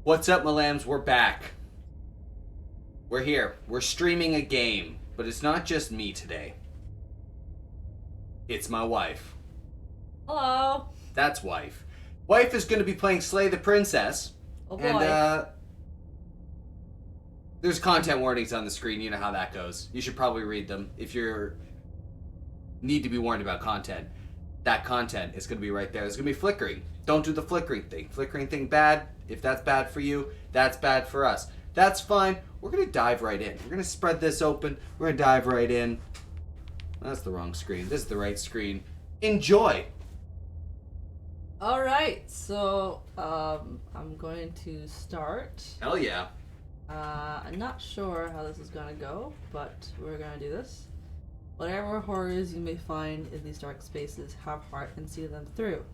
What's up, my lambs? We're back. We're here. We're streaming a game, but it's not just me today. It's my wife. Hello. That's wife. Wife is going to be playing Slay the Princess. Oh boy. And, there's content warnings on the screen. You know how that goes. You should probably read them if you need to be warned about content. That content is going to be right there. It's going to be flickering. Don't do the flickering thing. Flickering thing bad. If that's bad for you, that's bad for us. That's fine. We're going to dive right in. We're going to spread this open. We're going to dive right in. That's the wrong screen. This is the right screen. Enjoy. All right. So, I'm going to start. Hell yeah. I'm not sure how this is going to go, but we're going to do this. Whatever horrors you may find in these dark spaces, have heart and see them through.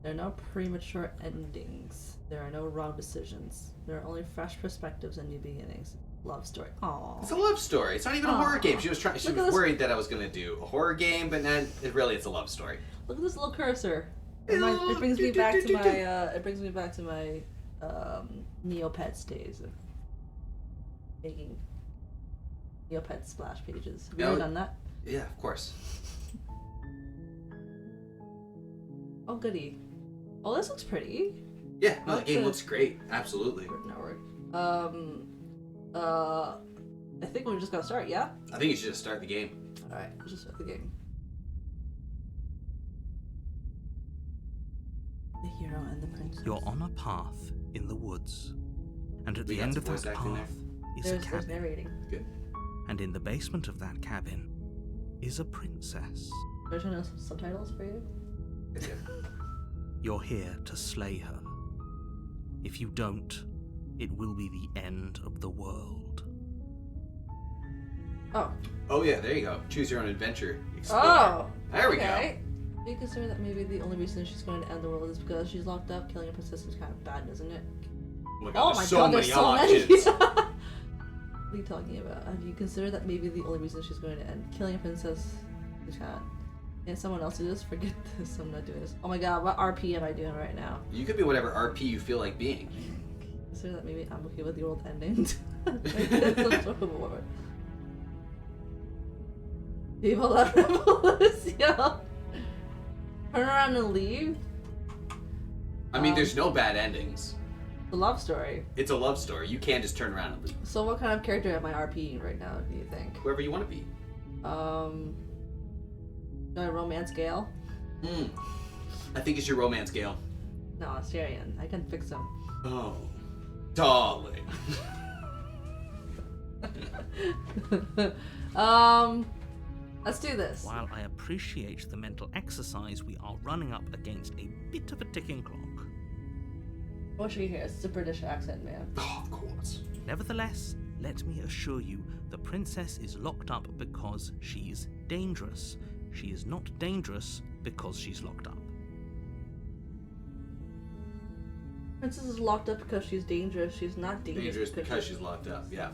There are no premature endings. There are no wrong decisions. There are only fresh perspectives and new beginnings. Love story. Aww. It's a love story. It's not even a horror game. She was worried that I was going to do a horror game, but then it's a love story. Look at this little cursor. It brings me back to my Neopets days of making Neopets splash pages. Have you ever done that? Yeah, of course. Oh goody. Oh, this looks pretty. Yeah, no, the game looks great. Absolutely. Network. I think we just gotta start, yeah? I think you should just start the game. Alright, let's just start the game. The hero and the princess. You're on a path in the woods, and at the end of that path is a There's cabin. narrating. Good. And in the basement of that cabin is a princess. There's no subtitles for you? Okay. You're here to slay her. If you don't, it will be the end of the world. Oh. Oh yeah, there you go. Choose your own adventure. Explore. Oh! There we go. Do you consider that maybe the only reason she's going to end the world is because she's locked up? Killing a princess is kind of bad, isn't it? Oh my god, there's so options. many! What are you talking about? Have you considered that maybe the only reason she's going to end killing a princess is kind of... Can someone else do this? Forget this, I'm not doing this. Oh my god, what RP am I doing right now? You could be whatever RP you feel like being. Consider that maybe I'm okay with the world ending. Some sort of war. Viva la revolución! Turn around and leave? I mean, there's no bad endings. It's a love story. It's a love story. You can't just turn around and leave. So what kind of character am I RPing right now, do you think? Whoever you want to be. Do I romance Gale? I think it's your romance, Gale. No, it's Tyrion. I can fix him. Oh, darling. Let's do this. While I appreciate the mental exercise, we are running up against a bit of a ticking clock. What should you hear? It's a British accent, man. Oh, of course. Nevertheless, let me assure you, the princess is locked up because she's dangerous. She is not dangerous because she's locked up. Princess is locked up because she's dangerous. She's not dangerous because she's locked up, yeah.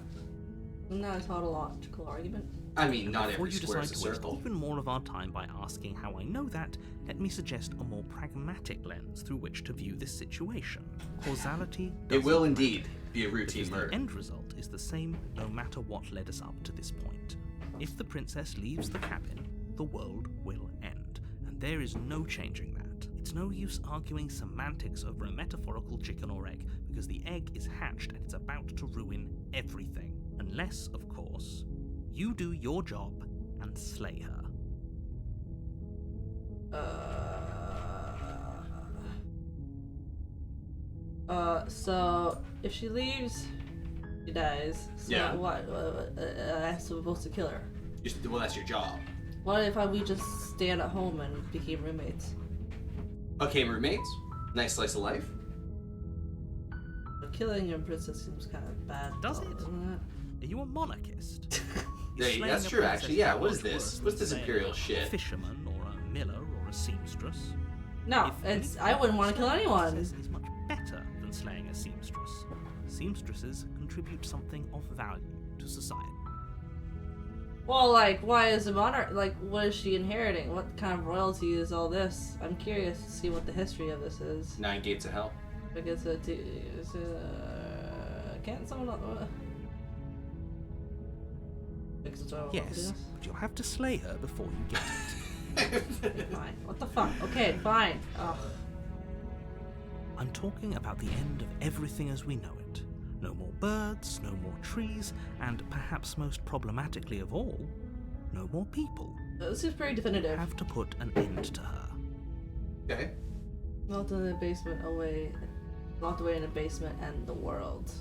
Isn't that a tautological argument? I mean, not Before every you square decide is a to waste circle. even more of our time by asking how I know that, let me suggest a more pragmatic lens through which to view this situation. Causality It will doesn't indeed matter, be a routine because murder. the end result is the same no matter what led us up to this point. If the princess leaves the cabin, the world will end, and there is no changing that. It's no use arguing semantics over a metaphorical chicken or egg, because the egg is hatched and it's about to ruin everything. Unless, of course, you do your job and slay her. So if she leaves, she dies. So Yeah. what? I'm supposed to kill her. Well, that's your job. What if we just stayed at home and became roommates? Okay, roommates. Nice slice of life. But killing a princess seems kind of bad. Does it? Doesn't Are you a monarchist? Hey, that's true, actually. Yeah, what is this? What's this imperial shit? A fisherman or a miller or a seamstress? it? No, I wouldn't want to kill anyone. This is much better than slaying a seamstress. Seamstresses contribute something of value to society. Well, like, why is the monarch, like, what is she inheriting? What kind of royalty is all this? I'm curious to see what the history of this is. 9 gates of hell. Like, it's a Can't someone not? Yes, but you'll have to slay her before you get it. Fine. What the fuck? Okay, fine. Ugh. I'm talking about the end of everything as we know it. No more birds, no more trees, and perhaps most problematically of all, no more people. This is pretty You definitive. have to put an end to her. Okay. Locked in the basement, locked away in a basement, and the world.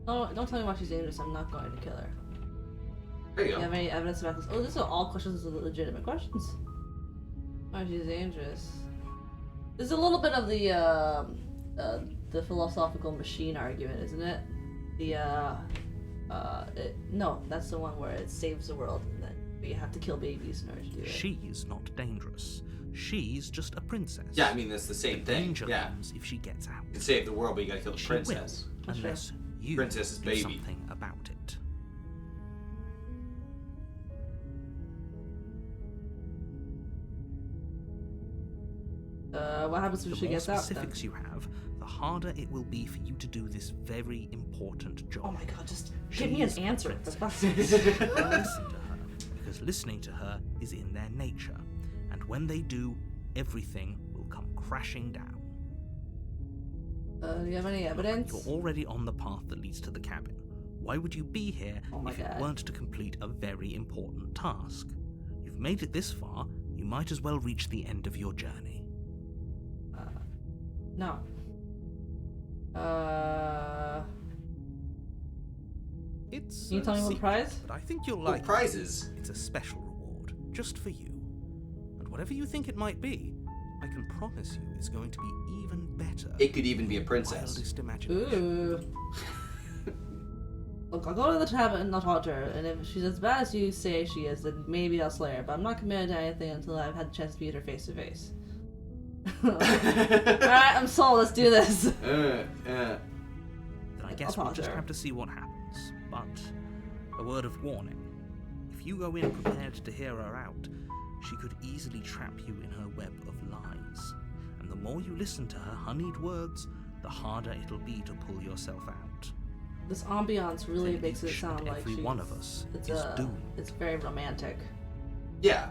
Oh, don't tell me why she's dangerous. I'm not going to kill her. There you Do go. you have any evidence about this? Oh, these are all questions, legitimate questions. Why she's dangerous? There's a little bit of the philosophical machine argument, isn't it? No, that's the one where it saves the world, and then you have to kill babies in order to do it. She's not dangerous. She's just a princess. Yeah, I mean, that's the same thing. Danger Yeah. comes if she gets out. You can save the world, but you gotta kill the She princess. will, unless you Princess's do baby. something about it. What happens when The she more gets out then? specifics you have, the harder it will be for you to do this very important job. Oh my god, just She give me an is a answer. princess. For fuck's sake. Listen to her, because listening to her is in their nature, and when they do, everything will come crashing down. Do you have any evidence? You're already on the path that leads to the cabin. Why would you be here Oh my if it God. weren't to complete a very important task? You've made it this far, you might as well reach the end of your journey. No. It's Can you tell me what secret, prize? but I think you'll Oh, like it. prizes. It's a special reward, just for you. And whatever you think it might be, I can promise you it's going to be even better. It could even be a than your princess. Wildest imagination. Ooh. Look, I'll go to the cabin and I'll talk to her, and if she's as bad as you say she is, then maybe I'll slay her, but I'm not committed to anything until I've had a chance to meet her face to face. Alright, I'm sold, let's do this. Then I guess I'll we'll just talk to her. have to see what happens. But a word of warning. If you go in prepared to hear her out, she could easily trap you in her web of lies. And the more you listen to her honeyed words, the harder it'll be to pull yourself out. This ambiance really Then makes it each sound and like every she's, one of us it's is doomed. It's very romantic. Yeah,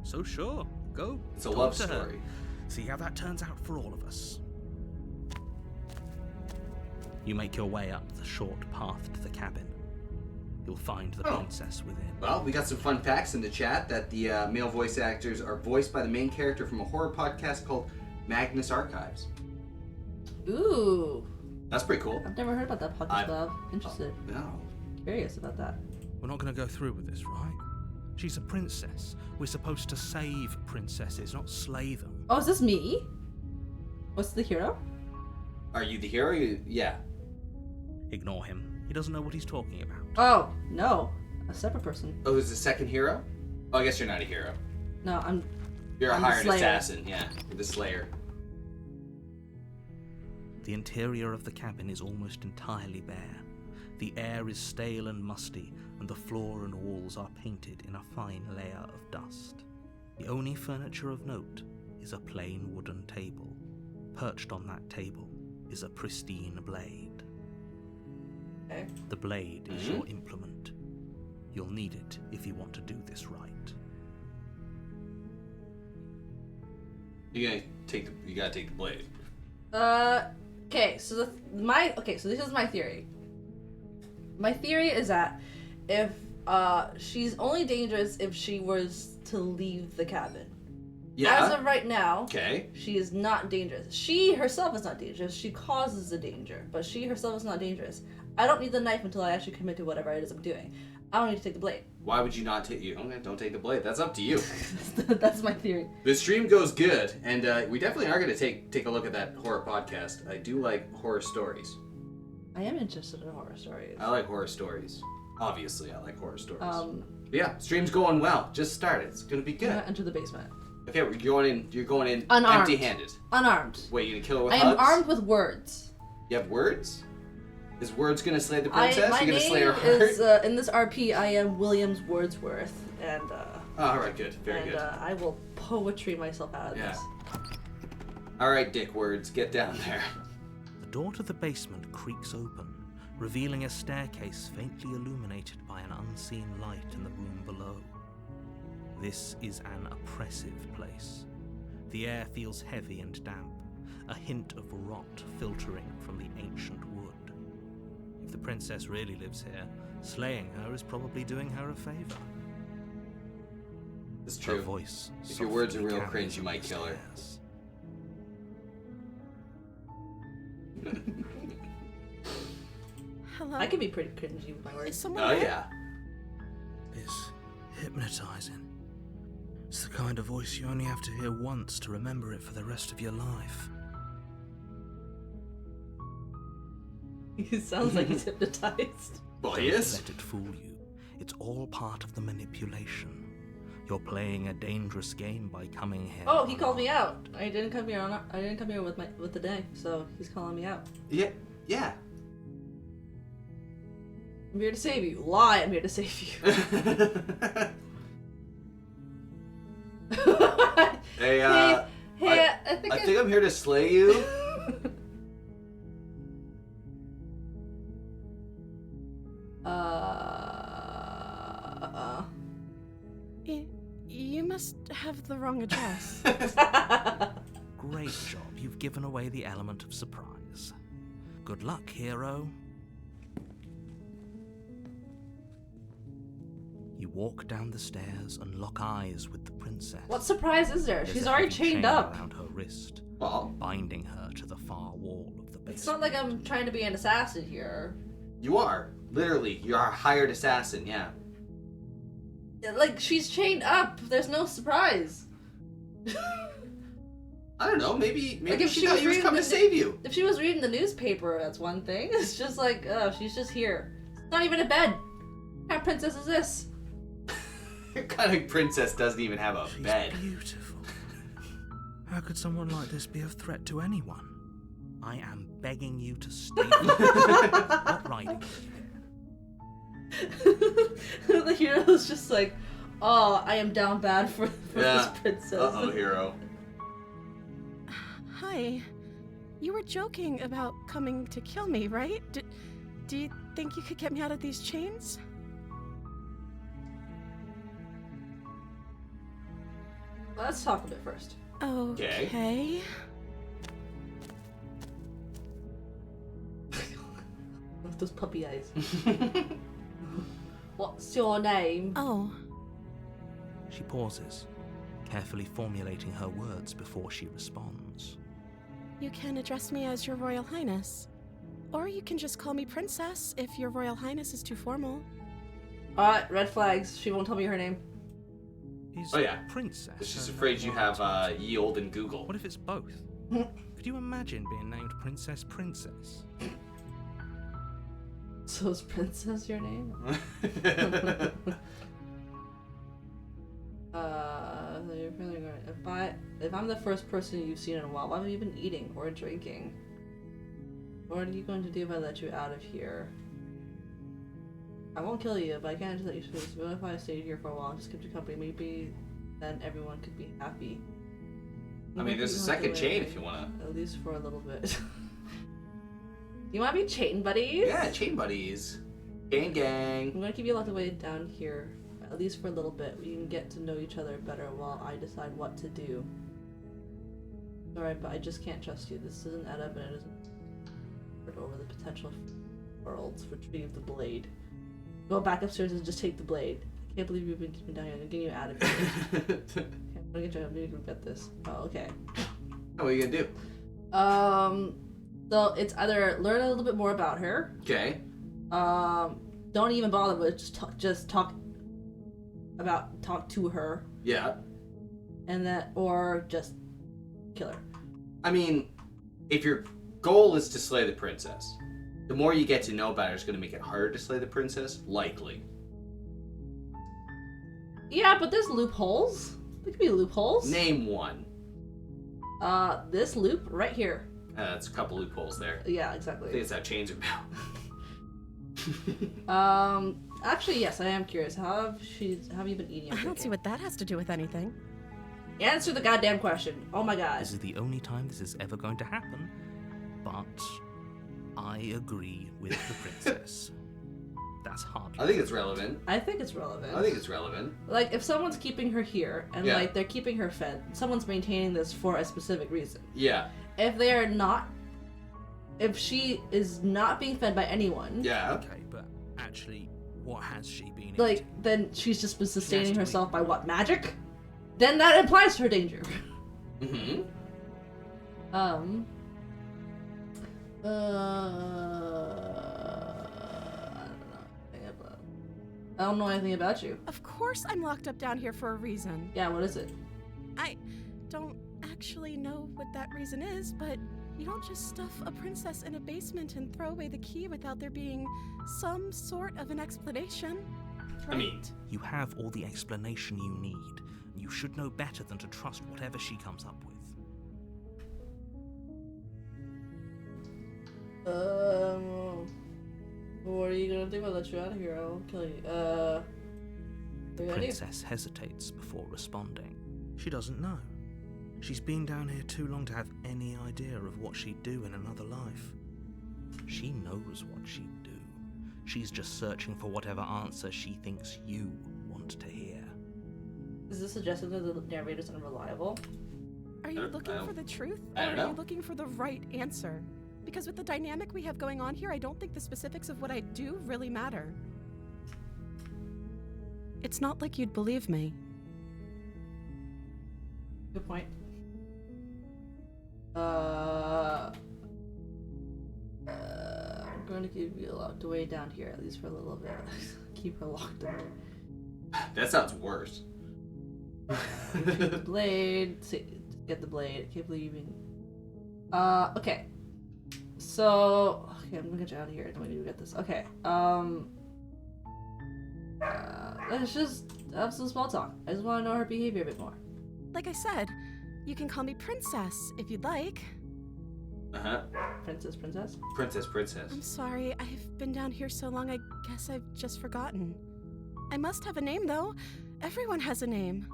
So sure, go. it's a talk love to her. story. See how that turns out for all of us. You make your way up the short path to the cabin. You'll find the Oh. princess within. Well, we got some fun facts in the chat that the male voice actors are voiced by the main character from a horror podcast called Magnus Archives. Ooh. That's pretty cool. I've never heard about that podcast club. Interested. No. Curious about that. We're not going to go through with this, right? She's a princess. We're supposed to save princesses, not slay them. Oh, is this me? What's the hero? Are you the hero? Yeah. Ignore him. He doesn't know what he's talking about. Oh, no. A separate person. Oh, is the second hero? Oh, I guess you're not a hero. No, I'm You're a I'm the hired Slayer. assassin. Yeah, you're the Slayer. The interior of the cabin is almost entirely bare. The air is stale and musty, and the floor and walls are painted in a fine layer of dust. The only furniture of note is a plain wooden table. Perched on that table is a pristine blade. okay. The blade is your implement. You'll need it if you want to do this right. You gotta take the blade. Okay, so so this is my theory. My theory is that if she's only dangerous if she was to leave the cabin. Yeah. As of right now, Okay. she is not dangerous. She herself is not dangerous. She causes the danger, but she herself is not dangerous. I don't need the knife until I actually commit to whatever it is I'm doing. I don't need to take the blade. Why would you not take you? Okay, don't take the blade. That's up to you. That's my theory. The stream goes good, and we definitely are gonna take a look at that horror podcast. I do like horror stories. I am interested in horror stories. I like horror stories. Obviously, I like horror stories. Um, But yeah, stream's going well. Just started. It's gonna be I'm good. gonna enter the basement. Okay, you're going in Unarmed. empty-handed. Unarmed. Wait, you gonna kill her with I hugs? am armed with words. You have words? Is words gonna slay the princess? My You're gonna name slay her heart? is in this RP. I am Williams Wordsworth, and Oh, all right, good, very good. I will poetry myself out of Yeah. this. All right, Dick Words, get down there. The door to the basement creaks open, revealing a staircase faintly illuminated by an unseen light in the room below. This is an oppressive place. The air feels heavy and damp, a hint of rot filtering from the ancient wood. If the princess really lives here, slaying her is probably doing her a favor. It's true. Her voice If your words are softly real cringe, you might carries kill her. upstairs. Hello? I can be pretty cringy with my Is words. someone Oh there? yeah. It's hypnotizing. It's the kind of voice you only have to hear once to remember it for the rest of your life. He sounds like he's hypnotized. Well, he is. Let it fool you. It's all part of the manipulation. You're playing a dangerous game by coming here. Oh, he called me out. I didn't come here with the day, so he's calling me out. Yeah. Yeah. I'm here to save you. Lie, I'm here to save you. Hey, hey, I think I'm here to slay you. You must have the wrong address. Great job. You've given away the element of surprise. Good luck, hero. You walk down the stairs and lock eyes with the princess. What surprise is there? There's She's a already heavy chained chain up. around her wrist, Well, binding her to the far wall of the basement. It's not like I'm trying to be an assassin here. you are. Literally, you're a hired assassin, yeah. Like, she's chained up. There's no surprise. I don't know, maybe Like, if she she thought was he was reading coming the to save you. If she was reading the newspaper, that's one thing. It's just like, oh, she's just here. It's not even a bed. What kind of princess is this? What kind of princess doesn't even have a She's bed? beautiful. How could someone like this be a threat to anyone? I am begging you to stay. Not riding. The hero's just like, oh, I am down bad for Yeah. this princess. Uh-oh, hero. Hi. You were joking about coming to kill me, right? Do you think you could get me out of these chains? Let's talk a bit first. Okay. With those puppy eyes. What's your name? Oh, She pauses, carefully formulating her words before she responds. you can address me as Your Royal Highness. Or you can just call me Princess if Your Royal Highness is too formal. Alright, red flags. She won't tell me her name. Is Oh, yeah. princess? She's her afraid name you or have title? ye old and Google. What if it's both? Could you imagine being named Princess? So is Princess your name? You're really gonna, if I'm the first person you've seen in a while, why have you been eating or drinking? What are you going to do if I let you out of here? I won't kill you, but I can't just let you sleep. What if I stayed here for a while and just kept you company? Maybe then everyone could be happy. I mean, there's a second chain if you wanna. At least for a little bit. You wanna be chain buddies? Yeah, chain buddies. Gang I'm gang. gonna keep you locked away down here, at least for a little bit. We can get to know each other better while I decide what to do. Alright, but I just can't trust you. This doesn't add up and it doesn't over the potential worlds. Retrieve the blade. Go back upstairs and just take the blade. I can't believe you've been keeping down here. I'm getting you out of here. Okay, I'm gonna get this. Oh, okay. What are you gonna do? So it's either learn a little bit more about her. Okay. Don't even bother with just talk to her, Yeah. and or just kill her. I mean, if your goal is to slay the princess, the more you get to know about her is going to make it harder to slay the princess, likely. Yeah, but there's loopholes. There could be loopholes. Name one. This loop right here. That's a couple loopholes there. Yeah, I think exactly. it's how chains are built. Actually, yes, I am curious. How have you been eating? I don't see what that has to do with anything. Answer the goddamn question. Oh my god. This is the only time this is ever going to happen, but I agree with the princess. That's hard. I think it's relevant. I think it's relevant. I think it's relevant. Like, if someone's keeping her here, and, Yeah. like, they're keeping her fed, someone's maintaining this for a specific reason. Yeah. If they are not... If she is not being fed by anyone... Yeah. Okay, but actually, what has she been Like, eating? then she's just been sustaining to herself eat. by what, magic? Then that implies her danger. Mm-hmm. I don't know anything about you. Of course I'm locked up down here for a reason. Yeah, what is it? I don't actually know what that reason is, but you don't just stuff a princess in a basement and throw away the key without there being some sort of an explanation. I mean, right? You have all the explanation you need. You should know better than to trust whatever she comes up with. What are you gonna do? I'll let you out of here. I'll kill you. The Good idea. princess hesitates before responding. She doesn't know. She's been down here too long to have any idea of what she'd do in another life. She knows what she'd do. She's just searching for whatever answer she thinks you want to hear. Is this suggesting that the narrator's unreliable? Are you looking for the truth, I or don't are know. you looking for the right answer? Because with the dynamic we have going on here, I don't think the specifics of what I do really matter. It's not like you'd believe me. Good point. I'm going to keep you locked away down here, at least for a little bit. Keep her locked away. that sounds worse. Get the blade. Get the blade. I can't believe you even... okay. So... Okay, I'm gonna get you out of here. Don't even get this. Okay, let's just have some small talk. I just want to know her behavior a bit more. Like I said, you can call me Princess if you'd like. Uh-huh. Princess. Princess. I'm sorry, I've been down here so long I guess I've just forgotten. I must have a name though. Everyone has a name.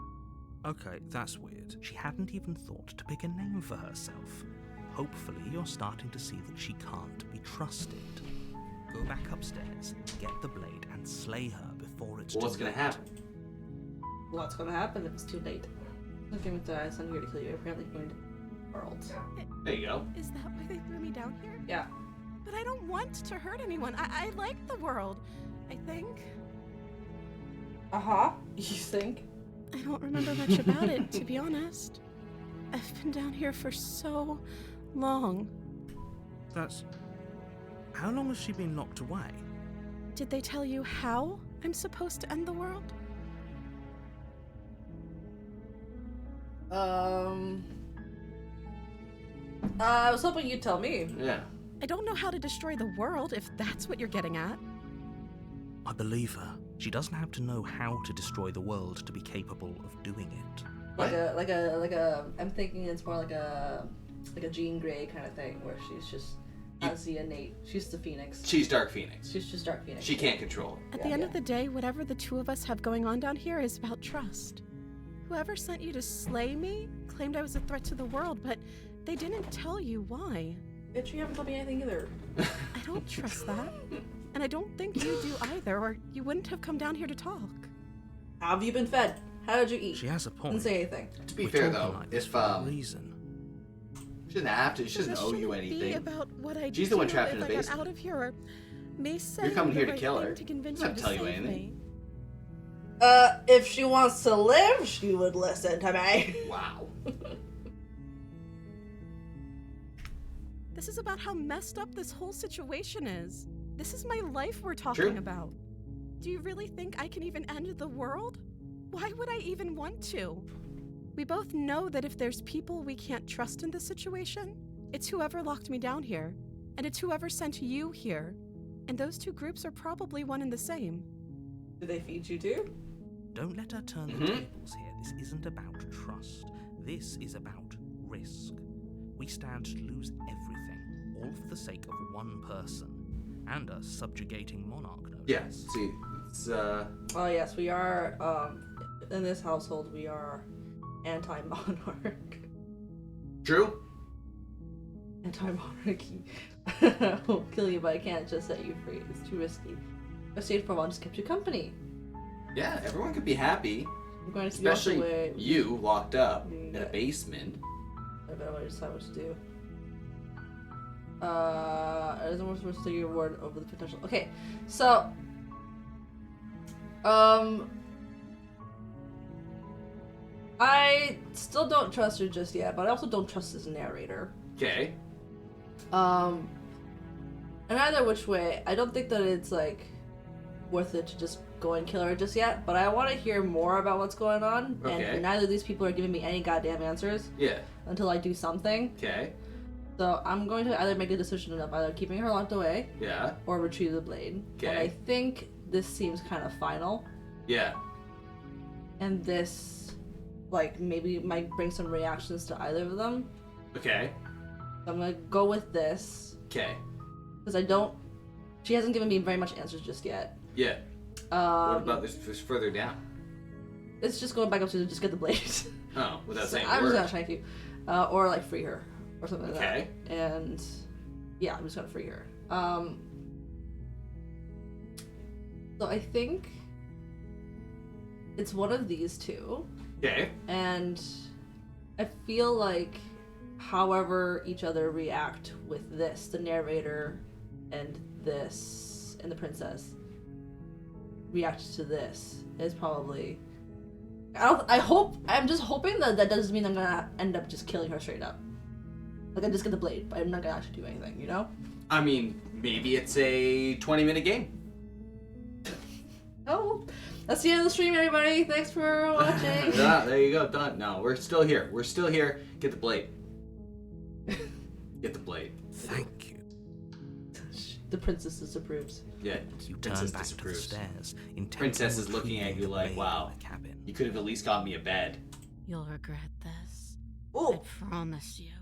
Okay, that's weird. She hadn't even thought to pick a name for herself. Hopefully you're starting to see that she can't be trusted. Go back upstairs, get the blade, and slay her before it's Well, what's too gonna late. happen? What's gonna happen if it's too late? I'm going to send here to kill you. Apparently going to world. There you go. Is that why they threw me down here? Yeah. But I don't want to hurt anyone. I like the world, I think. Uh-huh. You think? I don't remember much about it, to be honest. I've been down here for so long. That's... How long has she been locked away? Did they tell you how I'm supposed to end the world? I was hoping you'd tell me. Yeah. I don't know how to destroy the world, if that's what you're getting at. I believe her. She doesn't have to know how to destroy the world to be capable of doing it. Like a. I'm thinking it's more like a Jean Grey kind of thing, where she's just has the innate. She's the Phoenix. She's Dark Phoenix. She's just Dark Phoenix. She can't control it. At the end of the day, whatever the two of us have going on down here is about trust. Whoever sent you to slay me claimed I was a threat to the world, but they didn't tell you why. Bitch, you haven't told me anything either. I don't trust that. And I don't think you do either, or you wouldn't have come down here to talk. How have you been fed? How did you eat? She has a point. Didn't say anything. To be We're fair talking though, like this if for a reason. she doesn't have to, she doesn't This owe you shouldn't be anything. about what I She's the one do trapped if in the I got basement. out of here, or me saying You're coming the here to right kill thing her. to convince Doesn't you have to to tell you save anything. me. If she wants to live, she would listen to me. Wow. This is about how messed up this whole situation is. This is my life we're talking True. about. Do you really think I can even end the world? Why would I even want to? We both know that if there's people we can't trust in this situation, it's whoever locked me down here, and it's whoever sent you here. And those two groups are probably one and the same. Do they feed you too? Don't let her turn the Mhm. tables here. This isn't about trust. This is about risk. We stand to lose everything, all for the sake of one person. And a subjugating monarch, no Yeah. less. See, it's Oh yes, we are. In this household, we are anti-monarch. true. anti-monarchy. I'll kill you, but I can't just set you free. It's too risky. I stayed for a while and just kept you company. Yeah, everyone could be happy. I'm going to keep you off the way. Especially you locked up in Yeah. a basement. I bet I decide what to do. It isn't worth to take your word over the potential. Okay, so I still don't trust her just yet, but I also don't trust this narrator. Okay. And either which way, I don't think that it's like worth it to just go and kill her just yet, but I want to hear more about what's going on, Okay. and neither of these people are giving me any goddamn answers Yeah. until I do something. Okay. So I'm going to either make a decision of either keeping her locked away Yeah. or retrieve the blade. Okay. And I think this seems kind of final, Yeah. and this, like, maybe might bring some reactions to either of them. Okay. So I'm gonna go with this, Okay. because she hasn't given me very much answers just yet. Yeah. What about this further down? It's just going back up to just get the blade. Oh, without So saying I'm words. just gonna shank you. Or like free her. Or something like Okay. that. And yeah, I'm just gonna free her. So I think it's one of these two. Okay. And I feel like however each other react with this, the narrator and this and the princess react to this is probably I'm just hoping that doesn't mean I'm gonna end up just killing her straight up. Like I just get the blade, but I'm not gonna actually do anything, you know? I mean, maybe it's a 20-minute game. Oh, that's the end of the stream, everybody. Thanks for watching. Yeah, there you go. Done. No, we're still here. We're still here. Get the blade. Get the blade. Thank you. The princess disapproves. Yeah. You turn Princess back to the disapproves. stairs. intent Princess on is looking at retrieving you the like, blade wow. in the cabin. You could have at least got me a bed. You'll regret this. Oh. I promise you.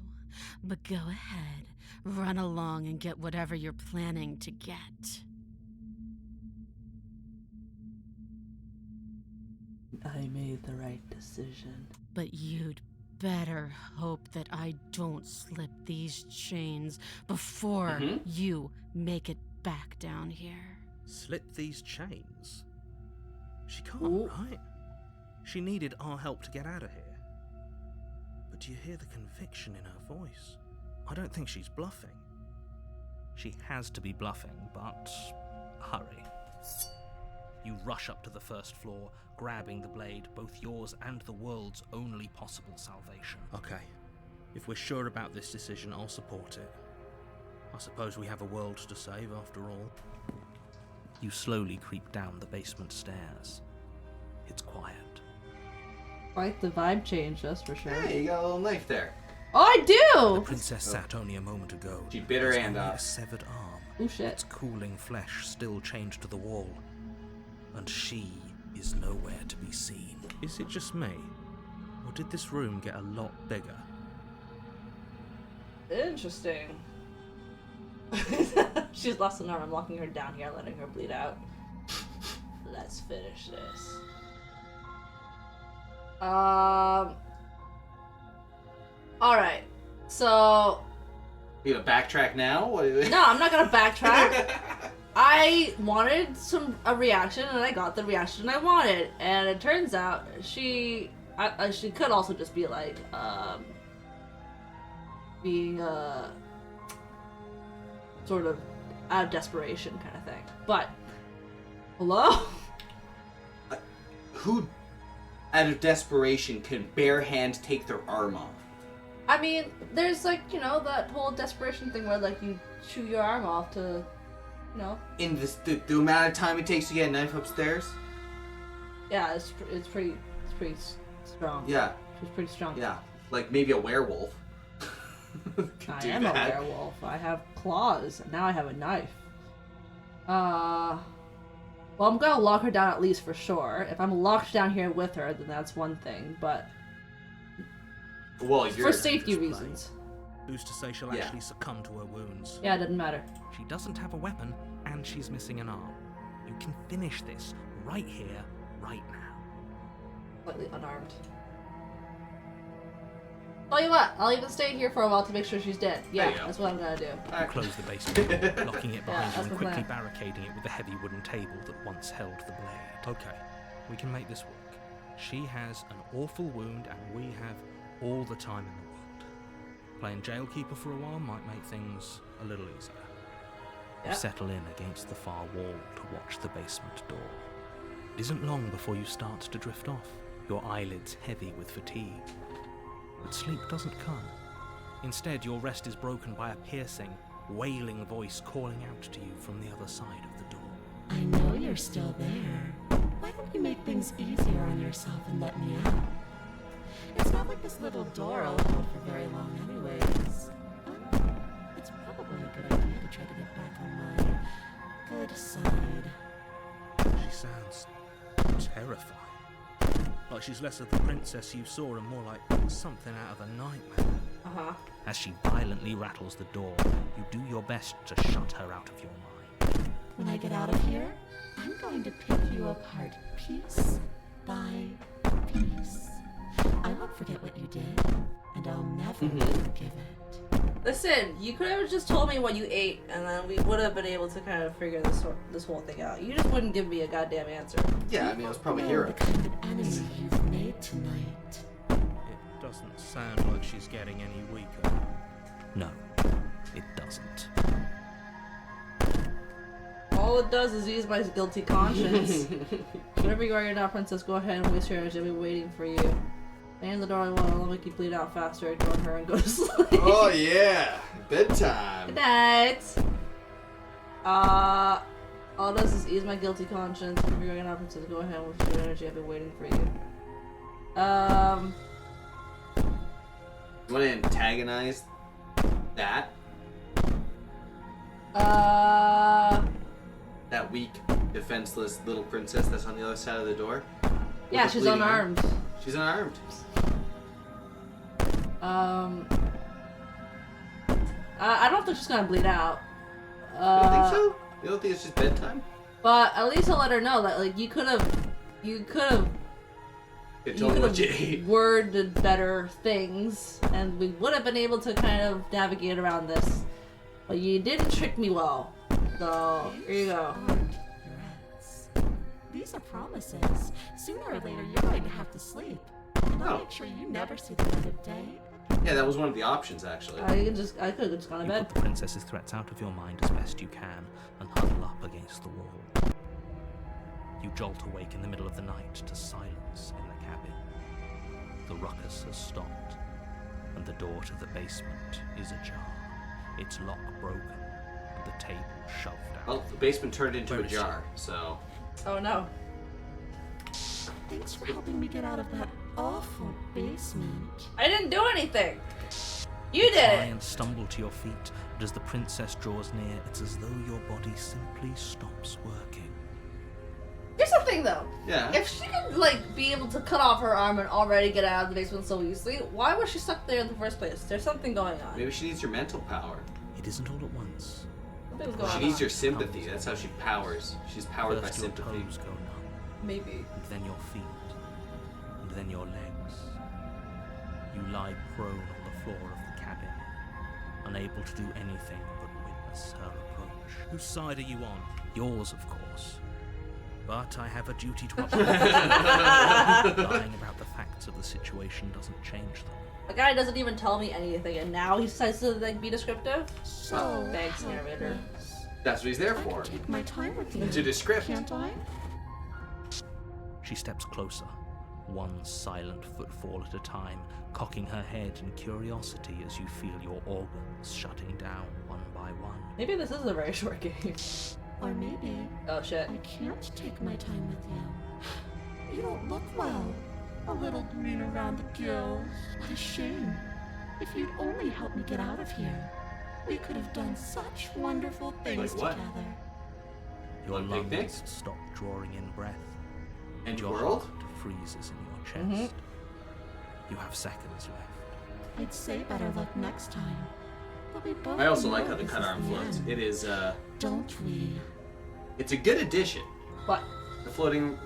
But go ahead. Run along and get whatever you're planning to get. I made the right decision. But you'd better hope that I don't slip these chains before Mhm. you make it back down here. Slip these chains? She can't, Ooh. right? She needed our help to get out of here. But do you hear the conviction in her voice? I don't think she's bluffing. She has to be bluffing, but hurry. You rush up to the first floor, grabbing the blade, both yours and the world's only possible salvation. Okay, if we're sure about this decision, I'll support it. I suppose we have a world to save after all. You slowly creep down the basement stairs. It's quiet. Quite the vibe change, that's for sure. Hey, you got a little knife there. Oh, I The do! princess sat only a moment ago. She bit her There's hand only off. a severed arm. Oh shit. Its cooling flesh still chained to the wall. And she is nowhere to be seen. Is it just me? Or did this room get a lot bigger? Interesting. She's lost an arm. I'm locking her down here, letting her bleed out. Let's finish this. Alright. So You gonna backtrack now? What is it? no, I'm not gonna backtrack. I wanted a reaction, and I got the reaction I wanted. And it turns out she could also just be like, being sort of out of desperation kind of thing. But hello? Who, out of desperation, can bare hand take their arm off? I mean, there's like, you know, that whole desperation thing where like you chew your arm off to, you know. In this, the amount of time it takes to get a knife upstairs? Yeah, it's pretty strong. Yeah, She's pretty strong. yeah. Like maybe a werewolf. Could I do am that. a werewolf. I have claws. Now I have a knife. Well, I'm gonna lock her down at least for sure. If I'm locked down here with her, then that's one thing. But Well, you're for safety just reasons. Who's to say she'll Yeah. actually succumb to her wounds? Yeah, it doesn't matter. She doesn't have a weapon, and she's missing an arm. You can finish this right here, right now. Slightly unarmed. Tell you what, I'll even stay here for a while to make sure she's dead. There Yeah, you go. that's what I'm gonna do. Alright. Close the basement door, locking it behind that's you and the quickly plan. barricading it with the heavy wooden table that once held the blade. Okay, we can make this work. She has an awful wound and we have all the time in the world. Playing jailkeeper for a while might make things a little easier. You Yep. settle in against the far wall to watch the basement door. It isn't long before you start to drift off, your eyelids heavy with fatigue. But sleep doesn't come. Instead, your rest is broken by a piercing, wailing voice calling out to you from the other side of the door. I know you're still there. Why don't you make things easier on yourself and let me out? It's not like this little door will hold for very long anyways. It's probably a good idea to try to get back on my good side. She sounds terrifying. Like she's less of the princess you saw and more like something out of a nightmare. Uh-huh. As she violently rattles the door, you do your best to shut her out of your mind. When I get out of here, I'm going to pick you apart piece by piece. I won't forget what you did, and I'll never forgive it. Listen, you could have just told me what you ate, and then we would have been able to kind of figure this whole thing out. You just wouldn't give me a goddamn answer. Yeah, I mean, it was probably Know hero. the kind of enemy you've made tonight. It doesn't sound like she's getting any weaker. No, it doesn't. All it does is ease my guilty conscience. Whatever you are, you're not princess. Go ahead and waste your energy. I'll be waiting for you. And the door I want. I'll make you bleed out faster. Ignore her and go to sleep. Oh yeah, bedtime. Good night. All it does is ease my guilty conscience. Whatever you're not princess. Go ahead and waste your energy. I've been waiting for you. You want to antagonize that? That weak, defenseless little princess that's on the other side of the door? Yeah, With the she's bleeding unarmed. arm? She's unarmed. I don't think she's gonna bleed out. You don't think so? You don't think it's just bedtime? But at least I'll let her know that like you could have You told me what you ate. worded better things, and we would have been able to kind of navigate around this. But you didn't trick me well. So here you go. Aren't threats. These are promises. Sooner or later, you're going to have to sleep. And I'll Oh. make sure you never see the light of day. Yeah, that was one of the options, actually. I could have just gone to You bed. put the princess's threats out of your mind as best you can and huddle up against the wall. You jolt awake in the middle of the night to silence in the cabin. The ruckus has stopped, and the door to the basement is ajar, its lock broken, and the table shoved out. Well, the basement turned into Where a is she? jar, so... Oh no. Thanks for helping me get out of that awful basement. I didn't do anything. You You did try it. and stumble to your feet, but as the princess draws near, it's as though your body simply stops working. Here's the thing though. Yeah. If she could like be able to cut off her arm and already get out of the basement so easily, why was she stuck there in the first place? There's something going on. Maybe she needs your mental power. It isn't all at once. Something's going She on. needs your sympathy. That's how she powers. She's powered by First your sympathy. toes go numb, Maybe. and then your feet, and then your legs. You lie prone on the floor of the cabin, unable to do anything but witness her approach. Whose side are you on? Yours, of course. But I have a duty to uphold. Lying about the facts of the situation doesn't change them. The guy doesn't even tell me anything, and now he decides to like be descriptive. So, Thanks, narrator. helpless. That's what he's there I for. can take my time with you. To descript. Can't I? She steps closer, one silent footfall at a time, cocking her head in curiosity as you feel your organs shutting down one by one. Maybe this is a very short game. Or maybe Oh shit. I can't take my time with you. You don't look well. A little green around the gills. What a shame. If you'd only helped me get out of here, we could have done such wonderful things Like what? together. Your Want a picnic? lungs stop drawing in breath, And your world? heart freezes in your chest. You have seconds left. I'd say better luck next time. But we both I also know like how the this cut is arm the floats. end, It is, don't we? it's a good addition. What? The floating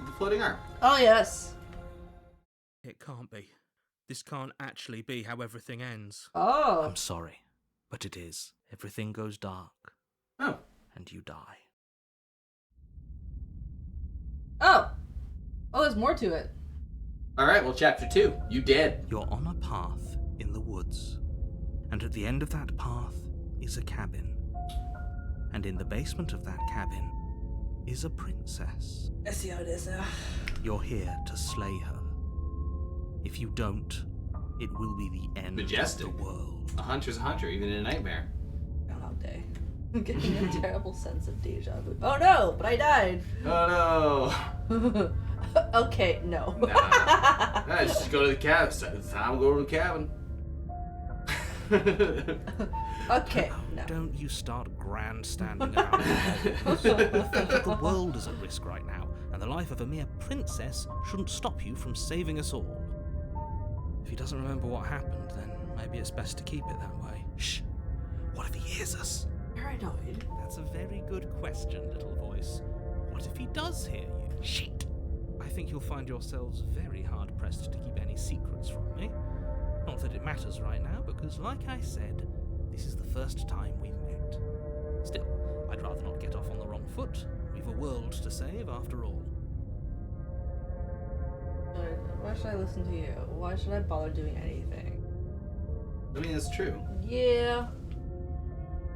arm. Oh yes. It can't be. This can't actually be how everything ends. Oh. I'm sorry, but it is. Everything goes dark, Oh. and you die. Oh. Oh, there's more to it. Alright, well, chapter 2. You dead. You're on a path in the woods, and at the end of that path is a cabin. And in the basement of that cabin is a princess. I see how it is now. You're here to slay her. If you don't, it will be the end Majestic. of the world. A hunter's a hunter, even in a nightmare. Groundhog Day. I'm getting a terrible sense of deja vu. Oh no, but I died. Oh no. Okay, no. Nah. Just go to the cabin. It's time to go to the cabin. Okay, no. Don't you start grandstanding about it. The world is at risk right now, and the life of a mere princess shouldn't stop you from saving us all. If he doesn't remember what happened, then maybe it's best to keep it that way. Shh! What if he hears us? Paranoid. That's a very good question, little voice. What if he does hear you? Shit! I think you'll find yourselves very hard-pressed to keep any secrets from me. Not that it matters right now, because like I said, this is the first time we've met. Still, I'd rather not get off on the wrong foot. We've a world to save, after all. Why should I listen to you? Why should I bother doing anything? I mean, it's true. Yeah.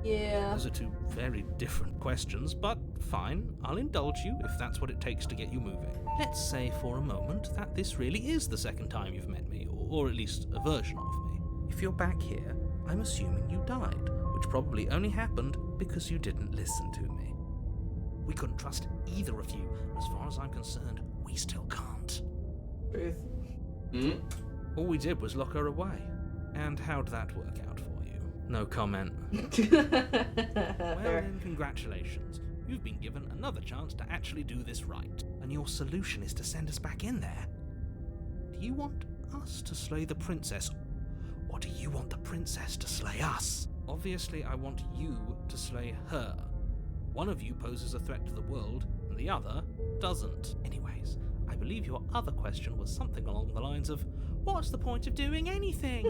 Yeah. Those are two very different questions, but fine, I'll indulge you if that's what it takes to get you moving. Let's say for a moment that this really is the second time you've met me, or at least a version of me. If you're back here, I'm assuming you died, which probably only happened because you didn't listen to me. We couldn't trust either of you, and as far as I'm concerned, we still can't. Truth. Mm-hmm. All we did was lock her away. And how'd that work out for you? No comment. Well then, congratulations. You've been given another chance to actually do this right. And your solution is to send us back in there. Do you want us to slay the princess? Or do you want the princess to slay us? Obviously, I want you to slay her. One of you poses a threat to the world, and the other doesn't. Anyways, I believe your other question was something along the lines of, what's the point of doing anything?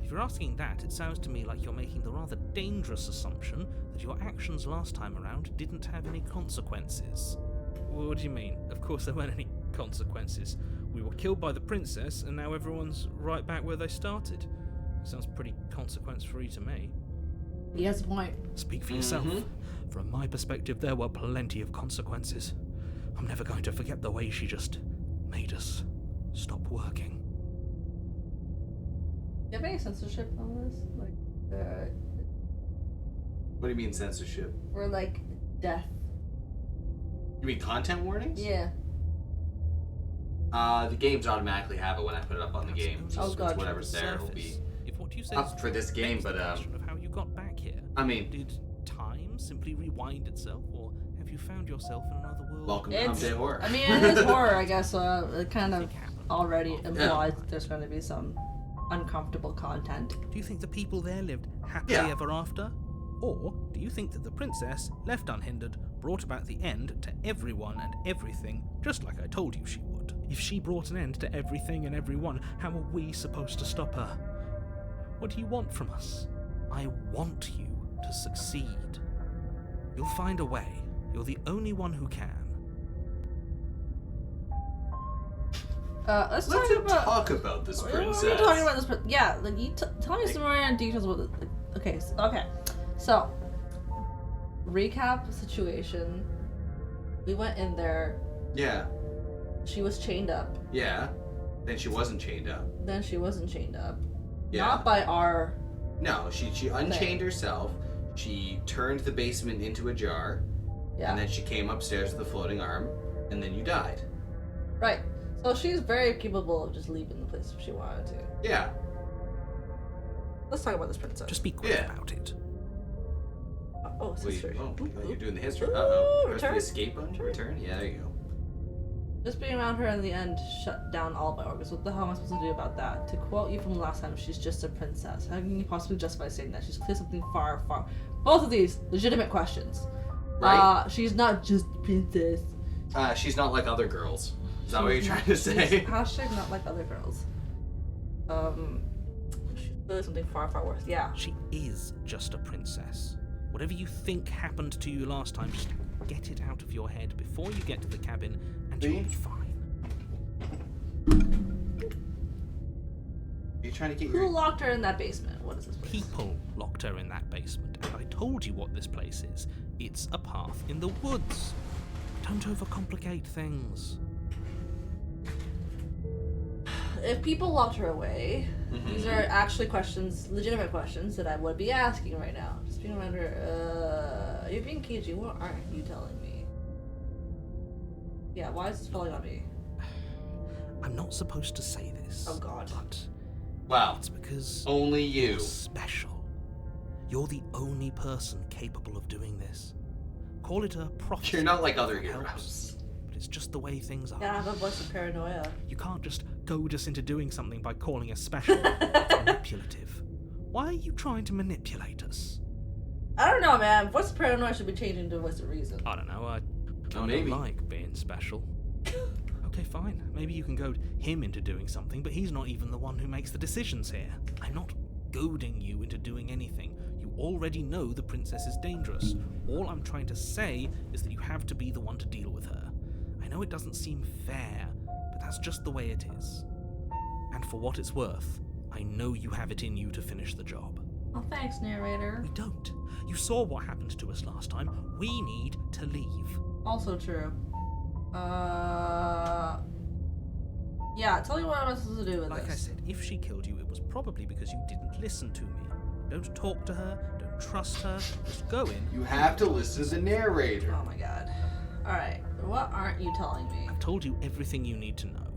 If you're asking that, it sounds to me like you're making the rather dangerous assumption that your actions last time around didn't have any consequences. What do you mean? Of course there weren't any consequences. We were killed by the princess, and now everyone's right back where they started. Sounds pretty consequence-free to me. He has a point. Speak for yourself. From my perspective, there were plenty of consequences. I'm never going to forget the way she just made us stop working. Do you have any censorship on this? Like, What do you mean censorship? or like death? You mean content warnings? Yeah. The games automatically have it when I put it up on the game. So Oh, it's gotcha. whatever's there will be If what you say up is for this game, begs the but question of how you got back here. I mean, Did time simply rewind itself, or have you found yourself in another world? welcome to Hump Day Horror. I mean, it is horror, I guess, so it kind of already Yeah. implies that there's going to be some uncomfortable content. Do you think the people there lived happily Yeah. ever after? Or do you think that the princess, left unhindered, brought about the end to everyone and everything, just like I told you she would? If she brought an end to everything and everyone, how are we supposed to stop her? What do you want from us? I want you to succeed. You'll find a way. You're the only one who can. Let's Let's talk about this What princess. are we talking about this? Yeah, like tell me some more details about this. Okay, so recap situation. We went in there. Yeah, She was chained up. yeah. Then she wasn't chained up. Then she wasn't chained up. Yeah. Not by our. No, she unchained herself. She turned the basement into a jar, Yeah. and then she came upstairs with a floating arm, and then you died. Right. So she's very capable of just leaving the place if she wanted to. Yeah. Let's talk about this princess. Just be quick Yeah. about it. Oh, it's Wait, history. you're doing the history. Ooh, Uh-oh. Press the return. escape button. Return. Yeah, there you go. Just being around her in the end shut down all my organs. What the hell am I supposed to do about that? To quote you from last time, she's just a princess. How can you possibly justify saying that? She's clearly something far, far. Both of these legitimate questions. Right? She's not just a princess. She's not like other girls. Is that what you're She's trying not- to say? Hashtag not like other girls. She's really something far, far worse. Yeah. She is just a princess. Whatever you think happened to you last time, just get it out of your head before you get to the cabin, and you'll be fine. Are you trying to get Who your... locked her in that basement? What is this place? People locked her in that basement, and I told you what this place is. It's a path in the woods. Don't overcomplicate things. If people locked her away, these are actually questions, legitimate questions that I would be asking right now. Just being around her. You're being cagey. What aren't you telling me? Yeah, why is this falling on me? I'm not supposed to say this. Oh, God. But Wow. it's because Only you. you're special. You're the only person capable of doing this. Call it a prophecy. You're not like other if that helps, heroes. but it's just the way things are. Yeah, I have a voice of paranoia. You can't just goad us into doing something by calling us special. It's manipulative. Why are you trying to manipulate us? I don't know, man. Voice of paranoia should be changing to voice of reason. I don't know. I Oh, don't maybe. like being special. Okay, fine. Maybe you can goad him into doing something, but he's not even the one who makes the decisions here. I'm not goading you into doing anything. You already know the princess is dangerous. All I'm trying to say is that you have to be the one to deal with her. I know it doesn't seem fair, but that's just the way it is. And for what it's worth, I know you have it in you to finish the job. Oh, thanks, narrator. We don't. You saw what happened to us last time. We need to leave. Also true. Yeah, tell me what I'm supposed to do with Like this. I said, if she killed you, it was probably because you didn't listen to me. Don't talk to her, don't trust her, just go in. You have to listen to the narrator. Oh my god. Alright, what aren't you telling me? I've told you everything you need to know.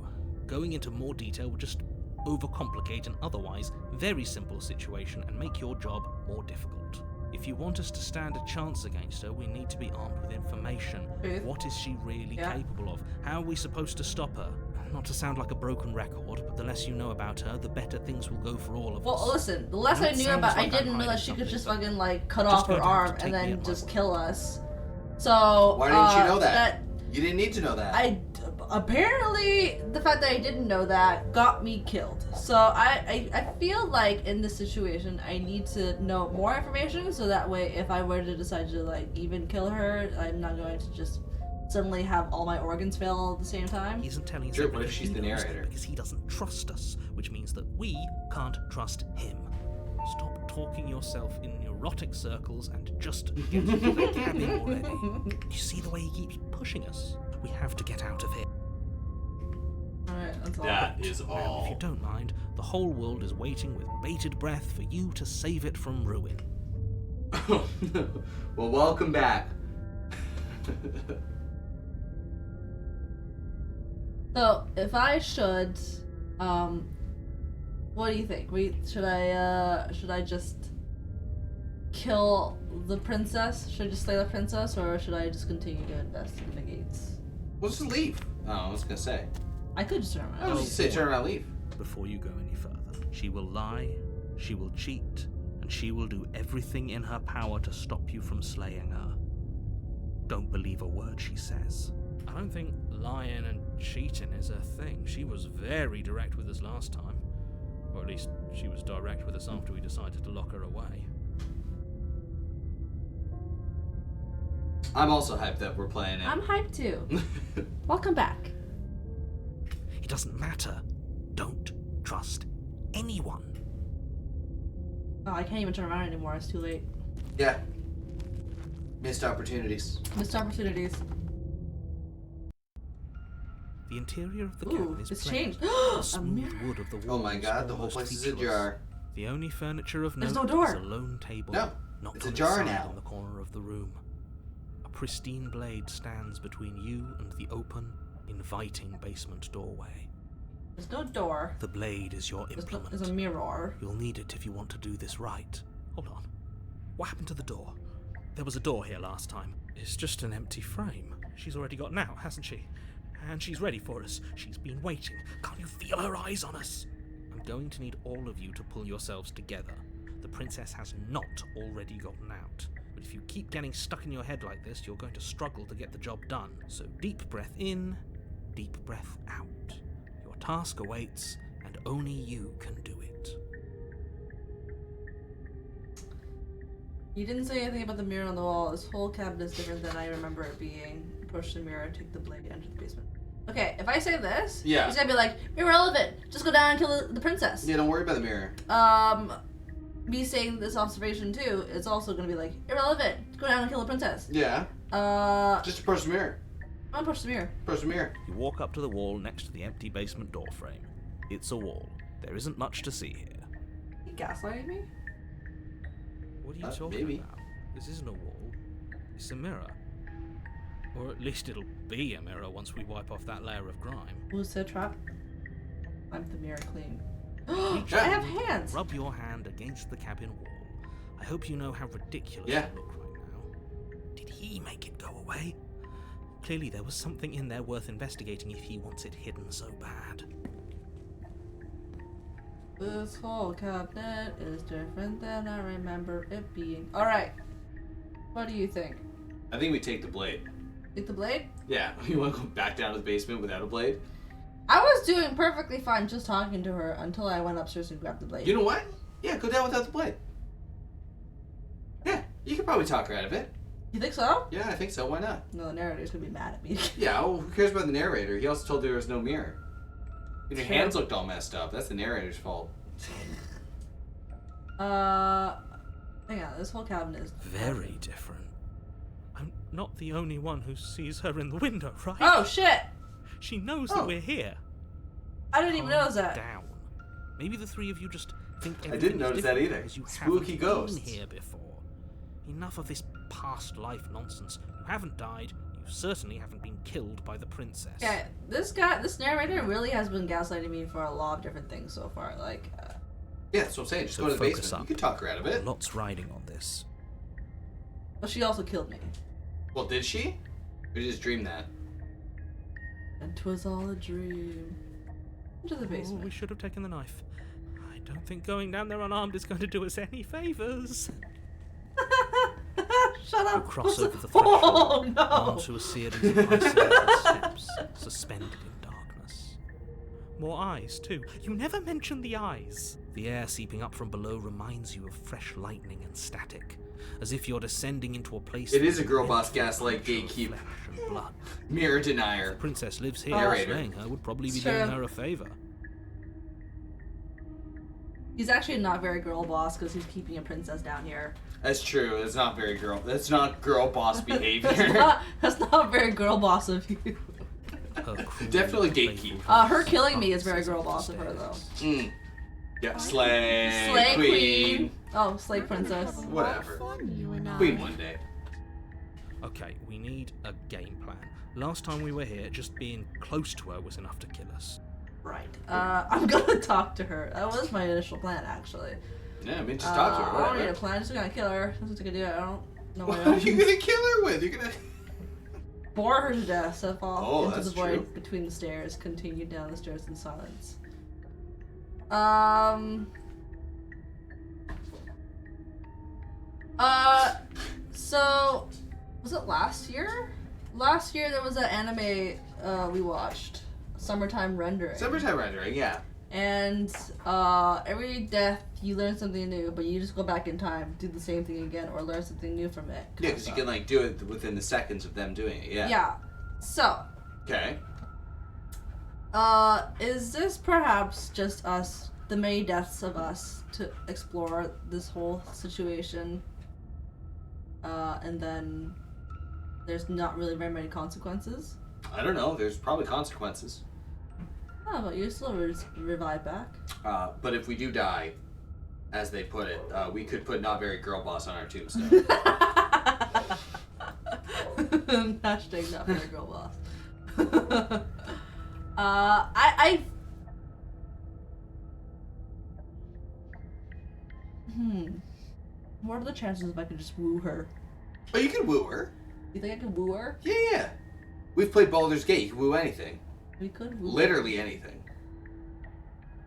Going into more detail would just overcomplicate an otherwise very simple situation and make your job more difficult. If you want us to stand a chance against her, we need to be armed with information. Truth. What is she really Yeah. capable of? How are we supposed to stop her? Not to sound like a broken record, but the less you know about her, the better things will go for all of us. Well, listen, the less I That knew sounds about, I like I'm didn't know that hiding she could something, just but fucking like cut just off her going to have to arm take and me then at my just word. kill us. So Why didn't you know that? You didn't need to know that. Apparently the fact that I didn't know that got me killed. So I feel like in this situation I need to know more information so that way if I were to decide to like even kill her, I'm not going to just suddenly have all my organs fail all at the same time. He isn't telling us Sure, what if everything she's he the knows narrator? because he doesn't trust us, which means that we can't trust him. Stop talking yourself in neurotic circles and just get to the cabin already. You see the way he keeps pushing us? We have to get out of here. Alright, that's all. That is Now, if all. you don't mind, the whole world is waiting with bated breath for you to save it from ruin. Well, welcome back. So if I should, what do you think? Should I just kill the princess? Should I just slay the princess, or should I just continue to investigate the gates? We'll just leave. Oh, I was gonna say. I could just turn I around. was just say turn around, leave. Before you go any further, she will lie, she will cheat, and she will do everything in her power to stop you from slaying her. Don't believe a word she says. I don't think lying and cheating is her thing. She was very direct with us last time. Or at least she was direct with us after we decided to lock her away. I'm also hyped that we're playing it. I'm hyped too. Welcome back. It doesn't matter. Don't trust anyone. Oh, I can't even turn around anymore. It's too late. Yeah. Missed opportunities. Missed opportunities. The interior of the Ooh, cabin is it's plain. changed. The A smooth mirror. wood of the walls Oh my god, the whole almost place is a featureless. jar. The only furniture of There's note no door. is a lone table. No, knocked it's a on its jar side now. in the corner of the room. A pristine blade stands between you and the open, inviting basement doorway. There's no door. The blade is your implement. There's a mirror. You'll need it if you want to do this right. Hold on. What happened to the door? There was a door here last time. It's just an empty frame. She's already got it out, hasn't she? And she's ready for us. She's been waiting. Can't you feel her eyes on us? I'm going to need all of you to pull yourselves together. The princess has not already gotten out. But if you keep getting stuck in your head like this, you're going to struggle to get the job done. So deep breath in, deep breath out. Your task awaits. and only you can do it. You didn't say anything about the mirror on the wall. This whole cabinet is different than I remember it being. Approach the mirror, take the blade, enter the basement. Okay, if I say this, Yeah. he's gonna be like, irrelevant. Just go down and kill the princess. Yeah, don't worry about the mirror. Me saying this observation too, it's also gonna be like, irrelevant. Go down and kill the princess. Yeah. Just approach the mirror. I'm gonna push the mirror. Approach the mirror. You walk up to the wall next to the empty basement door frame. It's a wall. There isn't much to see here. You gaslighting me? What are you talking maybe. about? This isn't a wall. It's a mirror. Or at least it'll be a mirror once we wipe off that layer of grime. Who said trap? I'm the mirror clean. Reach I out have hands. Rub your hand against the cabin wall. I hope you know how ridiculous Yeah. you look right now. Did he make it go away? Clearly there was something in there worth investigating if he wants it hidden so bad. This whole cabinet is different than I remember it being. Alright. What do you think? I think we take the blade. Take the blade? Yeah. You want to go back down to the basement without a blade? I was doing perfectly fine just talking to her until I went upstairs and grabbed the blade. You know what? Yeah, go down without the blade. Yeah, you could probably talk her out of it. You think so? Yeah, I think so. Why not? No, the narrator's gonna be mad at me. Yeah, well, who cares about the narrator? He also told you there was no mirror. And your True. hands looked all messed up. That's the narrator's fault. Hang on, this whole cabinet is Very different. I'm not the only one who sees her in the window, right? Oh shit! She knows Oh. that we're here. I didn't even notice that. Down. Maybe the three of you just think I everything didn't is notice that different either. because you Spooky haven't ghosts. been here before. Enough of this past life nonsense. You haven't died. You certainly haven't been killed by the princess. Yeah, this narrator really has been gaslighting me for a lot of different things so far. Like, Yeah, that's what I'm saying. Just So go to the focus basement. up. You can talk her out of it. Lots riding on this. well, she also killed me. Well, did she? Or just dream that? And 'twas all a dream. Into the Oh, we basement. should have taken the knife. I don't think going down there unarmed is going to do us any favors. Shut You up! cross over the threshold Oh no! onto a series of isolated steps, suspended in darkness. More eyes, too. You never mention the eyes. The air seeping up from below reminds you of fresh lightning and static, as if you're descending into a place. It is a that girl meant boss for gaslight natural gatekeep. flesh and blood. Mirror The denier. princess lives here. Narrator. Slaying her would probably be It's true. doing her a favor. He's actually not very girl boss because he's keeping a princess down here. That's true. That's not very girl. That's not girl boss behavior. that's not very girl boss of you. Her cruel, Definitely playful gatekeep. Her killing me is very dances girl up the boss of her though. Mm. Yeah, slay, Slay queen. Oh, slay princess. Whatever. Fun, you and I. Queen one day. Okay, we need a game plan. Last time we were here, just being close to her was enough to kill us. Right. I'm gonna talk to her. That was my initial plan actually. Yeah, I mean, just talk to her. I don't need a Whatever. plan. I'm just gonna kill her. That's what I can do. I don't know What what are else. you gonna kill her with? You're gonna. Bore her to death, set fall Oh, into that's the void true. between the stairs, continue down the stairs in silence. So, was it last year? Last year there was an anime we watched, Summertime Rendering. Summertime rendering, yeah. And every death you learn something new, but you just go back in time, do the same thing again, or learn something new from it. Yeah, because you can like do it within the seconds of them doing it. Yeah. Yeah. So, Okay. is this perhaps just us, the many deaths of us, to explore this whole situation? And then there's not really very many consequences? I don't know. There's probably consequences. How about you still revive back? But if we do die, as they put it, we could put not very girl boss on our tombstone. Hashtag not very girl boss. I What are the chances if I could just woo her? Oh, you can woo her. You think I could woo her? Yeah, yeah. We've played Baldur's Gate. You can woo anything. We could woo her. Literally anything.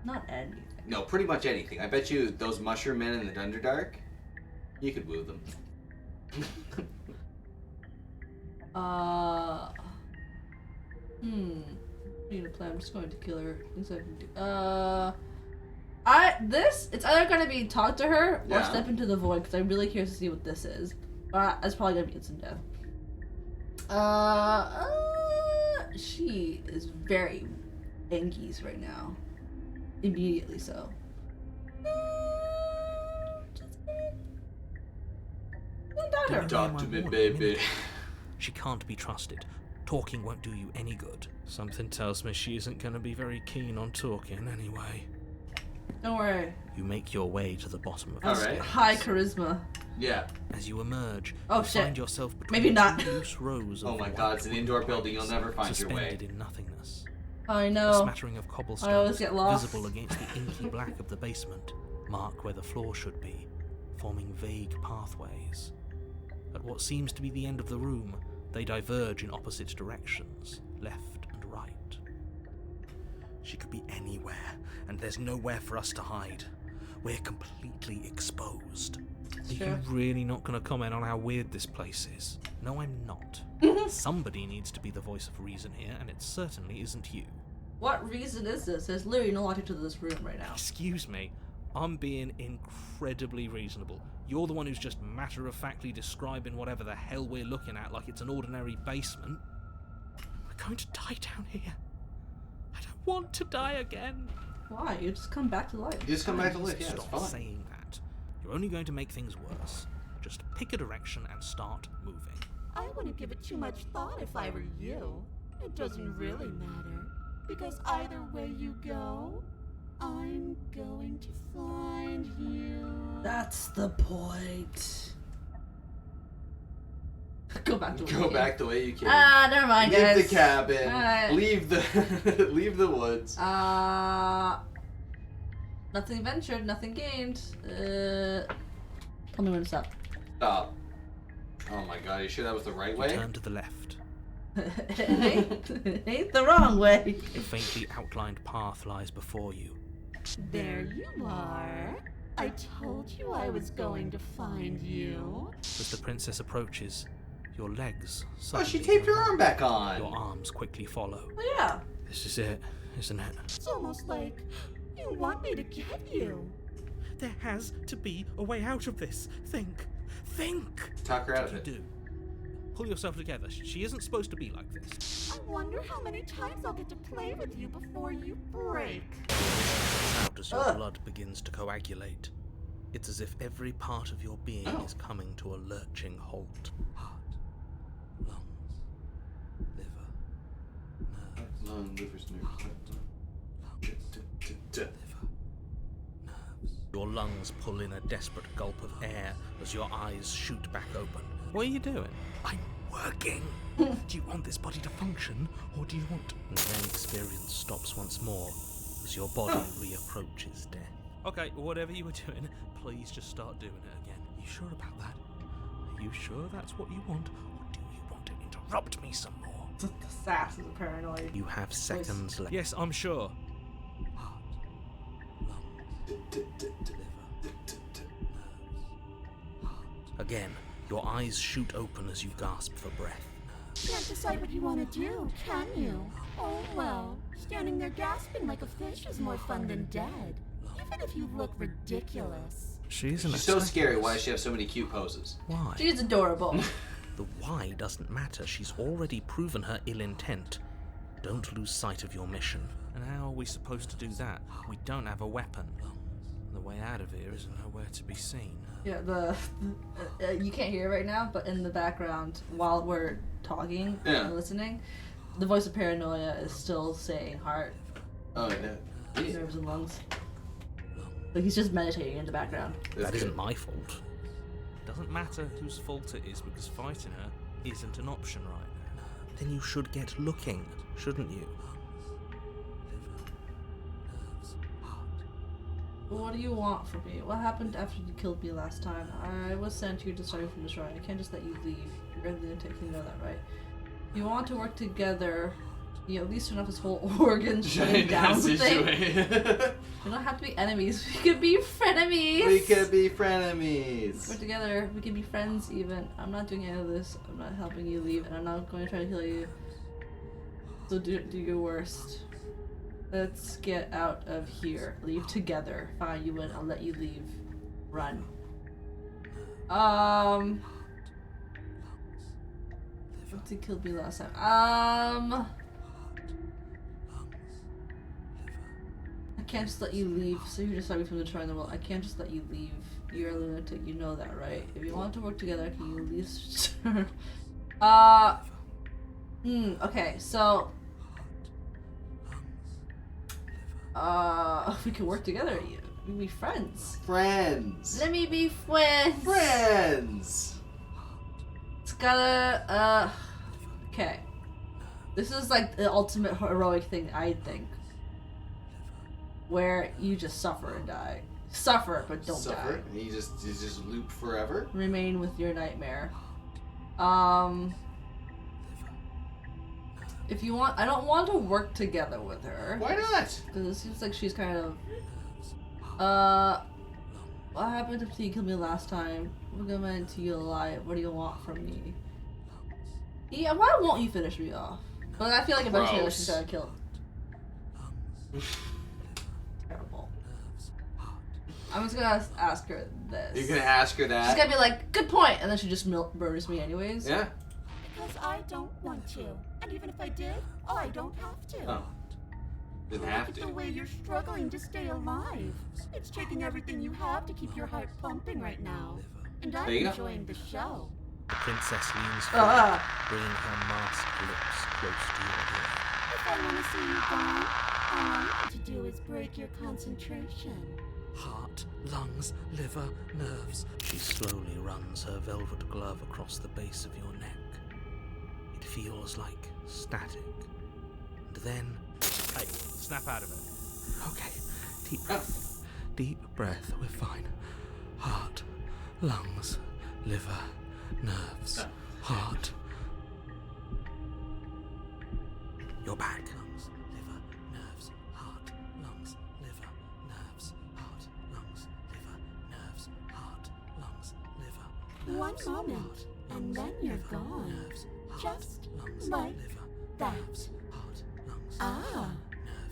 Not anything. No, pretty much anything. I bet you those mushroom men in the Underdark, you could woo them. need a plan. I'm just going to kill her. Things I can do. It's either gonna be talk to her or step into the void because I'm really curious to see what this is. But it's probably gonna be instant death. She is very anxious right now. Immediately so. Don't Talk to me, baby. She can't be trusted. Talking won't do you any good. Something tells me she isn't going to be very keen on talking anyway. Don't worry. You make your way to the bottom of the Alright. stairs. High charisma. Yeah. As you emerge, Oh, you shit. find yourself between Maybe not. two loose rows of Oh my white god, it's an indoor building. You'll never find your way. suspended in nothingness. I A know. smattering of I always cobblestones get lost. visible against the inky black of the basement mark where the floor should be, forming vague pathways. At what seems to be the end of the room, they diverge in opposite directions, left and right. She could be anywhere, and there's nowhere for us to hide. We're completely exposed. Are Sure. you really not going to comment on how weird this place is? No, I'm not. Somebody needs to be the voice of reason here, and it certainly isn't you. What reason is this? There's literally no logic to this room right now. Excuse me, I'm being incredibly reasonable. You're the one who's just matter-of-factly describing whatever the hell we're looking at like it's an ordinary basement. We're going to die down here. I don't want to die again. Why? You just come back to life. You just come back to life. Yeah, it's Stop fine. saying that. You're only going to make things worse. Just pick a direction and start moving. I wouldn't give it too much thought if I were you. It doesn't really matter. Because either way you go, I'm going to find you. That's the point. Go back to Go back the way you came. Ah, never mind, Leave guys. the cabin. Alright. Leave the leave the woods. Nothing ventured, nothing gained. Tell me when to stop. Stop. Oh my god, are you sure that was the right You way? turn to the left. it ain't the wrong way. A faintly outlined path lies before you. There you are. I told you I was going to find you. As the princess approaches, your legs Oh, suddenly she taped her relax. arm back Your on. arms quickly follow. Oh yeah. This is it, isn't it? It's almost like you want me to get you. There has to be a way out of this. Think. Talk her out of You it. do. Pull yourself together. She isn't supposed to be like this. I wonder how many times I'll get to play with you before you break. Out as your blood begins to coagulate. It's as if every part of your being is coming to a lurching halt. Heart, lungs, liver, nerves, Lung, liver's liver, nerves. Your lungs pull in a desperate gulp of air as your eyes shoot back open. What are you doing? I'm working. Do you want this body to function, or do you want... And then experience stops once more as your body reapproaches death. Okay, whatever you were doing, please just start doing it again. You sure about that? Are you sure that's what you want, or do you want to interrupt me some more? The sass is paranoid. You have seconds left. Yes, I'm sure. Heart, lungs, liver, nerves, heart. Again, your eyes shoot open as you gasp for breath. Can't decide what you want to do, can you? Oh well, standing there gasping like a fish is more fun than dead. Even if you look ridiculous. She's an She's so scary. Why does she have so many cute poses? Why? She's adorable. The why doesn't matter. She's already proven her ill intent. Don't lose sight of your mission. And how are we supposed to do that? We don't have a weapon. The way out of here is nowhere to be seen. Yeah, you can't hear it right now, but in the background, while we're talking and listening, the voice of paranoia is still saying heart, Oh, no. nerves, and lungs. Like he's just meditating in the background. That isn't my fault. It doesn't matter whose fault it is because fighting her isn't an option right now. Then you should get looking, shouldn't you? What do you want from me? What happened after you killed me last time? I was sent here to start you from the shrine. I can't just let you leave. You're the lunatic, you know that, right? You want to work together. You at least turn off this whole organ shutting down thing. We don't have to be enemies. We could be frenemies. We could be frenemies. We're together. We can be friends even. I'm not doing any of this. I'm not helping you leave, and I'm not going to try to kill you. So do your worst. Let's get out of here. Leave together. Fine, you win. I'll let you leave. Run. He killed me last time. I can't just let you leave. So you just saw me from the triangle. Well, I can't just let you leave. You're a lunatic. You know that, right? If you want to work together, can you at least? Okay. So. We can work together. We can be friends. Friends. Let me be friends. Friends. It's gotta, okay. This is like the ultimate heroic thing, I think. Where you just suffer and die. Suffer, but don't Suffer, die. and you just loop forever. Remain with your nightmare. If you want, I don't want to work together with her. Why not? Because it seems like she's kind of, what happened if you killed me last time? We're going to you alive. What do you want from me? Yeah, why won't you finish me off? But I feel like eventually Gross. she's gonna kill. Terrible. I'm just gonna ask her this. You're gonna ask her that? She's gonna be like, good point, and then she just murders me anyways. Yeah. Because I don't want to. And even if I did, I don't have to. Oh. Didn't Look have at the to. way you're struggling to stay alive. It's taking everything you have to keep your heart pumping right now. And I'm There you go. enjoying the show. The princess leans forward, bringing her masked lips close to your ear. If I want to see you gone, all I need to do is break your concentration. Heart, lungs, liver, nerves. She slowly runs her velvet glove across the base of your neck. It feels like static. And then... Hey, snap out of it. Okay, deep breath. Deep breath, we're fine. Heart, lungs, liver, nerves, heart. You're back. Lungs, liver, nerves, heart, lungs, liver, nerves, heart, lungs, liver, nerves, heart, lungs, liver. One moment, and then you're gone. Just like that. Ah,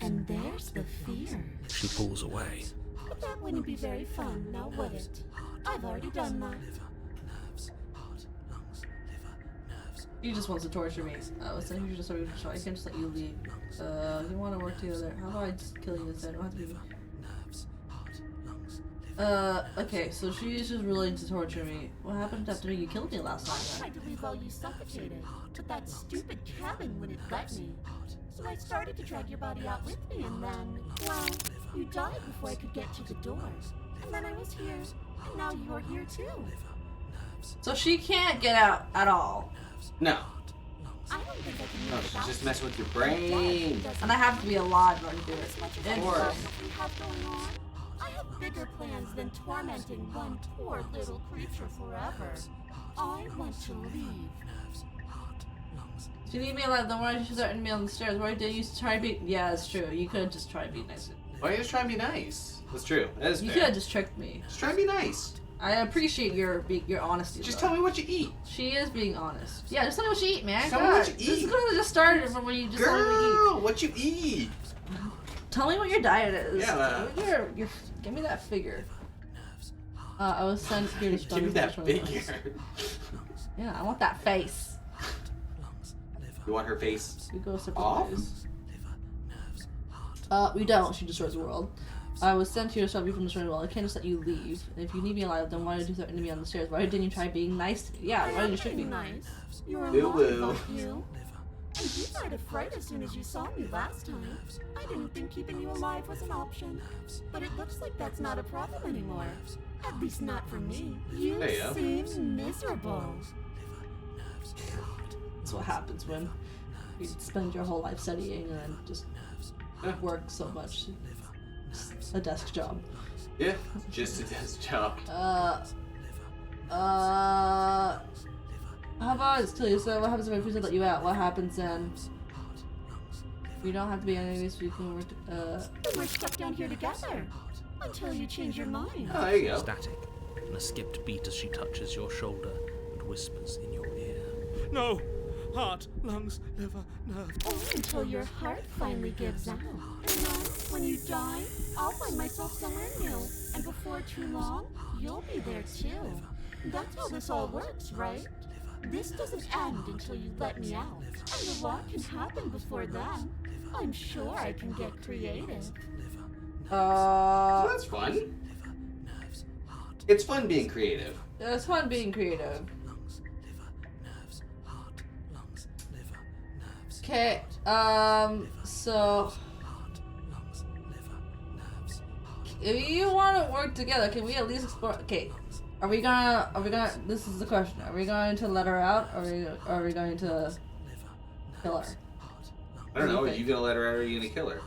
and there's the fear. She pulls away. But that wouldn't be very fun, now would it? I've already done that. He just wants to torture me. I saying you just I can't just let you leave. You want to work together. How do I just kill you instead? I don't have to be. Okay, so she's just willing to torture me. What happened after you killed me last I time tried to leave while you suffocated, but that stupid cabin wouldn't let me. So I started to drag your body out with me, and then, well, you died before I could get to the door. And then I was here, and now you're here too. then? So she can't get out at all. No. I don't think I can No, live she's without just you. messing with your brain. And I have to be alive when I do As much it. as Of I course. love what we have going on, I have bigger plans than tormenting one poor little creature forever. I want to leave. If you need me alive, then why did you start me on the stairs? Why did you try to be? Yeah, it's true. You could just try to be nice. Why don't you just try and be nice? That's true. That is You fair. could have just tricked me. Just try and be nice. I appreciate your honesty. Just though. tell me what you eat. She is being honest. Yeah, just tell me what you eat, man. Just tell me God, what you This eat. could have just started from when you just told me what you eat. Girl, what you eat? Tell me what your diet is. Yeah, Give me that figure. I was sent here to Give study me that for figure. Yeah, I want that face. You want her face? We go separate Off? ways. We don't. She destroys the world. I was sent here to stop you from destroying the world. I can't just let you leave. And if you need me alive, then why did you threaten me on the stairs? Why didn't you try being nice to me? Yeah, why didn't you trick me? Nice. You're Boo alive, boo. aren't you? And you died of fright as soon as you saw me last time. I didn't think keeping you alive was an option. But it looks like that's not a problem anymore. At least not for me. You There you go. seem miserable. That's what happens when you spend your whole life studying and then just work so much. Just a desk job. Yeah, just a desk job. How about I just kill you? So what happens if I refuse to let you out? What happens then? We don't have to be enemies. We can work. Then we're stuck down here together. Until you change your mind. Oh, there you go. Static, and a skipped beat as she touches your shoulder and whispers in your ear. No! heart, lungs, liver, nerves. Only until your heart finally gives out. And then, when you die, I'll find myself somewhere new. And before too long, you'll be there too. That's how this all works, right? This doesn't end until you let me out. And a lot can happen before then. I'm sure I can get creative. That's fun. It's fun being creative. Yeah, it's fun being creative. Okay, so if you want to work together, can we at least explore? Okay, are we gonna? This is the question. Are we going to let her out, or are we going to kill her? I don't know. Are you gonna let her out, or are you gonna kill her?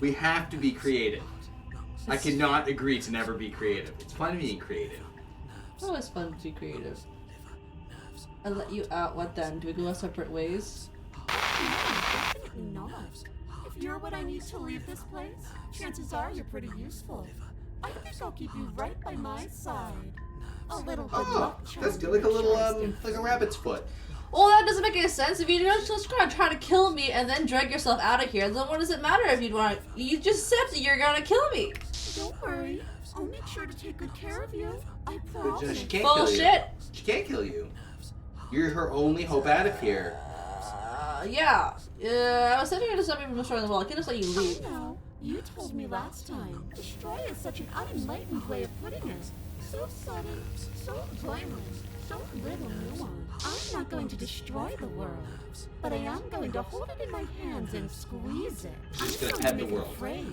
We have to be creative. I cannot agree to never be creative. It's fun being creative. It's always fun to be creative. I let you out. What then? Do we go our separate ways? Definitely not. If you're what I need to leave this place, chances are you're pretty useful. I think I'll keep you right by my side. A little good luck charm. That's good. Like a little, like a rabbit's foot. Well, that doesn't make any sense. If you're just gonna try to kill me and then drag yourself out of here, then what does it matter if you want? You just said that you're gonna kill me. Don't worry. I'll make sure to take good care of you. I promise. She can't kill you. Bullshit. She can't kill you. You're her only hope out of here. Yeah. I was sending her to stop me from destroying the wall. I can't just let you leave. I know. You told me last time. Destroy is such an unenlightened way of putting it. So sudden, so violent, so little nuance. I'm not going to destroy the world, but I am going to hold it in my hands and squeeze it. She's gonna I'm pet going to the make world. it afraid,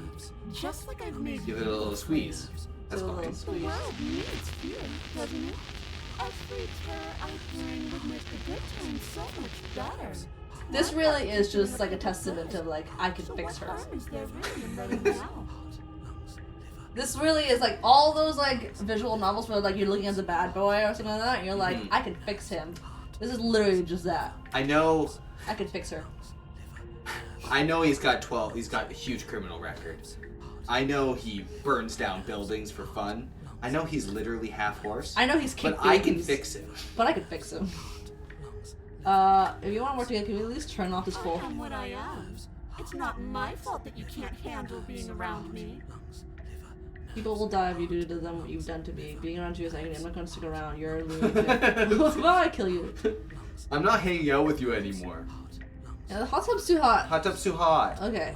just like I've made Give you. it a little squeeze. That's Give it a little fine. The world needs fear, doesn't it? Every terror I bring would make the good times so much better. This really is just like a testament of like I can So fix what her. harm is there really in letting me out? This really is like all those like visual novels where like you're looking at the bad boy or something like that, and you're like, I can fix him. This is literally just that. I know. I can fix her. I know he's got 12. He's got a huge criminal record. I know he burns down buildings for fun. I know he's literally half horse. I know he's kicked But I can babies, fix him. But I can fix him. If you want to work together, can we at least turn off this I whole? am what I am. It's not my fault that you can't handle being around me. People will die if you do to them what you've done to me. Being around you is agony. I'm not going to stick around. You're a lunatic. Why I kill you? I'm not hanging out with you anymore. Yeah, the hot tub's too hot. Hot tub's too hot. Okay.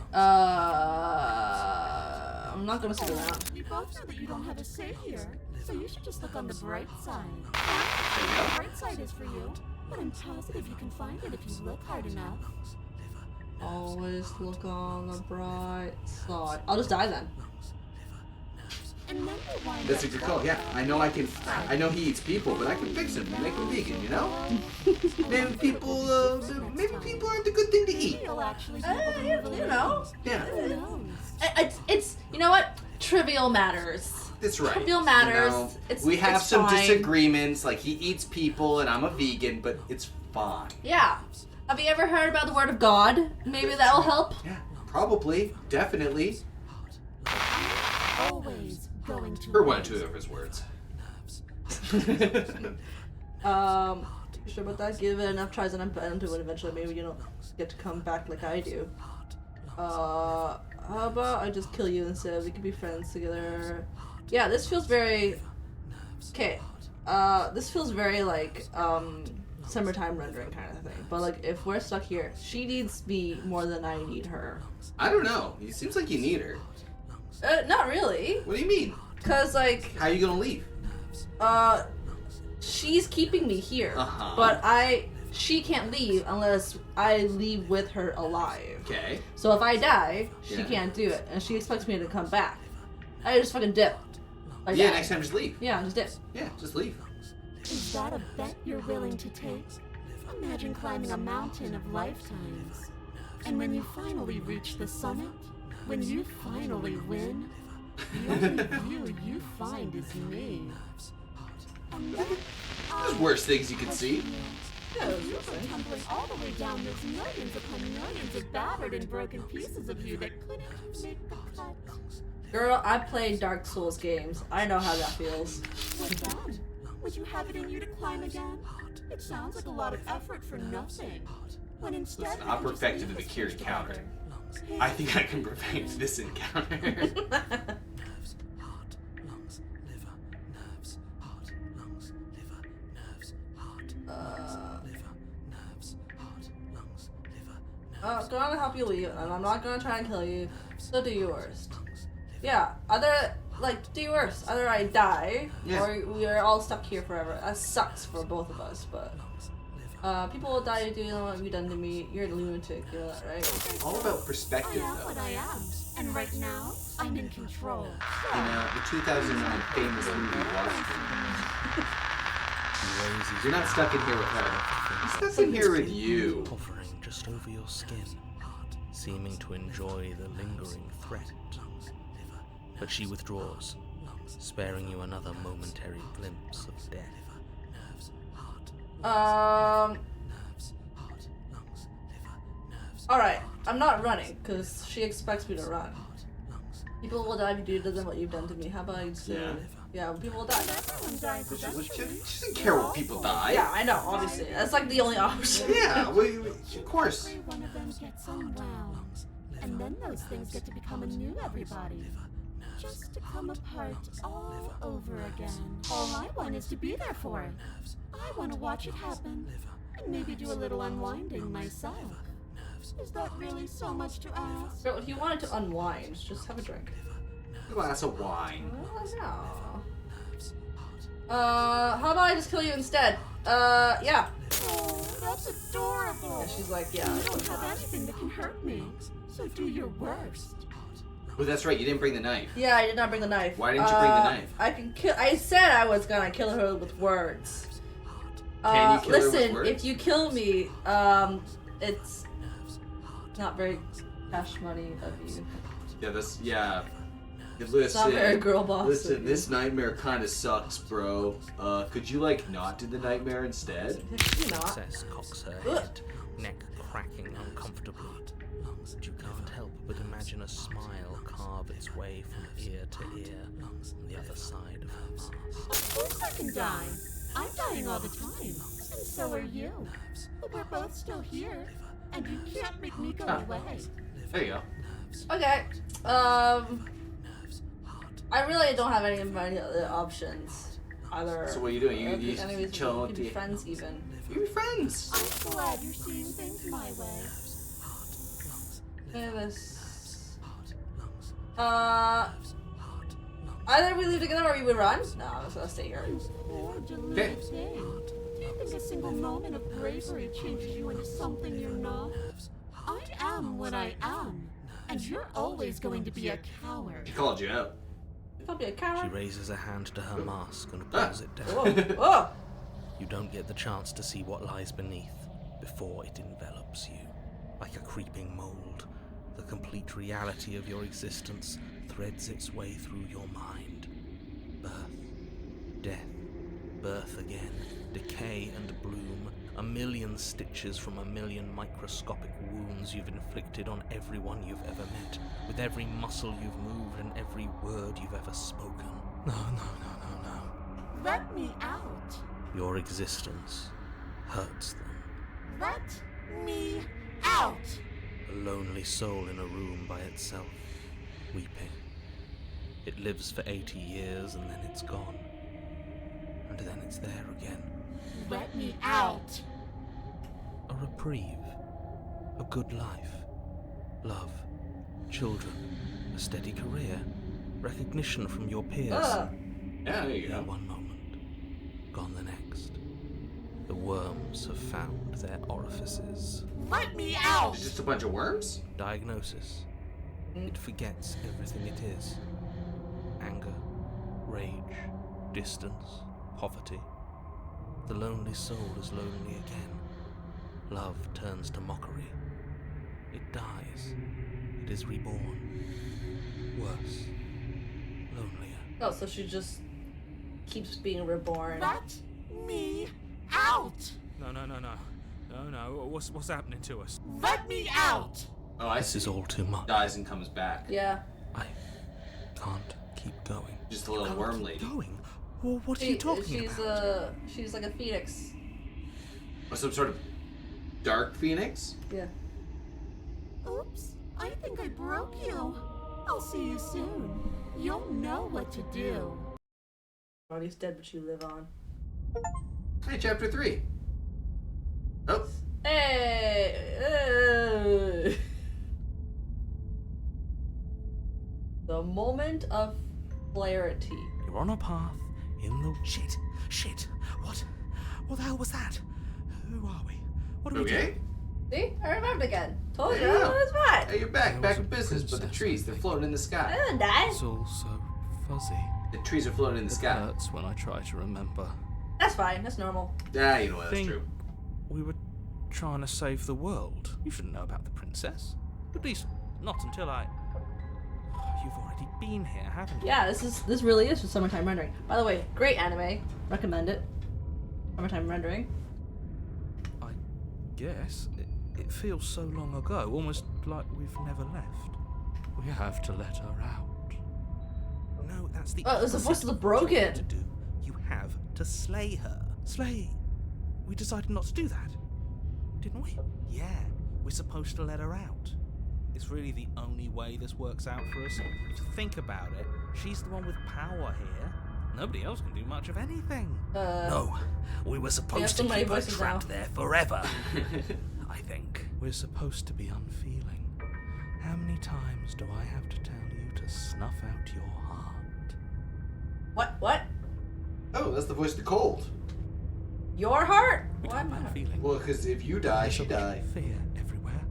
I'm not gonna stick around. We both know that you don't have a say here, so you should just look on the bright side. I don't know what the bright side is for you, but I'm positive you can find it if you look hard enough. Always look on the bright side. I'll just die then. And then you wind That's a up good call. Yeah, I know I know he eats people, but I can fix him and make him vegan. You know? Maybe people aren't a good thing to eat. You'll actually be able to move a You little. know. Yeah, Who knows? It's you know what? Trivial matters. that's right. Trivial matters. You know, It's- we have it's some fine. disagreements. Like he eats people, and I'm a vegan, but it's fine. Yeah. Have you ever heard about the word of God? Maybe that will help. Yeah, probably, definitely. Always going to. Or one or two of his words. Sure about that? Give it enough tries and I'm bound to it eventually. Maybe you don't get to come back like I do. How about I just kill you instead? We could be friends together. Yeah, this feels very. Okay. This feels very like summertime rendering kind of thing. But like, if we're stuck here, she needs me more than I need her. I don't know. It seems like you need her. Not really. What do you mean? Cause like, How are you gonna leave? she's keeping me here, Uh-huh. but she can't leave unless I leave with her alive. Okay. So if I die, she Yeah. can't do it, and she expects me to come back. I just fucking dip. Like Yeah, that. next time just leave. Yeah, just dip. Yeah, just leave. Is that a bet you're willing to take? Imagine climbing a mountain of lifetimes. And when you finally reach the summit, when you finally win, the only view you find is me. And then, There's worse things you can see. you were tumbling all the way down those millions upon millions of battered and broken pieces of you that couldn't make the cut. Girl, I played Dark Souls games. I know how that feels. What then? Would you have it in you to climb again? It sounds like a lot of effort for nothing. When instead Listen, we I can just perfected leave the this Valkyrie place counter. together. I think I can prevent this encounter. Nerves, heart, lungs, liver, nerves, heart, lungs, liver, nerves, heart, lungs, liver, nerves, heart, lungs, liver, nerves. I'm gonna help you leave, and I'm not gonna try and kill you. So do your worst. Yeah, do your worst. Either I die, Yeah. or we are all stuck here forever. That sucks for both of us, but people will die to do what you've done to me. You're a lunatic, you know that, right? All about I perspective, am what though. I am, and right now I'm in control. You know, the 2009 famous movie Wall Street. He raises You're not stuck in here with her. You're stuck in here with you. hovering just over your skin, seeming to enjoy the lingering threat. But she withdraws, sparing you another momentary glimpse of death. Alright, I'm not running, because she expects me to run. People will die if you do to them what you've done to me. How about you just yeah, people will die. Everyone dies She eventually. doesn't care what people die. Yeah, I know, obviously. That's like the only option. Yeah, of course. Every one of them gets unwound, and then those things get to become a new everybody. Just to come apart all over again. All I want is to be there for it. I want to watch it happen, and maybe do a little unwinding myself. Is that really so much to ask? Girl, if you wanted to unwind, just have a drink. A glass of wine. No. How about I just kill you instead? Yeah. Oh, that's adorable. Yeah, she's like, yeah. You don't have anything that can hurt me, so do your worst. Oh, that's right. You didn't bring the knife. Yeah, I did not bring the knife. Why didn't you bring the knife? I can kill. I said I was gonna kill her with words. Can you kill her with listen, words? if you kill me, it's not very cash money of you. Yeah. Listen, It's not very girl boss. listen, of you. this nightmare kind of sucks, bro. Could you not do the nightmare instead? You not. Princess cocks her head, neck cracking uncomfortably. But you can't help but imagine a smile carve its way from ear to ear on the other side of her mask. Of course I can die. I'm dying all the time, and so are you. But we're both still here, and you can't make me go away. There you go. Okay. I really don't have any of my other options. Either. So what are you doing? You anyways, chill we with could be the- friends even. You be friends. I'm glad you're seeing things my way. Look at this. Either we leave together or we run. No, I'm just gonna stay here. Poor deluded thing. Do you think a single moment of bravery changes you into something you're not? I am what I am, and you're always going to be a coward. She called you out. Don't be a She coward. raises a hand to her mask and pulls it down. Whoa. Whoa. You don't get the chance to see what lies beneath before it envelops you. Like a creeping mold, the complete reality of your existence threads its way through your mind. Birth, death, birth again, decay and bloom, a million stitches from a million microscopic wounds you've inflicted on everyone you've ever met, with every muscle you've moved and every word you've ever spoken. No. Let me out. Your existence hurts them. Let me out. A lonely soul in a room by itself, weeping. It lives for 80 years and then it's gone. And then it's there again. Let me out. A reprieve. A good life. Love. Children. A steady career. Recognition from your peers. Yeah, there you Here go. one moment. Gone the next. The worms have found their orifices. Let me out. It's just a bunch of worms? Diagnosis. It forgets everything it is. Anger, rage, distance, poverty. The lonely soul is lonely again. Love turns to mockery. It dies. It is reborn. Worse. Lonelier. Oh, so she just keeps being reborn. Let me out. No. What's happening to us? Let me out. Oh, I This see. is all too much. Dies and comes back. Yeah. I can't keep going. Just a little Can't worm keep lady. going? Well, what are you talking she's about? she's like a phoenix. Or some sort of dark phoenix? Yeah. Oops, I think I broke you. I'll see you soon. You'll know what to do. Body's dead, but you live on. Hey, chapter 3. Oh, Hey! The moment of clarity. You're on a path in the... Shit. What the hell was that? Who are we? What are we okay. doing? See? I remembered again. Told you, Yeah. I was right. Hey, you're back. There Back was in a business. But the princess, trees, I they're think. floating in the I sky. didn't die. It's all so fuzzy. The trees are floating in the It sky. hurts when I try to remember. That's fine. That's normal. Yeah, you know what, that's Think true. we were trying to save the world. You shouldn't know about the princess. At least, not until I... You've already been here, haven't you? Yeah, this really is just summertime rendering. By the way, great anime. Recommend it. Summertime rendering. I guess. It feels so long ago, almost like we've never left. We have to let her out. No, that's the Oh, it's the voice of the broken. To do. You have to slay her. Slay. We decided not to do that, didn't we? Yeah, we're supposed to let her out. It's really the only way this works out for us. If you think about it, she's the one with power here. Nobody else can do much of anything. No, we were Yeah, supposed so to many keep her voices trapped now. there forever. I think. We're supposed to be unfeeling. How many times do I have to tell you to snuff out your heart? What? Oh, that's the voice of the cold. Your heart? We Why can't am be I? unfeeling. Well, because if you die, There's she so much die. fear everywhere.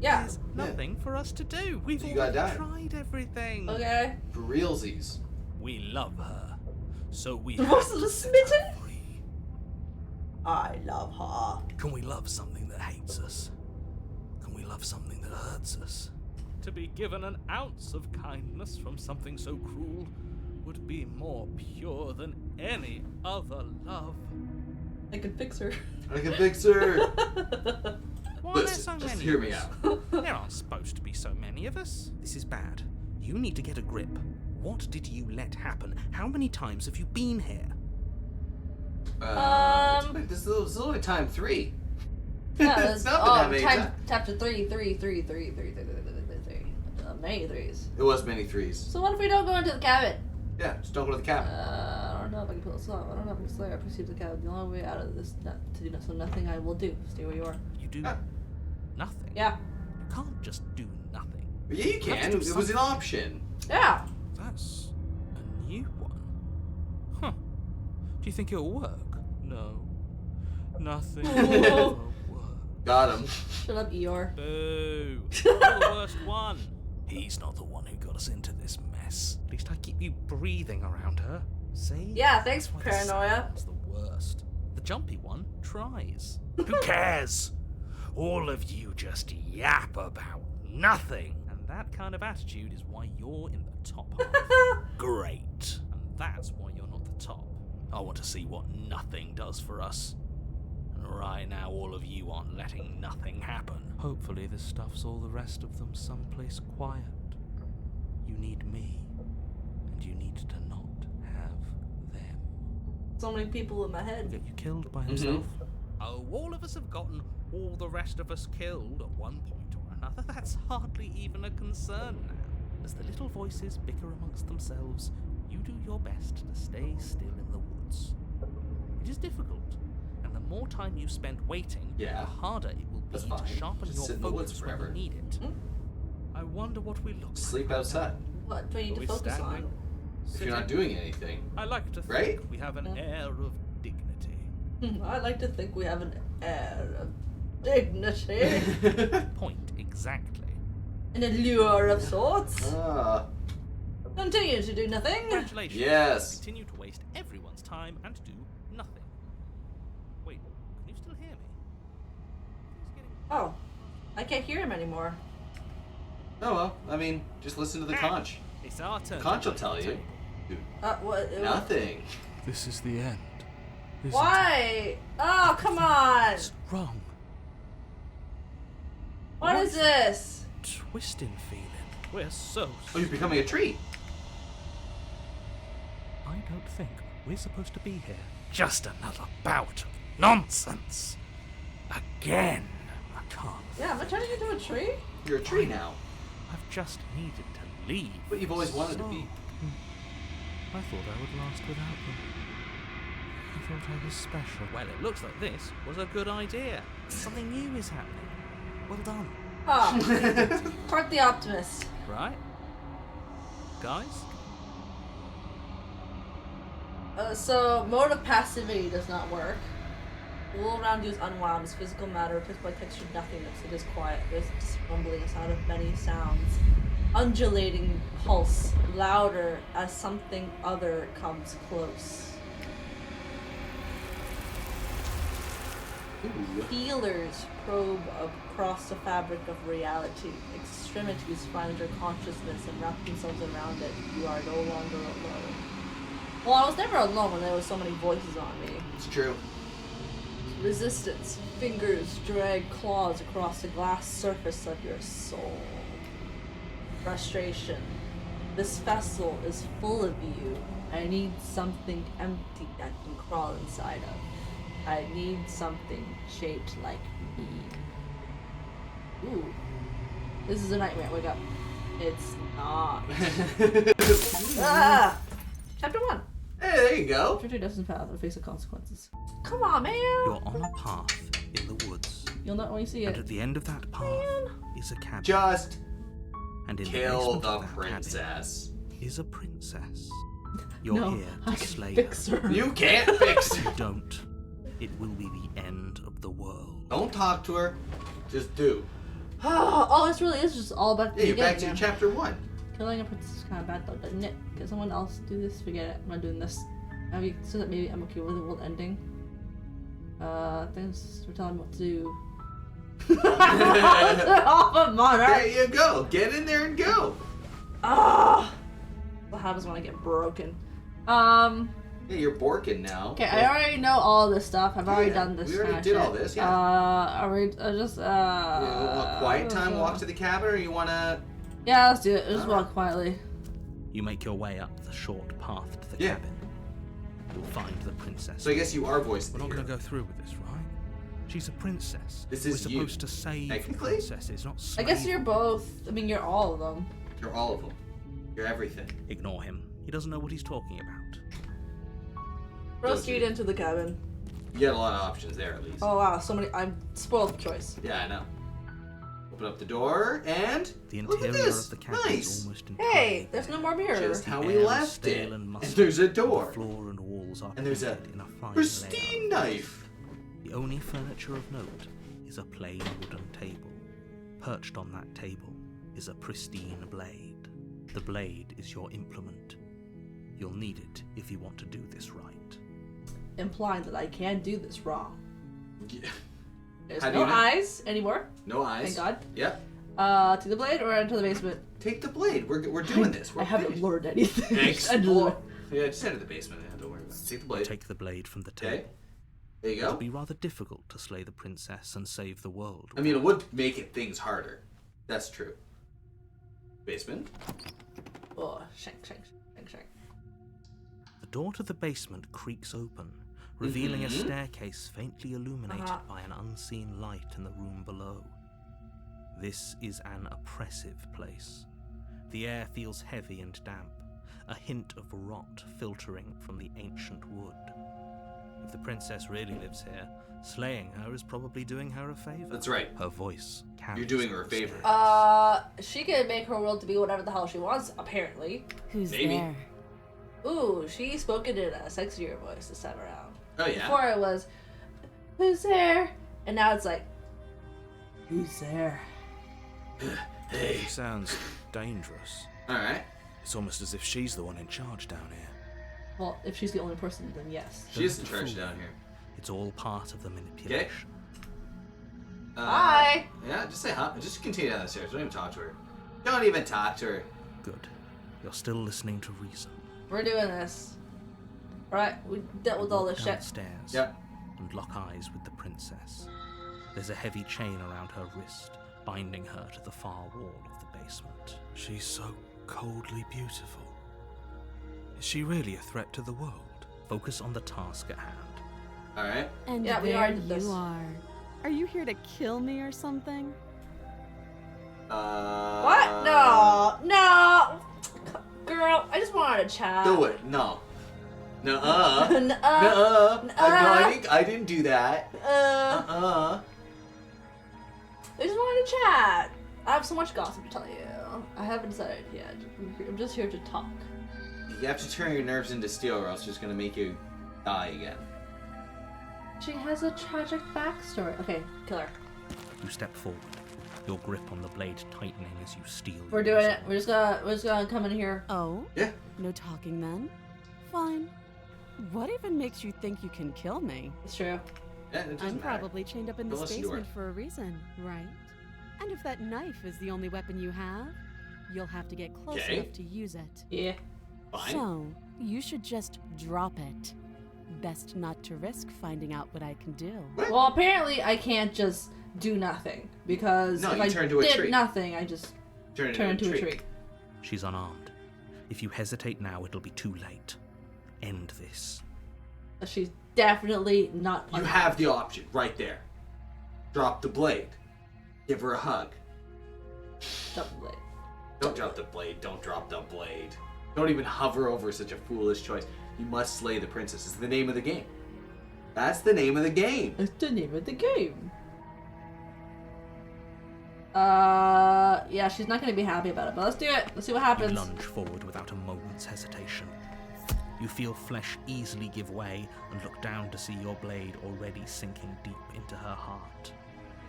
Yeah. There's nothing for us to do. We've So you gotta already die. tried everything. Okay. For realsies. We love her, so we The have voice of to the set her smitten? free. I love her. Can we love something that hates us? Can we love something that hurts us? To be given an ounce of kindness from something so cruel would be more pure than any other love. I could fix her. I can fix her. Why Listen, are there so just many hear of me us? out. There aren't supposed to be so many of us. This is bad. You need to get a grip. What did you let happen? How many times have you been here? This is only time 3. Yeah, It's not been that many time, times. chapter 3. Many threes. It was many 3s. So what if we don't go into the cabin? Yeah, just don't go to the cabin. I don't know if I can pull this off. I don't know if I can slay or perceive the cabin. The only way out of this to do so nothing I will do. Stay where you are. You do Ah. nothing. Yeah. You can't just do nothing. Yeah, you have can. to It do was an something. option. Yeah. That's a new one. Huh. Do you think it'll work? No. Nothing will ever work. Got him. Shut up, Eeyore. Boo. You're the worst one. He's not the one who got us into this mess. At least I keep you breathing around her. See? Yeah, thanks, That's why the paranoia. silence the worst. The jumpy one tries. Who cares? All of you just yap about nothing. And that kind of attitude is why you're in the top half. Great. And that's why you're not the top. I want to see what nothing does for us. And right now, all of you aren't letting nothing happen. Hopefully this stuffs all the rest of them someplace quiet. You need me. And you need to not have them. So many people in my He'll head. get you killed by himself. Oh, all of us have gotten all the rest of us killed at one point or another. That's hardly even a concern now. As the little voices bicker amongst themselves, you do your best to stay still in the woods. It is difficult, and the more time you spend waiting, Yeah. the harder it will be That's to fine. sharpen Just your sit in the woods focus when you forever. need it. I wonder what we look Sleep like. outside. What do I need Are to we focus standing? on? If you're not doing anything. I like to think Right? we have an Yeah. air of dignity. I like to think we have an air of dignity. Point exactly. An allure of sorts. Ah, Continue to do nothing. Congratulations. yes. Continue to waste everyone's time and do nothing. Wait, can you still hear me? It's getting... Oh, I can't hear him anymore. Oh well, I mean, just listen to the conch. It's our turn. Conch to will tell you. What? Nothing. This is the end. Why? Oh, come on. It's wrong. What is this? Twisting feeling. We're so Oh, you're becoming a tree. I don't think we're supposed to be here. Just another bout of nonsense. Again. I can't. Yeah, am I turning into a tree? You're a tree now. I've just needed to leave. But you've always wanted to be. I thought I would last without them. I thought I was special. Well, it looks like this was a good idea. Something new is happening. Well done. Ah, Part the optimist. Right? Guys? So, mode of passivity does not work. The world around you is unwound. It's physical matter, replaced by textured nothingness. It is quiet. There's just rumbling, a sound of many sounds. Undulating pulse, louder as something other comes close. Ooh. Feelers probe across the fabric of reality. Extremities find your consciousness and wrap themselves around it. You are no longer alone. Well, I was never alone when there were so many voices on me. It's true. Resistance. Fingers drag claws across the glass surface of your soul. Frustration. This vessel is full of you. I need something empty I can crawl inside of. I need something shaped like me. Ooh. This is a nightmare. Wake up. It's not. Ah! Chapter 1. Hey, there you go. Chapter 2 doesn't path or face the consequences. Come on, man! You're on a path in the woods. You'll not when you see And it. at the end of that path is a cabin. Just And in kill the basement the of that princess. cabin is a princess. You're No, here I to can slay fix her. her. You can't fix If her. you don't, it will be the end of the world. Don't talk to her. Just do. Oh, this really is just all about the Yeah, you're back to beginning, chapter 1. Killing a princess is kind of bad though, doesn't it? Can someone else do this? Forget it. I'm not doing this. Maybe, so that maybe I'm okay with the world ending. Thanks for telling me what to do. Off of Monarch! There you go. Get in there and go. Ah! Well, how does want to get broken? Yeah, you're Borkin now. Okay, I already know all this stuff. I've already Yeah, done this. we already kinda did shit. all this, yeah. Are we just You want a quiet time, walk to the cabin, or you want to... Yeah, let's do it. Just Alright. walk quietly. You make your way up the short path to the Yeah. cabin. You'll find the princess. So I guess you are voiced We're the not going to hero. go through with this, right? She's a princess. This We're is you, supposed to save technically? princesses, not I slave guess you're them. both. I mean, you're all of them. You're all of them. You're everything. Ignore him. He doesn't know what he's talking about. Proceed into the cabin. You got a lot of options there, at least. Oh wow, so many. I'm spoiled for choice. Yeah, I know. Open up the door, and The look at interior this. of the cabin Nice. is almost entirely Hey, there's no more mirror. Just The how air we is left stale it. and And musty. there's a The door. floor and walls are And there's a painted in a fine pristine layer. knife. The only furniture of note is a plain wooden table. Perched on that table is a pristine blade. The blade is your implement. You'll need it if you want to do this right. Implying that I can do this wrong. Yeah. There's How do no you know? eyes anymore. No eyes. Thank God. Yep. To the blade or into the basement? Take the blade. We're doing this. We're I haven't finished. learned anything. Explore. Yeah, just head to the basement. Yeah, don't worry about it. Take the blade. Take the blade from the Okay. table. There you It'll go. be rather difficult to slay the princess and save the world. I mean, it would make it things harder. That's true. Basement. Oh, shank, shank, shank, shank. The door to the basement creaks open, revealing a Mhm. staircase faintly illuminated Uh-huh. by an unseen light in the room below. This is an oppressive place. The air feels heavy and damp, a hint of rot filtering from the ancient wood. If the princess really lives here, slaying her is probably doing her a favor. That's right. Her voice carries You're doing her a the favor. stairs. She can make her world to be whatever the hell she wants, apparently. Who's Maybe. there? Ooh, she spoke it in a sexier voice this time around. Oh yeah. Before it was, who's there? And now it's like, who's there? Hey. Sounds dangerous. All right. It's almost as if she's the one in charge down here. Well, if she's the only person, then yes. She is in charge down here. It's all part of the manipulation. Hi! Yeah, just say hi. Just continue down the stairs. Don't even talk to her. Don't even talk to her. Good. You're still listening to reason. We're doing this. Right, we dealt with all this shit. Downstairs. Yep. And lock eyes with the princess. There's a heavy chain around her wrist, binding her to the far wall of the basement. She's so coldly beautiful. Is she really a threat to the world? Focus on the task at hand. Alright. And Yeah, we there already did this. you are. Are you here to kill me or something? What? No! Girl, I just wanted to chat. Do it. No. Nuh-uh. Nuh-uh. Nuh-uh. No, Nuh-uh. I didn't do that. I just wanted to chat. I have so much gossip to tell you. I haven't decided yet. I'm just here to talk. You have to turn your nerves into steel or else it's just gonna make you die again. She has a tragic backstory. Okay, kill her. You step forward, your grip on the blade tightening as you steal. We're doing it. We're just gonna come in here. Oh? Yeah. No talking then? Fine. What even makes you think you can kill me? It's true. Yeah, it doesn't I'm matter. probably chained up in Don't this listen to her. basement for a reason, right? And if that knife is the only weapon you have, you'll have to get close Okay. enough to use it. Yeah. Fine. So, you should just drop it. Best not to risk finding out what I can do. What? Well, apparently I can't just do nothing because No, if you I turn into a did tree. nothing, I just Turn turn into a tree. She's unarmed. If you hesitate now, it'll be too late. End this. She's definitely not. You have the option right there. Drop the blade. Give her a hug. Double blade. Don't drop the blade. Don't drop the blade. Don't even hover over such a foolish choice. You must slay the princess. It's the name of the game. That's the name of the game. It's the name of the game. Yeah, she's not gonna be happy about it, but let's do it. Let's see what You happens. lunge forward without a moment's hesitation. You feel flesh easily give way and look down to see your blade already sinking deep into her heart.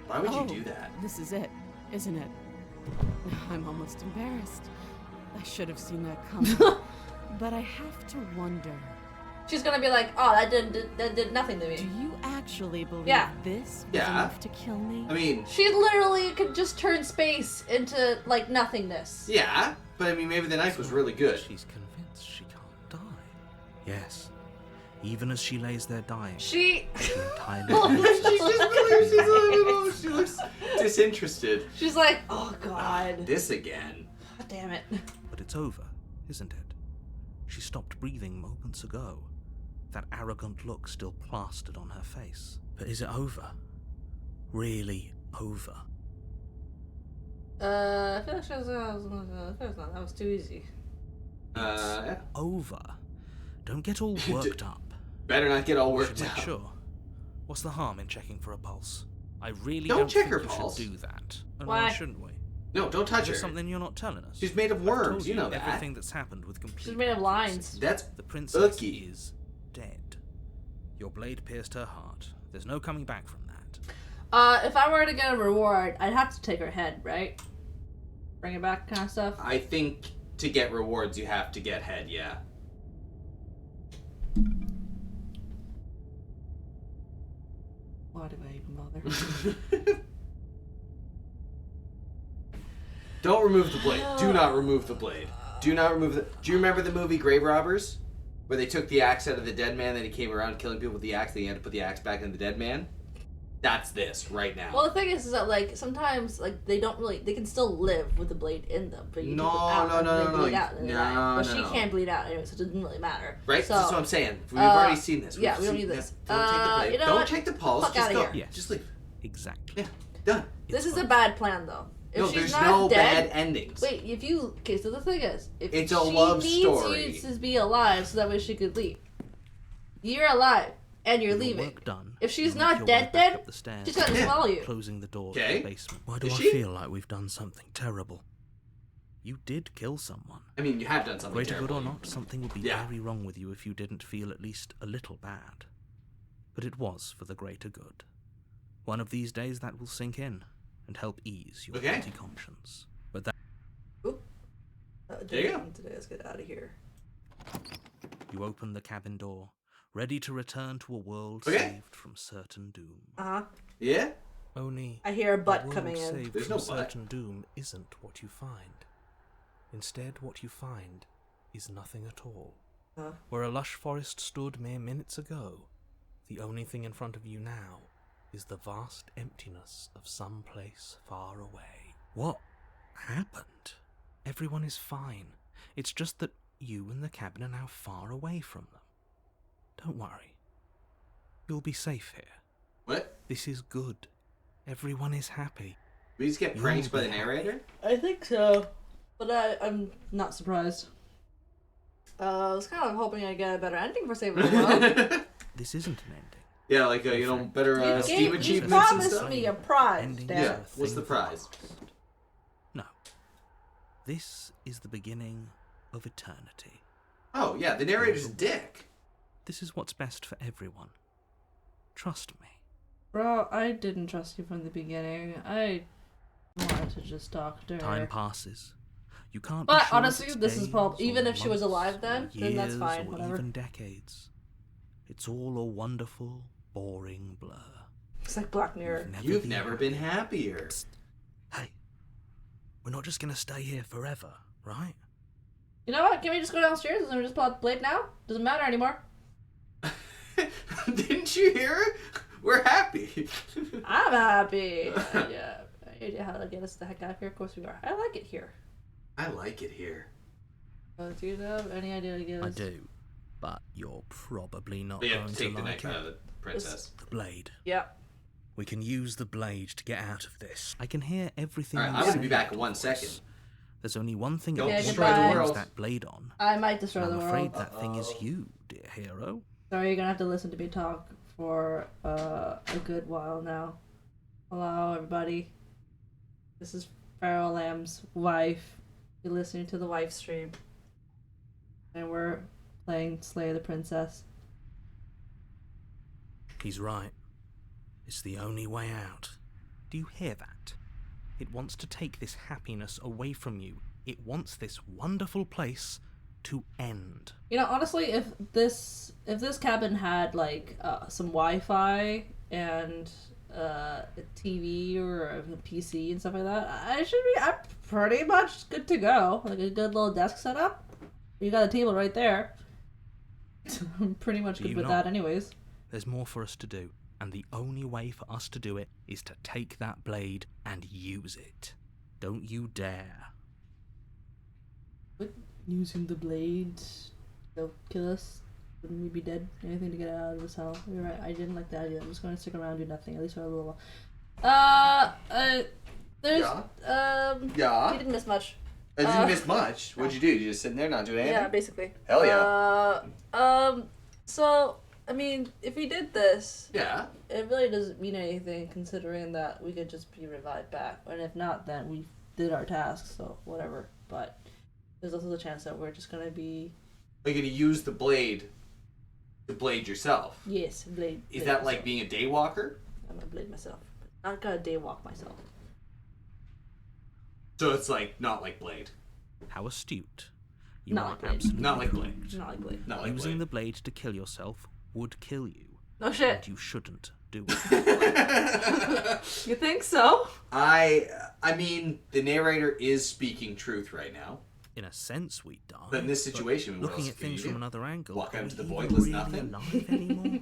Why would Oh, you do that? This is it, isn't it? I'm almost embarrassed. I should have seen that coming. But I have to wonder, She's gonna be like, "Oh, that did nothing to do me." you actually believe Yeah. this was Yeah. enough to kill me? I mean, She literally could just turn space into like nothingness. yeah, but I mean, maybe the knife was really good. She's convinced she can't die. Yes. Even as she lays there dying, She she entirely Oh, believes She just believes she's a little. She looks disinterested. she's like, "Oh God, This again. God damn it." But it's over, isn't it? She stopped breathing moments ago. That arrogant look still plastered on her face. But is it over? Really over? I feel like that was too easy. Yeah. Over? Don't get all worked up. Better not get all We worked should make out. sure. What's the harm in checking for a pulse? I really Don't don't check think her you pulse. should do that. And Why? why shouldn't we? No, don't touch Is her. there something you're not telling us? She's made of I've worms, told you know that. Everything that's happened with complete. She's made of lines. That's The princess Ookie. is dead. Your blade pierced her heart. There's no coming back from that. If I were to get a reward, I'd have to take her head, right? Bring it back, kind of stuff. I think to get rewards, you have to get head. Yeah. Why do I even bother? Don't remove the blade. Do not remove the blade. Do not remove the. Do you remember the movie Grave Robbers, where they took the axe out of the dead man, then he came around killing people with the axe. Then he had to put the axe back in the dead man. That's this right now. Well, the thing is that like sometimes like they don't really they can still live with the blade in them, but you No, take them out no, and no, they no, bleed no. out and they No, die. But she no. can't bleed out anyway, so it doesn't really matter. Right? So, That's what I'm saying. We've already seen this. yeah, We've we don't seen- need this. Don't take the blade. You know Don't what? take the pulse. Fuck Just outta go. here. Yes. Just leave. Exactly. Yeah. Done. This is It's a bad plan though. If No, she's there's not no dead, bad endings. wait. If you so the thing is, if It's a she love needs story. you to be alive, so that way she could leave. You're alive and you're With your leaving. work done, If she's you not make your dead, way back dead, up the stairs, she's gonna swallow you. closing the door to Okay. the basement. Why do Is I she? feel like we've done something terrible? You did kill someone. I mean, you have done something Greater good terrible. or not, something would be Yeah. very wrong with you if you didn't feel at least a little bad. But it was for the greater good. One of these days that will sink in and help ease your Okay. guilty conscience. But that There you go. Today, let's get out of here. you open the cabin door, ready to return to a world Okay. saved from certain doom. Yeah? Only I hear a the butt world coming in. saved There's from no butt. certain doom isn't what you find. Instead, what you find is nothing at all. Huh? Where a lush forest stood mere minutes ago, the only thing in front of you now is the vast emptiness of some place far away. What happened? Everyone is fine. It's just that you and the cabin are now far away from them. Don't worry. You'll be safe here. What? This is good. Everyone is happy. We just get pranked by the narrator? I think so, but I'm not surprised. I was kind of hoping I'd get a better ending for Saving the World. This isn't an ending. Yeah, like, better You Steam you achievements and promised stuff. me a prize, Endings Dad. Yeah, are a what's thing the of prize? past. No. This is the beginning of eternity. Oh, yeah, the narrator's a dick. This is what's best for everyone. Trust me. Bro, I didn't trust you from the beginning. I wanted to just talk to her. Time passes. You can't be But sure honestly, if it's this is days probably, even or if she was months alive or then that's years fine, or whatever. even decades. It's all a wonderful, boring blur. It's like Black Mirror. You've never been happier. Hey, we're not just gonna stay here forever, right? You know what? Can we just go downstairs and just pull out the blade now? Doesn't matter anymore. Didn't you hear her? We're happy. I'm happy. Yeah. Any idea how to get us the heck out of here? Of course we are. I like it here. I like it here. Do you have any idea to give I us? do, but you're probably not But you going have to take the like knife out of it. the princess. The blade. Yeah. We can use the blade to get out of this. I can hear everything. Alright, you I'm gonna say, be back in little 1 voice. second. There's only one thing Don't that destroy the use world. that blade on. I might destroy I'm the afraid world. that thing is you, dear hero. Sorry, you're gonna have to listen to me talk for a good while now. Hello, everybody. This is FeralLam's wife. You're listening to the wife stream. And we're playing Slay the Princess. He's right. It's the only way out. Do you hear that? It wants to take this happiness away from you. It wants this wonderful place to end. You know, honestly, if this cabin had like some Wi-Fi and a TV or a PC and stuff like that, I'm pretty much good to go. Like a good little desk setup. You got a table right there. I'm pretty much Do good you with not? that, anyways. There's more for us to do, and the only way for us to do it is to take that blade and use it. Don't you dare. What? Using the blade, they'll kill us. Wouldn't we be dead? Anything to get out of this hell. You're right. I didn't like that idea. I'm just going to stick around and do nothing, at least for a little while. There's Yeah. you Yeah. didn't miss much. I didn't miss much. What'd you do? You just sitting there not doing anything? Yeah, basically. Hell yeah. So I mean, if we did this, Yeah. it really doesn't mean anything, considering that we could just be revived back, and if not, then we did our task. So whatever. But there's also the chance that we're just gonna be Are you gonna use the blade to blade yourself? yes, blade. Is blade that like myself. being a daywalker? I'm gonna blade myself. Not gonna daywalk myself. So it's like not like Blade. How astute. You Not are like Blade. absolutely Not like correct. Blade. Not like blade. Not like Using Blade. the blade to kill yourself would kill you. No shit. And you shouldn't do it. You think so? I mean, the narrator is speaking truth right now. In a sense, we die. But in this situation, what looking else at can things you do? from another angle, Walk out are into the we void even was really nothing? alive anymore?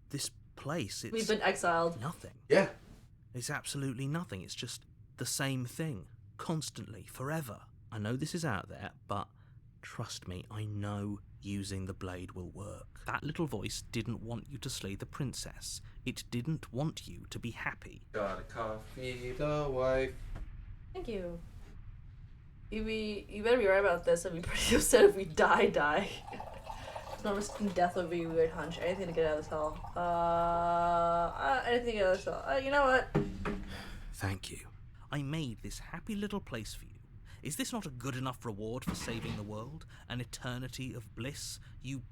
This place, it's We've been exiled. nothing. Yeah. It's absolutely nothing. It's just the same thing, constantly, forever. I know this is out there, but trust me, I know using the blade will work. That little voice didn't want you to slay the princess. It didn't want you to be happy. Got a coffee, the wife. Thank you. You better be right about this. I'd be pretty upset if we die. Not risking death would be a weird hunch. Anything to get out of this hell. Anything to get out of this hell. You know what? Thank you. I made this happy little place for you. Is this not a good enough reward for saving the world? An eternity of bliss? You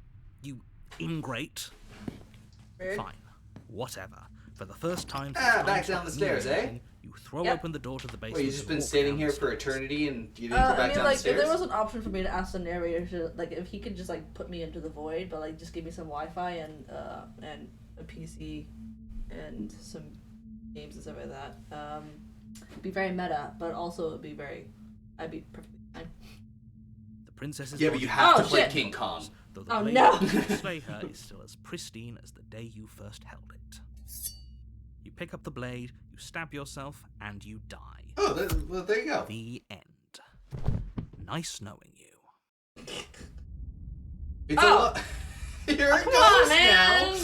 ingrate? Weird. Fine. Whatever. For the first time... Back down the stairs, eh? You throw Yep. open the door to the basement. Wait, you just and been walk standing down here the for stairs. eternity and you didn't go I back mean, down like, the stairs? if there was an option for me to ask the narrator to, like, if he could just, like, put me into the void, but, like, just give me some Wi-Fi and a PC and some games and stuff like that, it'd be very meta, but also it'd be very... I'd be perfectly fine. The princess's Yeah, but you body have Oh, to play shit. King Kong. Though the Oh, blade no. used to slay her is still as pristine as the day you first held it. You pick up the blade, you stab yourself, and you die. Oh, well, there you go. The end. Nice knowing you. It's Oh. Here it Come goes on, man!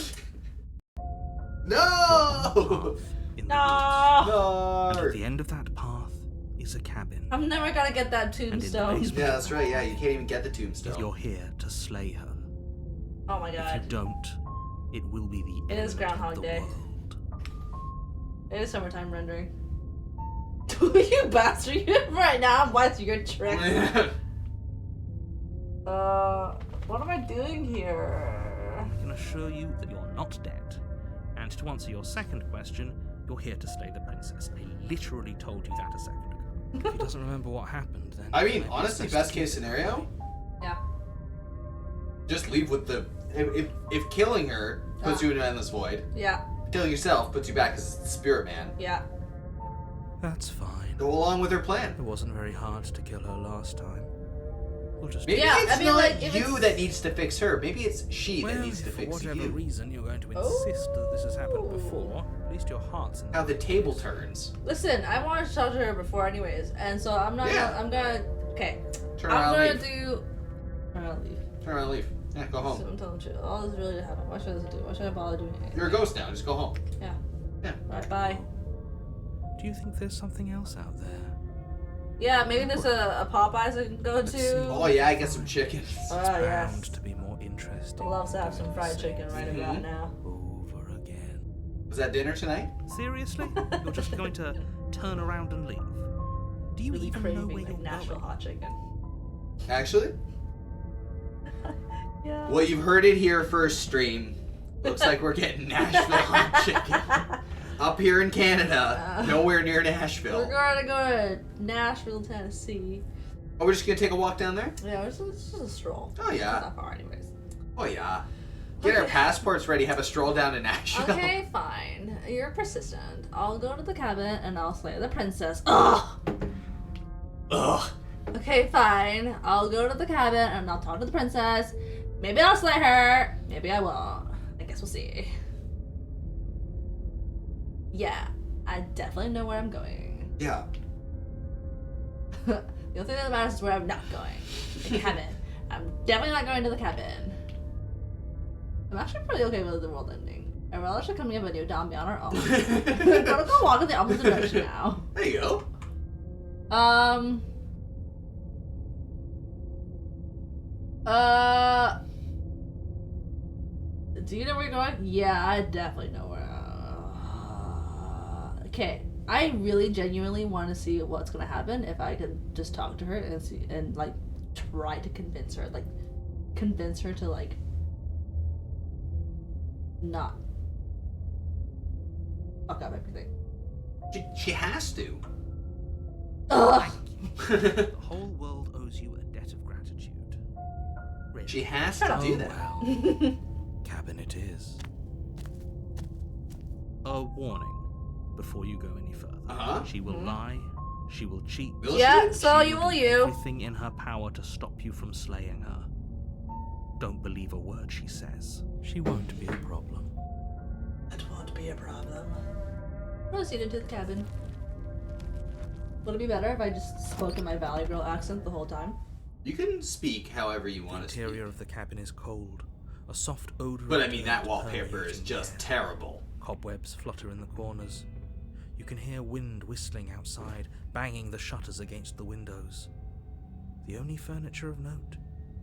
No! In the No! woods. And No! at the end of that path is a cabin. I'm never gonna get that And in the tombstone. basement, Yeah, that's right. Yeah, you can't even get the if tombstone. you're here to slay her. Oh my If god. you don't, it will be the It end is Groundhog of the Day. world. It is summertime rendering. You bastard! Right now, I'm watching your trick. What am I doing here? I can assure you that you're not dead. And to answer your second question, you're here to slay the princess. I literally told you that a second ago. If he doesn't remember what happened, then I mean, maybe it's honestly, best best to keep case it that scenario, way. Yeah. just leave with the. If killing her puts you in an endless void, Yeah. killing yourself puts you back as the spirit man. Yeah. That's fine. Go along with her plan. It wasn't very hard to kill her last time. We'll just Maybe Yeah, it's I mean, not like, if you it's- that needs to fix her. Maybe it's she well, that needs to if for fix whatever you. reason you're going to insist that this has happened Oh. before, at least your heart's in How the table place. turns. Listen, I wanted to talk to her before, anyways, and so I'm not. Yeah. I'm gonna. Okay. Turn I'm around, gonna leave. do. Turn around, leave. Turn around, leave. Yeah, go So home. I'm telling the truth. All this really did happen. Why should I do? Why should I bother doing anything? You're a ghost now. Just go home. Yeah. Yeah. Right. Bye. Do you think there's something else out there? Yeah. Maybe there's a Popeyes I can go Let's see. to. Oh yeah, I get some chicken. Oh Bound yes. to be more interesting. I'd love to have than some fried the chicken same right thing about now. Over again. Was that dinner tonight? Seriously? You're just going to turn around and leave? Do you Really even know craving where you're like Nashville going? hot chicken. Actually? Yeah. Well, you've heard it here first, stream. Looks like we're getting Nashville hot chicken. Up here in Canada, nowhere near We're Nashville. gonna go to Nashville, Tennessee. Oh, we're just gonna take a walk down there? Yeah, it's just a stroll. Oh, yeah. It's not far, anyways. Oh yeah. Get our Okay. passports ready, have a stroll down to Nashville. Okay, fine. You're persistent. I'll go to the cabin and I'll slay the princess. Ugh! Ugh. Okay, fine. I'll go to the cabin and I'll talk to the princess. Maybe I'll slay her. Maybe I won't. I guess we'll see. Yeah, I definitely know where I'm going. Yeah. The only thing that matters is where I'm not going. The cabin. I'm definitely not going to the cabin. I'm actually pretty okay with the world ending. I relish it coming up with you down beyond our own. We're gonna go walk in the opposite direction now. There you go. Do you know where you're going? Yeah, I definitely know where. Okay, I really genuinely want to see what's gonna happen if I could just talk to her and see and like try to convince her to like not fuck up everything. She has to. Ugh. The whole world owes you a debt of gratitude. Really. She has to do that. Well. Cabin it is. A warning before you go any further. Uh-huh. She will lie, she will cheat. Will Yeah, she? so She you will will do you. everything in her power to stop you from slaying her. Don't believe a word she says. She won't be a problem. That won't be a problem. Proceed into the cabin. Would it be better if I just spoke in my Valley Girl accent the whole time? You can speak however you The want to interior speak. of the cabin is cold. A soft odor. But I of mean, that dirt wallpaper permeates is the just air. terrible. Cobwebs flutter in the corners. You can hear wind whistling outside, banging the shutters against the windows. The only furniture of note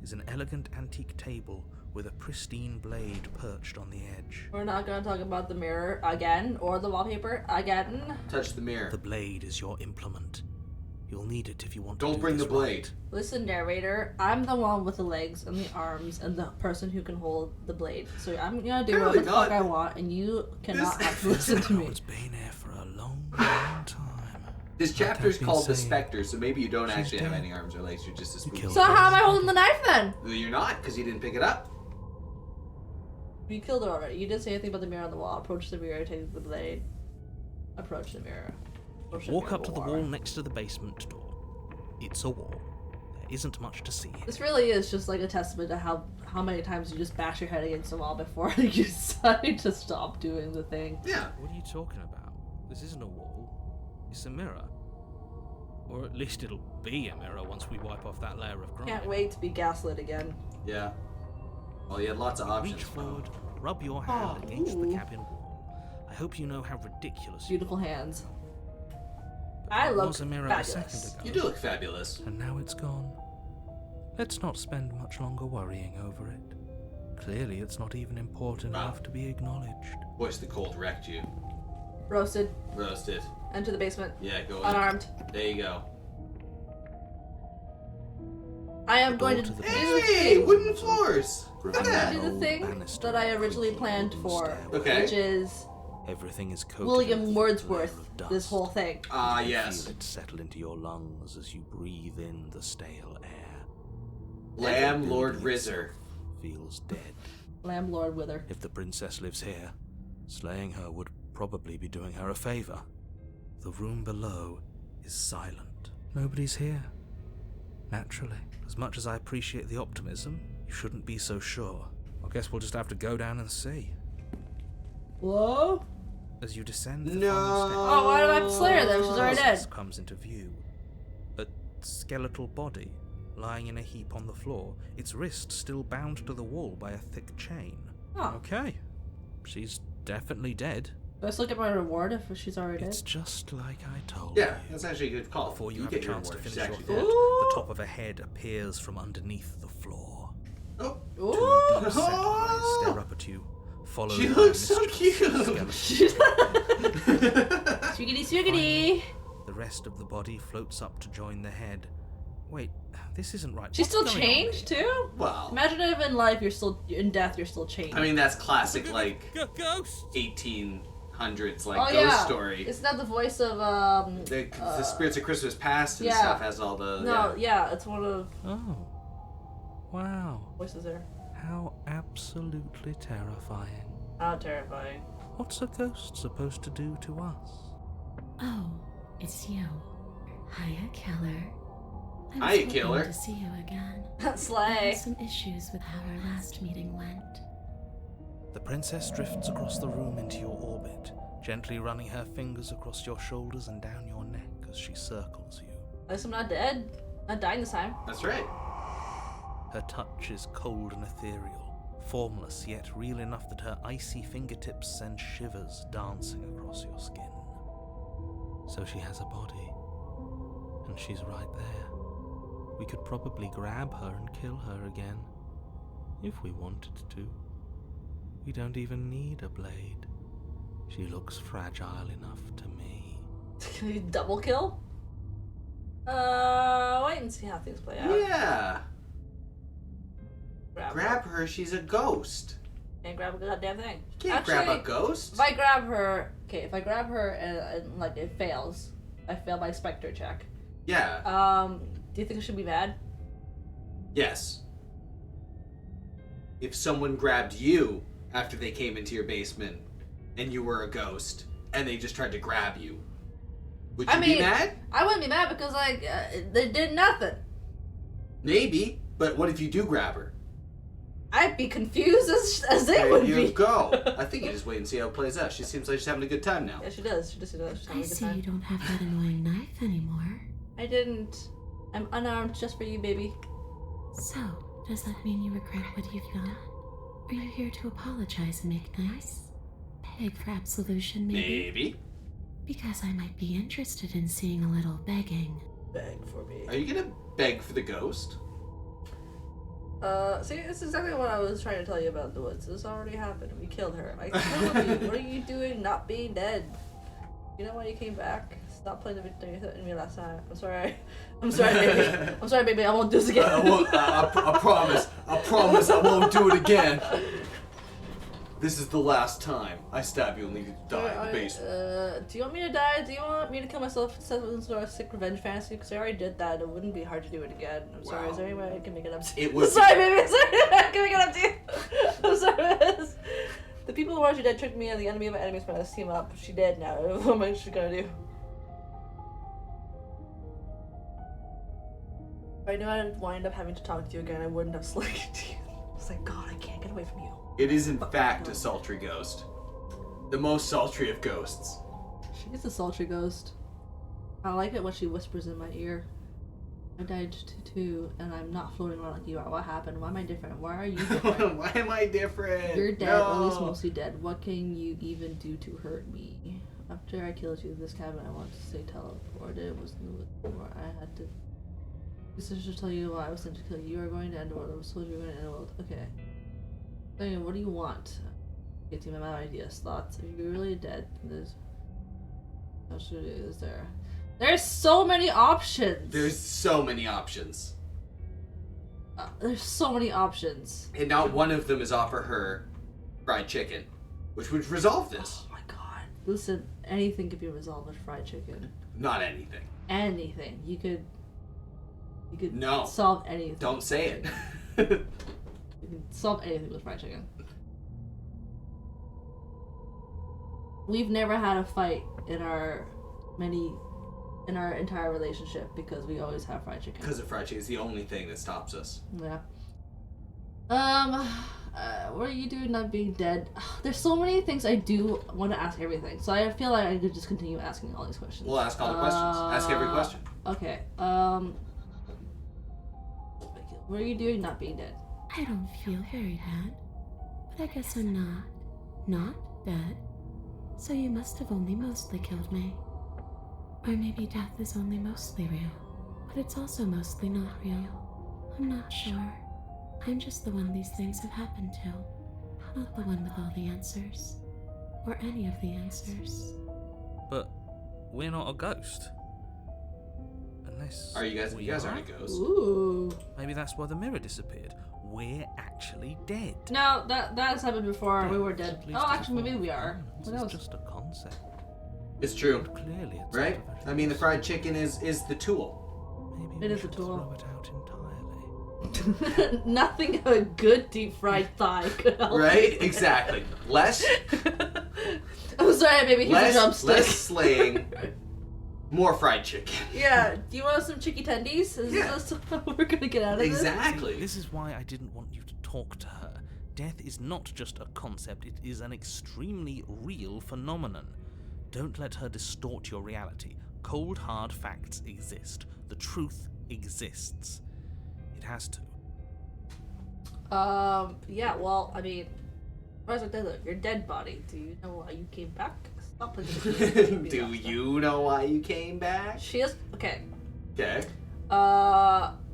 is an elegant antique table with a pristine blade perched on the edge. We're not gonna talk about the mirror again, or the wallpaper again. Touch the mirror. The blade is your implement. You'll need it if you want to Don't do bring the this blade. right. Listen, narrator, I'm the one with the legs and the arms and the person who can hold the blade. So I'm gonna do Apparently whatever the fuck not. I want, and you cannot This- have to listen to me. It's been here for a long, long time. This Like chapter is I've been called The saying, Spectre, so maybe you don't she's actually have dead. any arms or legs. You're just a spooky. killed So how am I holding the knife then? No, you're not, because you didn't pick it up. You killed her already. You didn't say anything about the mirror on the wall. Approach the mirror, take the blade. Approach the mirror. Approach the Walk mirror up to the wall next to the basement door. It's a wall. There isn't much to see. This really is just like a testament to how many times you just bash your head against the wall before you decide to stop doing the thing. Yeah. What are you talking about? This isn't a wall. It's a mirror. Or at least it'll be a mirror once we wipe off that layer of grime. Can't wait to be gaslit again. Yeah. Well, you had lots of options. Reach forward, rub your hand against the cabin wall. I hope you know how ridiculous you Beautiful hands. There I look was a mirror fabulous. a second ago. You do look fabulous. And now it's gone. Let's not spend much longer worrying over it. Clearly, it's not even important enough to be acknowledged. Voice the cold wrecked you. Roasted. Roasted. Enter the basement. Yeah, go in. Unarmed. There you go. I am going door to to the Hey, wooden floors. Look at I'm that. gonna do the thing Banister, that I originally creaky planned wooden for, stairway. Okay. which is Everything is coated William in a thick Wordsworth, layer of this dust. whole thing. Ah, You yes. Feel it settle into your lungs as you breathe in the stale air. Lamb The Lord building Rizzer. itself feels dead. Landlord Wither. If the princess lives here, slaying her would probably be doing her a favor. The room below is silent. Nobody's here. Naturally, as much as I appreciate the optimism, you shouldn't be so sure. I guess we'll just have to go down and see. Whoa? As you descend the No. final step, Oh, why do I have to slay her then? She's already princess dead. comes into view. A skeletal body lying in a heap on the floor, its wrist still bound to the wall by a thick chain. Oh. Okay, she's definitely dead. Let's look at my reward if she's already It's dead. just like I told Yeah, you. that's actually a good call. Before you have a get your chance to reward. She's finish your actually thought, dead. the top of a head appears from underneath the floor. Oh, Ooh! Deep set eyes stare up at you, followed she by looks so mischievous cute. skeleton. Swiggity swiggity! The rest of the body floats up to join the head. Wait, this isn't right. She's What's still going on changed here? too? Wow. Imagine if in life you're still, in death you're still changed. I mean, that's classic, like, Ghost! 1800s, like, oh ghost yeah. story. Isn't that the voice of, The Spirits of Christmas Past and yeah. stuff has all the... No, yeah, it's one of Oh. Wow. voices there. How absolutely terrifying. How terrifying. What's a ghost supposed to do to us? Oh, it's you. Hiya, Killer. I was Hiya, hoping Killer. to see you again. I Slay. had some issues with how our last meeting went. The princess drifts across the room into your orbit, gently running her fingers across your shoulders and down your neck as she circles you. At least I'm not dead. Not dying this time. That's right. Her touch is cold and ethereal, formless yet real enough that her icy fingertips send shivers dancing across your skin. So she has a body, and she's right there. We could probably grab her and kill her again, if we wanted to. We don't even need a blade. She looks fragile enough to me. Double kill? Wait and see how things play out. Yeah. Grab her. Grab her, she's a ghost. Can't grab a goddamn thing. You can't grab a ghost. If I grab her, if I grab her and like it fails, I fail my specter check. Yeah. Do you think I should be mad? Yes. If someone grabbed you after they came into your basement and you were a ghost and they just tried to grab you, would you be mad? I wouldn't be mad because like they did nothing. Maybe, but what if you do grab her? I'd be confused as they There would you be. go. I think you just wait and see how it plays out. She seems like she's having a good time now. Yeah, she does. She just does. She's having I a good see time. you don't have that annoying knife anymore. I didn't. I'm unarmed just for you, baby. So, does that mean you regret what you've done? Are you here to apologize and make nice? Beg for absolution, maybe? Maybe. Because I might be interested in seeing a little begging. Beg for me. Are you gonna beg for the ghost? See, this is exactly what I was trying to tell you about the woods. This already happened. We killed her. I killed you. What are you doing not being dead? You know why you came back? Stop playing the victim you threatened me last time. I'm sorry. I'm sorry, baby. I'm sorry, baby. I won't do this again. I promise. I promise I won't do it again. This is the last time I stab you and leave you to die in the basement. Do you want me to die? Do you want me to kill myself instead of some sort of sick revenge fantasy? Because I already did that. It wouldn't be hard to do it again. I'm sorry. Wow. Is there any way I can make it up to you? It would I'm sorry, baby. I'm sorry. I can make it up to you. I'm sorry. The people who watched you dead tricked me, and the enemy of my enemies when I team up. She dead now. What am I gonna do? If I knew I'd wind up having to talk to you again, I wouldn't have slicked you. I was like, God, I can't get away from you. It is in fact a sultry ghost. The most sultry of ghosts. She is a sultry ghost. I like it when she whispers in my ear. I died too, and I'm not floating around like you are. What happened? Why am I different? Why are you different? Why am I different? You're dead, No. at least mostly dead. What can you even do to hurt me? After I killed you, this cabin I want to say teleported. It was before I had to. This is to tell you why I was sent to kill you. You are going to end the world. I was told you were going to end the world. Okay. So, what do you want? Get to my ideas, thoughts. If you're really dead, there's. How should it is there? There's so many options. There's so many options. There's so many options. And not one of them is offer her fried chicken, which would resolve this. Oh my god. Listen, anything could be resolved with fried chicken. Not anything. Anything. You could No. solve anything. Don't say it. You can solve anything with fried chicken. We've never had a fight in our entire relationship because we always have fried chicken. Because of fried chicken is the only thing that stops us. Yeah. What are you doing not being dead? There's so many things I do want to ask everything. So I feel like I could just continue asking all these questions. We'll ask all the questions. Ask every question. Okay. What are you doing not being dead? I don't feel very bad, but I guess I'm not dead. So you must have only mostly killed me. Or maybe death is only mostly real, but it's also mostly not real. I'm not sure. I'm just the one these things have happened to, not the one with all the answers, or any of the answers. But we're not a ghost. Unless Are you guys? we You guys are? aren't a ghost. Ooh. Maybe that's why the mirror disappeared. We're actually dead. No, that's happened before. We were Dead, dead. at least Oh, as actually, maybe far we as are. it's Who knows? just a concept. It's true, Clearly, it's right? I mean, the fried chicken is the tool. Maybe It we is a should tool. throw it out entirely. Nothing a good deep fried thigh could help. Right? Exactly. Less I'm sorry, baby. Here's a drumstick. less slaying, more fried chicken. Yeah. Do you want some chicky tendies? Is Yeah. this how we're gonna get out of this? Exactly. This is why I didn't want you to talk to her. Death is not just a concept, it is an extremely real phenomenon. Don't let her distort your reality. Cold, hard facts exist. The truth exists. It has to. Yeah. Well, I mean, where's your dead body? Do you know why you came back? Stop playing. Do you know why you came back? She is okay. Okay.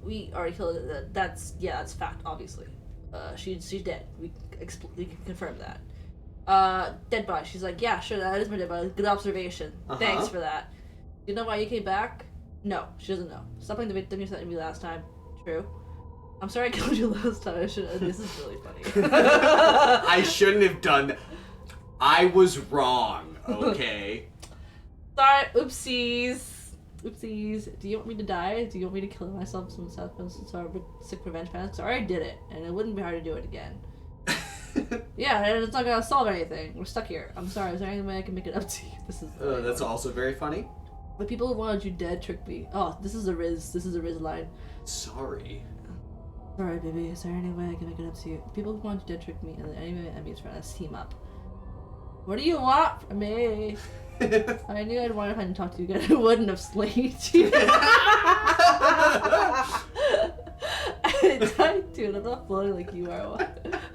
We already killed it. That's fact, obviously. She's dead. We can confirm that. Dead body. She's like, yeah, sure, that is my dead body. Good observation. Uh-huh. Thanks for that. You know why you came back? No, she doesn't know. Stop playing the victim you sent to me last time. True. I'm sorry I killed you last time. I should. This is really funny. I shouldn't have done that. I was wrong, okay? Sorry. Oopsies. Do you want me to die? Do you want me to kill myself some sick revenge fans? Sorry, I did it, and it wouldn't be hard to do it again. Yeah, and it's not gonna solve anything. We're stuck here. I'm sorry. Is there any way I can make it up to you? This is. That's also very funny. The people who wanted you dead tricked me. Oh, this is a Riz. This is a Riz line. Sorry. Sorry, baby. Is there any way I can make it up to you? People who wanted you dead tricked me, and then any enemies trying to team up. What do you want from me? I knew I'd want if I didn't talk to you again. I wouldn't have slayed you. Dude, I'm not floating like you are.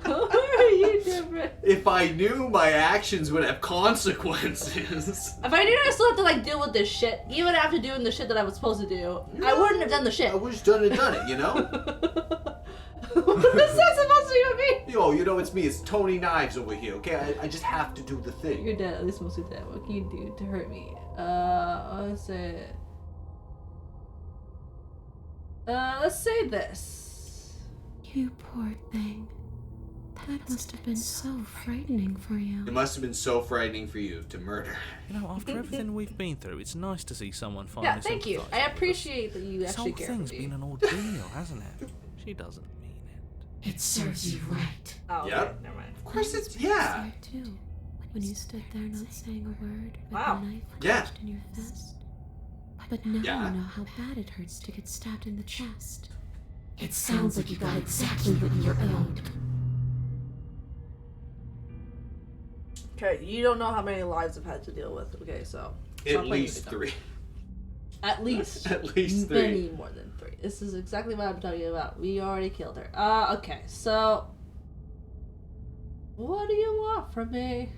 How are you different? If I knew my actions would have consequences. If I knew I still have to deal with this shit, even after doing the shit that I was supposed to do, I wouldn't have done the shit. I would have done it, you know? What is that supposed to mean? Yo, you know it's me, it's Tony Knives over here, okay? I just have to do the thing. You're dead, at least mostly dead. What can you do to hurt me? Let's say this. You poor thing. That must have been so frightening for you. It must have been so frightening for you to murder. You know, after everything we've been through, it's nice to see someone finally Yeah, thank you. sympathise I with us. appreciate that you This actually whole care thing's for me. been an ordeal, hasn't it? She doesn't mean it. It serves you right. Oh, okay, Yep. never mind. Of course it's, I yeah. was there too, when you stood there not saying a word with Wow. the knife Yeah. clenched in your fist. But now Yeah. you know how bad it hurts to get stabbed in the chest. It sounds like you got exactly what you're owed. Okay, you don't know how many lives I've had to deal with. Okay, so. At stop playing least the victim. 3. At least. At least Many 3. more than 3. This is exactly what I'm talking about. We already killed her. Okay, so... What do you want from me?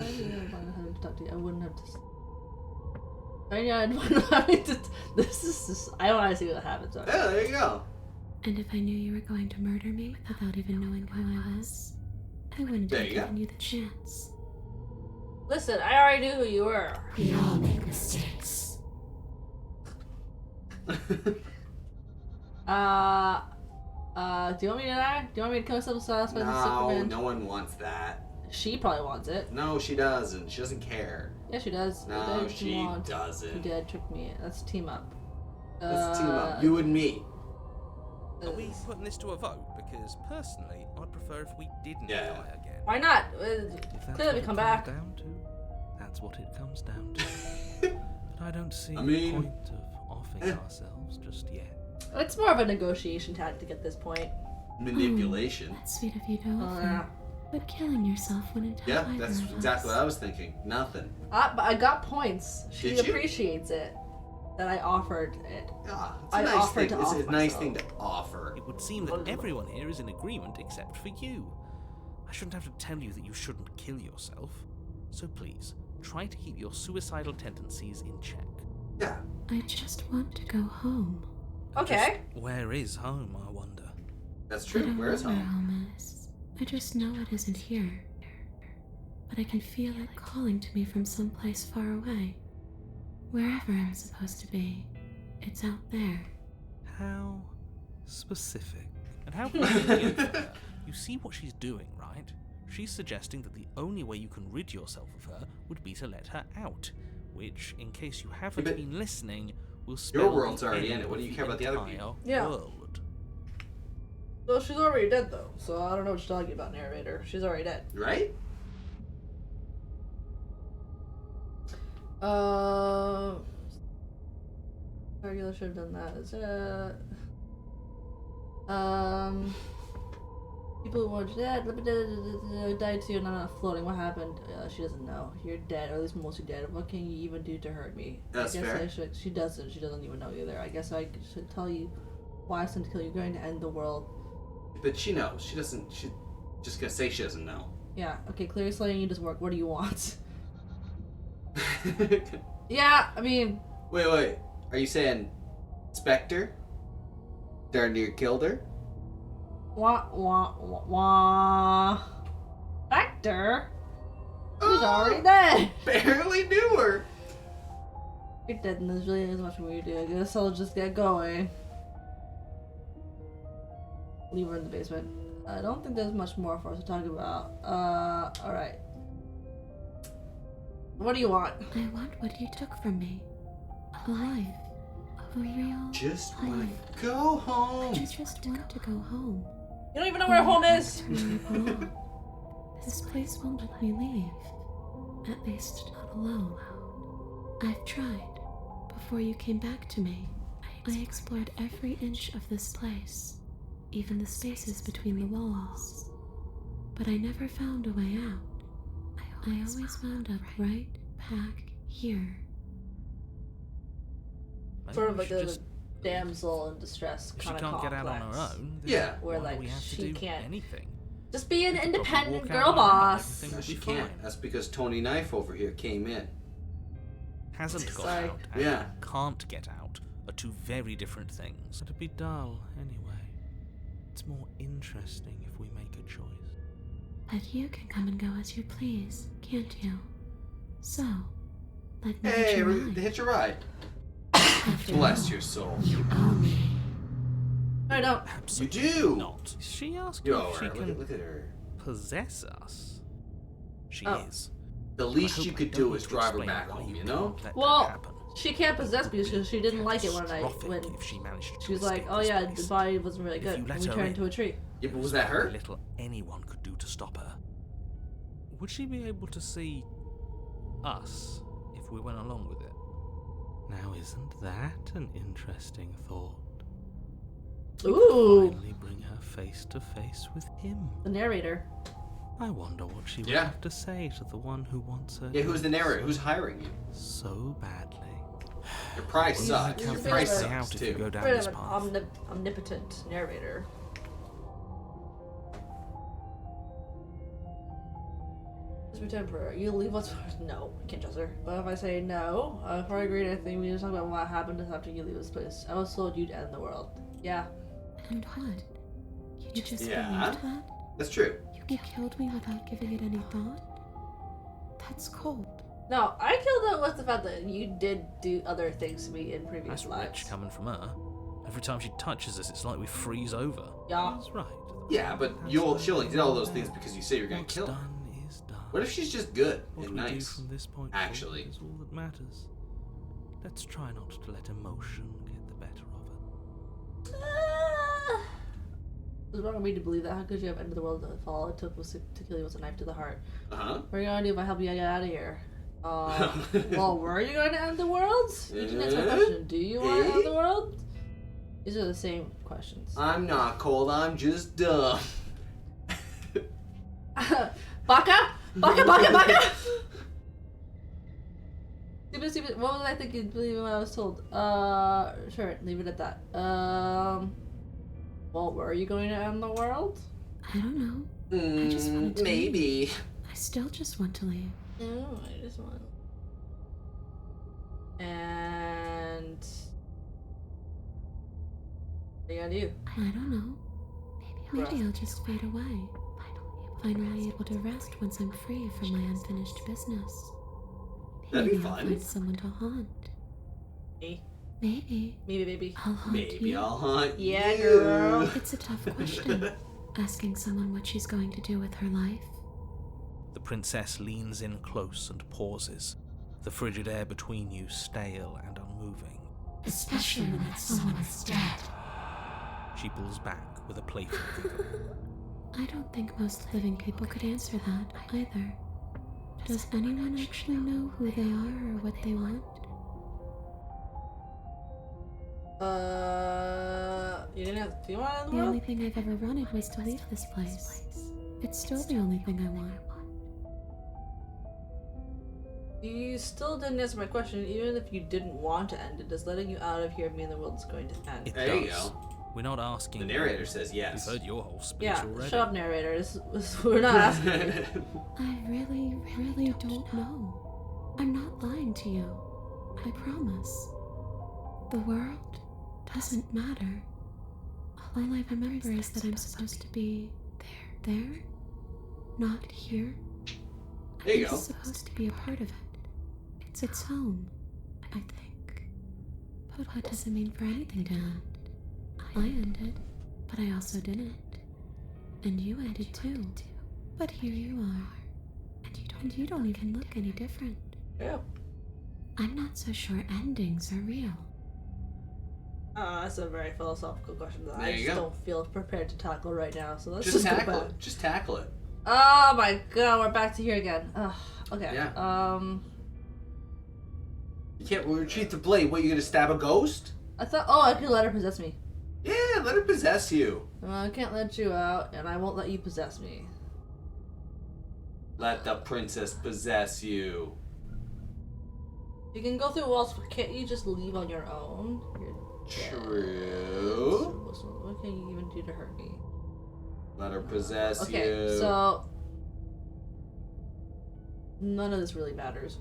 I didn't want to have to talk to you. I wouldn't have to... I didn't want to... This is just... I don't want to see what happens. Yeah, there you go. And if I knew you were going to murder me without even knowing who I was, I wouldn't There have you go. given you the chance. Listen, I already knew who you were. We all make mistakes. Do you want me to die? Do you want me to kill myself by the No, Superman? no one wants that. She probably wants it. No, she doesn't. She doesn't care. Yeah, she does. No, Did she want. She doesn't. did trick me. Let's team up. Let's team up. You and me. Are we putting this to a vote? Because personally, I'd prefer if we didn't Yeah. die again. Why not? If that's Clearly what we come it back. comes down to, that's what it comes down to. But I don't see I mean- the point of offing ourselves just yet. It's more of a negotiation tactic at this point. Manipulation. That's sweet of you to Oh, offer. yeah. But killing yourself wouldn't help Yeah, either that's of exactly us. what I was thinking. Nothing. But I got points. She Did you? appreciates it that I offered it. Ah, it's I a nice offered thing. to It's offer a nice myself. thing to offer. It would seem that everyone here is in agreement except for you. I shouldn't have to tell you that you shouldn't kill yourself. So please, try to keep your suicidal tendencies in check. Yeah. I just want to go home. Okay. Just where is home, I wonder? That's I true. don't Where is know where home? home is. I just know it isn't here. But I can feel it calling to me from someplace far away. Wherever I'm supposed to be, it's out there. How specific. And how convenient for her. You see what she's doing, right? She's suggesting that the only way you can rid yourself of her would be to let her out. Which, in case you haven't but been listening, will spell world's the already end in it. What do you of care about the other entire people? Yeah. World. Well, she's already dead though, so I don't know what you're talking about, narrator. She's already dead. Right? Regular should have done that. Is people who were dead died too, and I'm not floating. What happened? She doesn't know. You're dead, or at least mostly dead. What can you even do to hurt me? That's I guess fair. I should. She doesn't. She doesn't even know either. I guess I should tell you why I sent to kill you. You're going to end the world. But she knows. She doesn't. She's just gonna say she doesn't know. Yeah. Okay. Clearly, slaying you doesn't work. What do you want? Yeah. I mean. Wait. Are you saying Spectre? Darn near killed her? Wah wah wah wah. Factor. She's already dead. Barely knew her. You're dead, and there's really isn't much more you do. I guess I'll just get going. Leave her in the basement. I don't think there's much more for us to talk about. Alright. What do you want? I want what you took from me. A life. A real Just life. wanna go home. I just want to go home. You don't even know where home is! Where I belong. This place won't let me leave. At least not alone. I've tried. Before you came back to me, I explored every inch of this place, even the spaces between the walls. But I never found a way out. I always wound up right back here. Maybe Sort of we like should a just, damsel in distress if she kind of can't complex. get out on her own, then Yeah. Where, why do like, we have to she do can't- anything? Just be an We could probably independent walk girl out on her and boss. everything No, would she be can't. fine. That's because Tony Knife over here came in. Hasn't got Sorry. out and Yeah. can't get out are two very different things. It'd be dull anyway. It's more interesting if we make a choice. But you can come and go as you please, can't you? So, let me Hey, try. hitch a ride. After Bless all, your soul. you owe me. No, I don't. You Absolutely do. not. She asked Yo, if she can look at her. possess us. She Oh. is. The I least hope you I could don't do need is to drive her explain back why home, you you know? can't let Well, that happen. she can't possess me because she didn't like it when Catastrophic if she managed to she was like, escape oh this yeah, place. the body wasn't really If good. you And let we her turned in, into a tree. Yeah, but was that her? Little anyone could do to stop her. Would she be able to see us if we went along with it? Now, isn't that an interesting thought? Ooh, Finally bring her face to face with him. the narrator. I wonder what she would Yeah. have to say to the one who wants her Yeah, who's the narrator? so- Who's hiring you? so badly. Your price Well, sucks. you Your can price figure it sucks out if you too. go down Bit this of an path. omnipotent narrator. Just be temporary. You leave what's no, I can't trust her. But if I say no, before I agree to anything, we just talk about what happened after you leave this place. I was told you'd end the world. Yeah. And what? You just Yeah. believed that? That's true. You killed me without giving it any thought? That's cold. No, I killed it with the fact that you did do other things to me in previous That's lives. rich coming from her. Every time she touches us, it's like we freeze over. Yeah. That's right. Yeah, but she only did all those things because you say you're gonna What's kill her. done is done. What if she's just good What and we do nice? from this point Actually. forward is all that matters. Let's try not to let emotion get the better of it. It was wrong of me to believe that. How could you have ended the world if all it took was to kill you with a knife to the heart? Uh-huh. What are you gonna do if I help you get out of here? Well, were you going to end the world? You didn't answer my question. Do you want to end the world? These are the same questions. I'm not cold, I'm just dumb. Baka! Baka, baka, baka! Stupid, stupid. What was I thinking? Believe what I was told. Sure, leave it at that. Well, were you going to end the world? I don't know. I just wanted to Maybe. I still just want to leave. No, I just want. And what are you gonna do? I don't know. Maybe I'll just fade away. Finally able to rest once I'm free from my unfinished business. That'd be Maybe I'll fun. find someone to haunt. Me? Maybe Maybe, baby. I'll haunt Maybe you. I'll hunt Yeah, you. girl. It's a tough question. Asking someone what she's going to do with her life. The princess leans in close and pauses, the frigid air between you stale and unmoving. Especially when that someone is dead. She pulls back with a playful giggle. I don't think most living people could answer that either. Does anyone actually know who they are or what they want? You didn't have. Do you want to end the The world? only thing I've ever wanted was to leave this place. It's still the only thing I want. You still didn't answer my question. Even if you didn't want to end it, does letting you out of here mean the world's going to end? It There you does. go. We're not asking. The narrator says yes. We've heard your whole speech Yeah, already. shut up, narrators. We're not asking you. I really don't know. I'm not lying to you. I promise. The world doesn't matter. All I remember is that I'm supposed to be there, not here. There you I'm go. supposed to be a part of it. It's its home, I think. But what does it mean for anything to end? I ended, but I also didn't. And you ended too. But here you are. And you don't even look any different. Yeah. I'm not so sure endings are real. That's a very philosophical question that There I you just go. don't feel prepared to tackle right now. So let's Just just go tackle back. it. Just tackle it. Oh my god, we're back to here again. Ugh, okay. Yeah. You can't retreat the blade. What, you gonna stab a ghost? I thought, I could let her possess me. Yeah, let her possess you. I can't let you out, and I won't let you possess me. Let the princess possess you. You can go through walls, but can't you just leave on your own? You're dead. True. So what can you even do to hurt me? Let her possess Okay, you. so none of this really matters.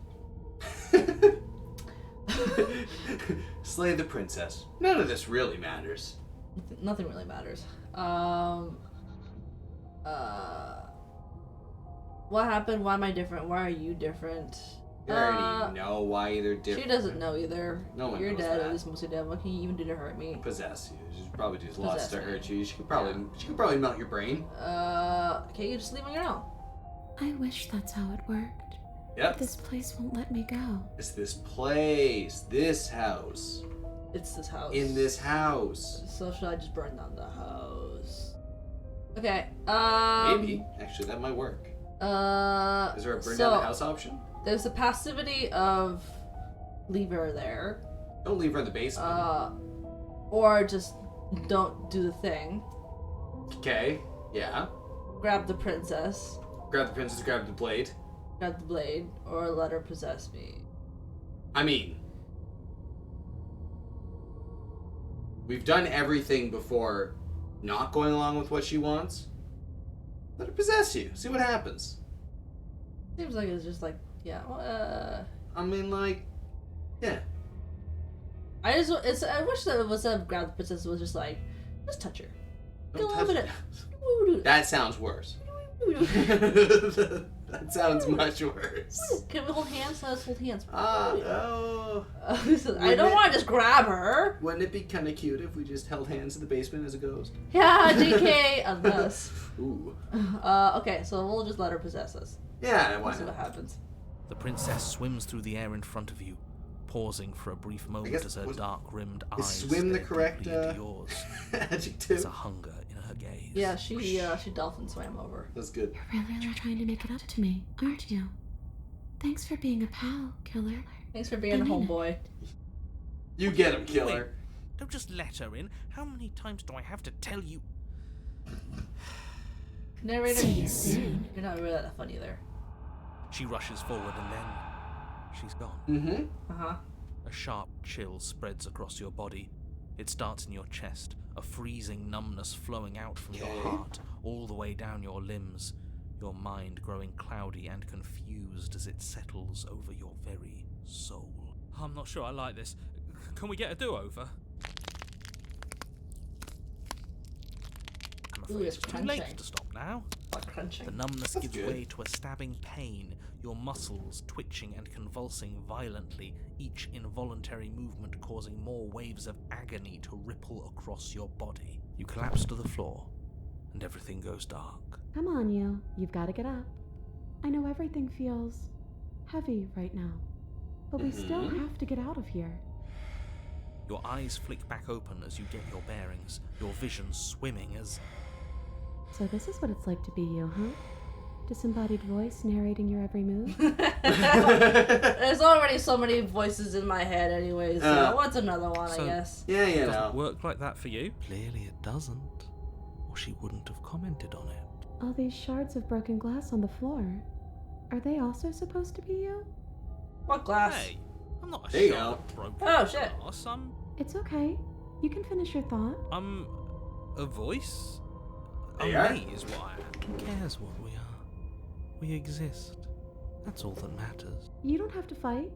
Slay the princess. None of this really matters. Nothing really matters. What happened? Why am I different? Why are you different? You already know why they're different. She doesn't know either. No one You're knows dead, that. at least mostly dead. What can you even do to hurt me? Possess you. She's probably just lots to Possess me. hurt you. She could probably melt your brain. Can't you just leave on your own? I wish that's how it worked. Yep. This place won't let me go. It's this place. This house. It's this house. In this house. So should I just burn down the house? Okay. Maybe. Actually, that might work. Is there a burn so down the house option? There's the passivity of leave her there. Don't leave her in the basement. Or just don't do the thing. Okay. Yeah. Grab the princess. Grab the princess, grab the blade. Grab the blade. Or let her possess me. I mean, We've done everything before not going along with what she wants. Let her possess you. See what happens. Seems like it's just like, yeah. I mean, like, yeah. I wish that it was a grab the princess was just like, just touch her. Don't Get a little touch bit it. That sounds worse. That sounds much worse. Can we hold hands? Let's hold hands. Oh. I don't want to just grab her. Wouldn't it be kind of cute if we just held hands in the basement as a ghost? Yeah, JK, unless. Ooh. Okay, so we'll just let her possess us. Yeah, why We'll see what not? happens. The princess swims through the air in front of you, pausing for a brief moment guess as her dark-rimmed eyes swim the stare correct, deeply into yours. Adjective. There's a hunger in her gaze. Yeah, she dolphin swam over. That's good. You're really trying to make it up to me, aren't you? Thanks for being a pal, killer. Thanks for being a homeboy. You get him, killer. Don't just let her in. How many times do I have to tell you? Narrator, See you soon. you're not really that funny there. She rushes forward and then she's gone. Mm-hmm. Uh-huh. A sharp chill spreads across your body. It starts in your chest, a freezing numbness flowing out from your heart, all the way down your limbs, your mind growing cloudy and confused as it settles over your very soul. I'm not sure I like this. Can we get a do-over? I'm afraid it's it's too late crunching. to stop now. What crunching? The numbness That's gives good. way to a stabbing pain, your muscles twitching and convulsing violently, each involuntary movement causing more waves of agony to ripple across your body. You collapse to the floor, and everything goes dark. Come on, you. You've got to get up. I know everything feels heavy right now, but we still have to get out of here. Your eyes flick back open as you get your bearings, your vision swimming as... So this is what it's like to be you, huh? Disembodied voice narrating your every move? There's already so many voices in my head anyway, so what's another one, I So- guess? Yeah, you It doesn't know. work like that for you? Clearly it doesn't, or she wouldn't have commented on it. All these shards of broken glass on the floor. Are they also supposed to be you? What glass? Hey, I'm not a There you shard go. of broken Oh, shit. glass. It's okay. You can finish your thought. I'm a voice? There you are. Me is what I am. Who cares what we are? We exist. That's all that matters. You don't have to fight.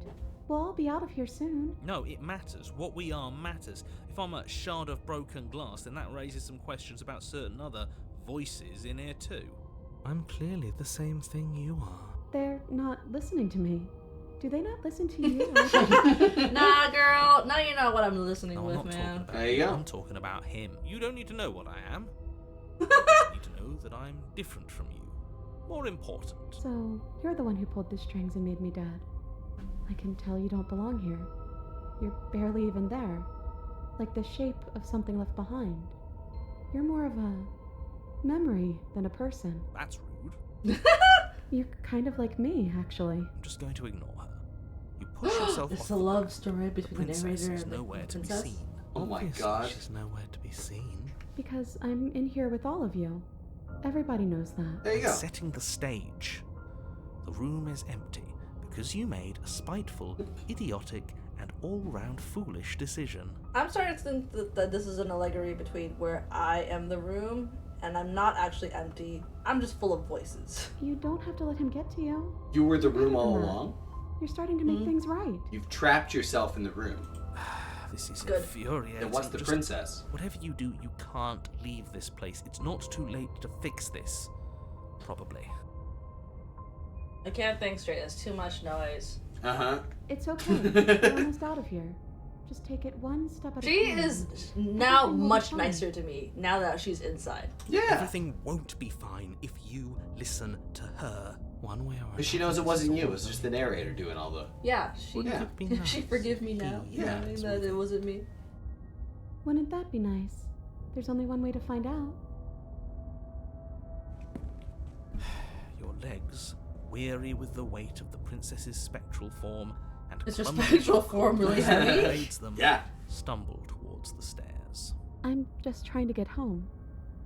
We'll all be out of here soon. No, it matters. What we are matters. If I'm a shard of broken glass, then that raises some questions about certain other voices in here too. I'm clearly the same thing you are. They're not listening to me. Do they not listen to you? Nah, girl. Now you know what I'm listening No, I'm with, not talking man. about There you go. I'm talking about him. You don't need to know what I am. You just need to know that I'm different from you. More important. So, you're the one who pulled the strings and made me dead. I can tell you don't belong here. You're barely even there. Like the shape of something left behind. You're more of a memory than a person. That's rude. You're kind of like me, actually. I'm just going to ignore her. You push yourself It's off a the love boat. story The between the princess narrator is and the nowhere to be princess. seen. Oh my Obviously, God. she's nowhere to be seen. Because I'm in here with all of you. Everybody knows that. There you go. Setting the stage. The room is empty because you made a spiteful, idiotic, and all-round foolish decision. I'm starting to think that this is an allegory between where I am the room and I'm not actually empty. I'm just full of voices. You don't have to let him get to you. You were the room Better all than that. along. You're starting to make things right. You've trapped yourself in the room. This is Good. infuriating. Then what's the Just- princess? Whatever you do, you can't leave this place. It's not too late to fix this. Probably. I can't think straight. There's too much noise. Uh-huh. It's okay. We're almost out of here. Just take it one step at a She time. is now Everything will be much fine. nicer to me now that she's inside. Yeah. Everything won't be fine if you listen to her. One way or another. But she knows it wasn't you. It was just the narrator doing all the... Yeah, she Yeah. It'd be nice she forgive me now. if You know Yeah, what I mean? it's That with it you. wasn't me. Wouldn't that be nice? There's only one way to find out. Your legs, weary with the weight of the princess's spectral form, and Is her clumsy spectral with form really cords that heavy? aids them, Yeah. stumble towards the stairs. I'm just trying to get home.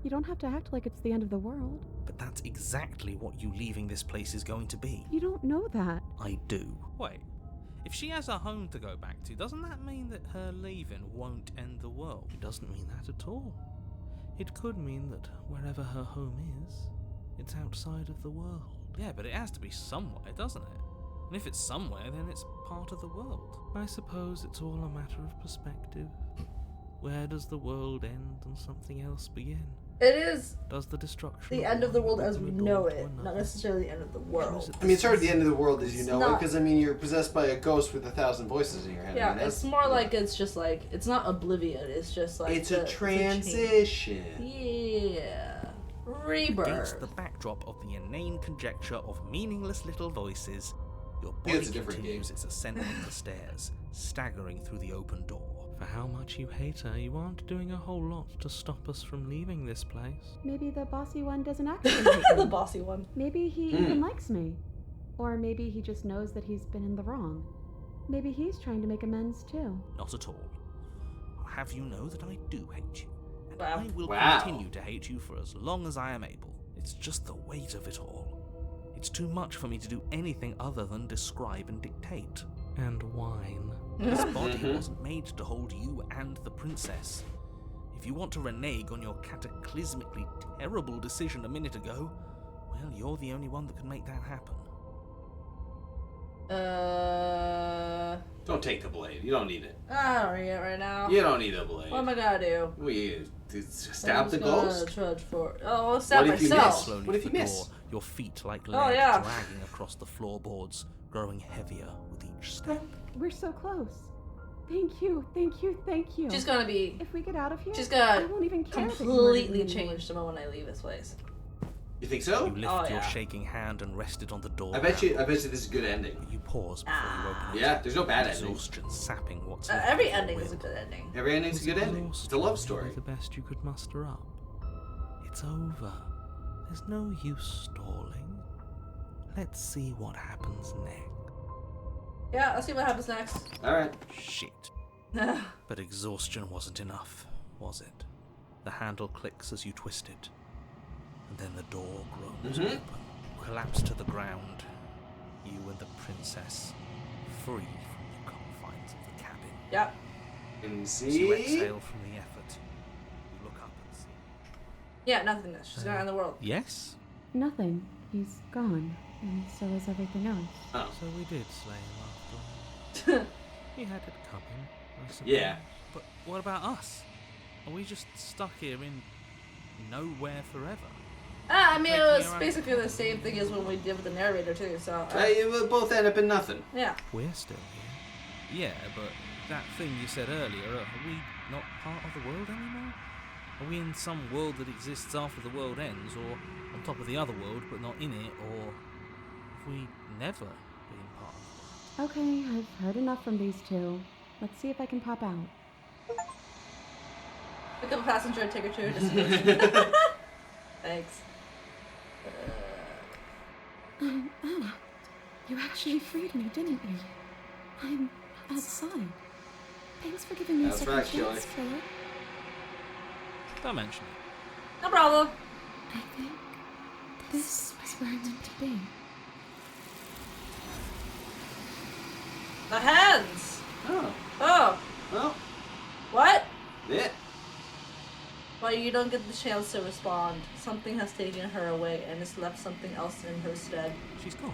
You don't have to act like it's the end of the world. But that's exactly what you leaving this place is going to be. You don't know that. I do. Wait, If she has a home to go back to, doesn't that mean that her leaving won't end the world? It doesn't mean that at all. It could mean that wherever her home is, it's outside of the world. Yeah, but it has to be somewhere, doesn't it? And if it's somewhere, then it's part of the world. I suppose it's all a matter of perspective. Where does the world end and something else begin? It is Does the destruction the end of the world one as we open a know door to it, not another? necessarily the end of the world. I mean, it's already the end of the world as you know it, not- because I mean, you're possessed by a ghost with 1,000 voices in your head. I Yeah, mean, it's that's- more like it's just like it's not oblivion. It's just like it's the- a it's transition. Yeah, rebirth. Against the backdrop of the inane conjecture of meaningless little voices, your think body it's a different continues game. its ascent up the stairs, staggering through the open door. For how much you hate her, you aren't doing a whole lot to stop us from leaving this place. Maybe the bossy one doesn't actually hate The me. bossy one. Maybe he even likes me. Or maybe he just knows that he's been in the wrong. Maybe he's trying to make amends too. Not at all. I'll have you know that I do hate you, and Wow. I will Wow. continue to hate you for as long as I am able. It's just the weight of it all. It's too much for me to do anything other than describe and dictate. And whine. This body wasn't made to hold you and the princess. If you want to renege on your cataclysmically terrible decision a minute ago, well, you're the only one that can make that happen. Don't take the blade. You don't need it. I don't read it right now. You don't need a blade. What am I gonna do? We stab the I'm just gonna ghost. trudge for. Oh, I'll stab What if you myself. miss? Slowly What if to you the miss? door, your feet like Oh, lead yeah. dragging across the floorboards, growing heavier with each step. We're so close. Thank you, thank you, thank you. She's gonna be If we get out of here, She's I gonna won't even care. that you completely murdered me. changed the moment I leave this place. You think so? You lift Oh, your yeah. shaking hand and rest it on the door. I bet you this is a good ending. You pause before you open it. Yeah, there's no bad ending. Exhaustion sapping what's left Every of your ending is a will. good ending. Every ending's a good ending. It's a love story. The best you could muster up. It's over. There's no use stalling. Let's see what happens next. Yeah, I'll see what happens next. All right. Shit. But exhaustion wasn't enough, was it? The handle clicks as you twist it, and then the door groans open. You collapse to the ground. You and the princess, free from the confines of the cabin. Yep. And As you see. exhale from the effort, you look up and see. Yeah, nothingness. She's gonna end the world. Yes? Nothing. He's gone, and so is everything else. Oh. So we did slay him after all. He had it coming, I suppose. Yeah. But what about us? Are we just stuck here in nowhere forever? I mean, it Like, was you're right. basically the same thing as when we did with the narrator too. So It will both end up in nothing. yeah. We're still here. Yeah, but that thing you said earlier, are we not part of the world anymore? Are we in some world that exists after the world ends, or on top of the other world but not in it, or have we never been part of it? Okay, I've heard enough from these two. Let's see if I can pop out. Pick up a passenger and take her to her destination. Thanks. Anna, you actually freed me, didn't you? I'm outside. Thanks for giving me a That's second right, chance, Joy. Philip. Don't mention it. No problem. I think this is where I'm meant to be. The hands. Oh. Oh, Well. what? Yeah. Well, you don't get the chance to respond. Something has taken her away and has left something else in her stead. She's gone.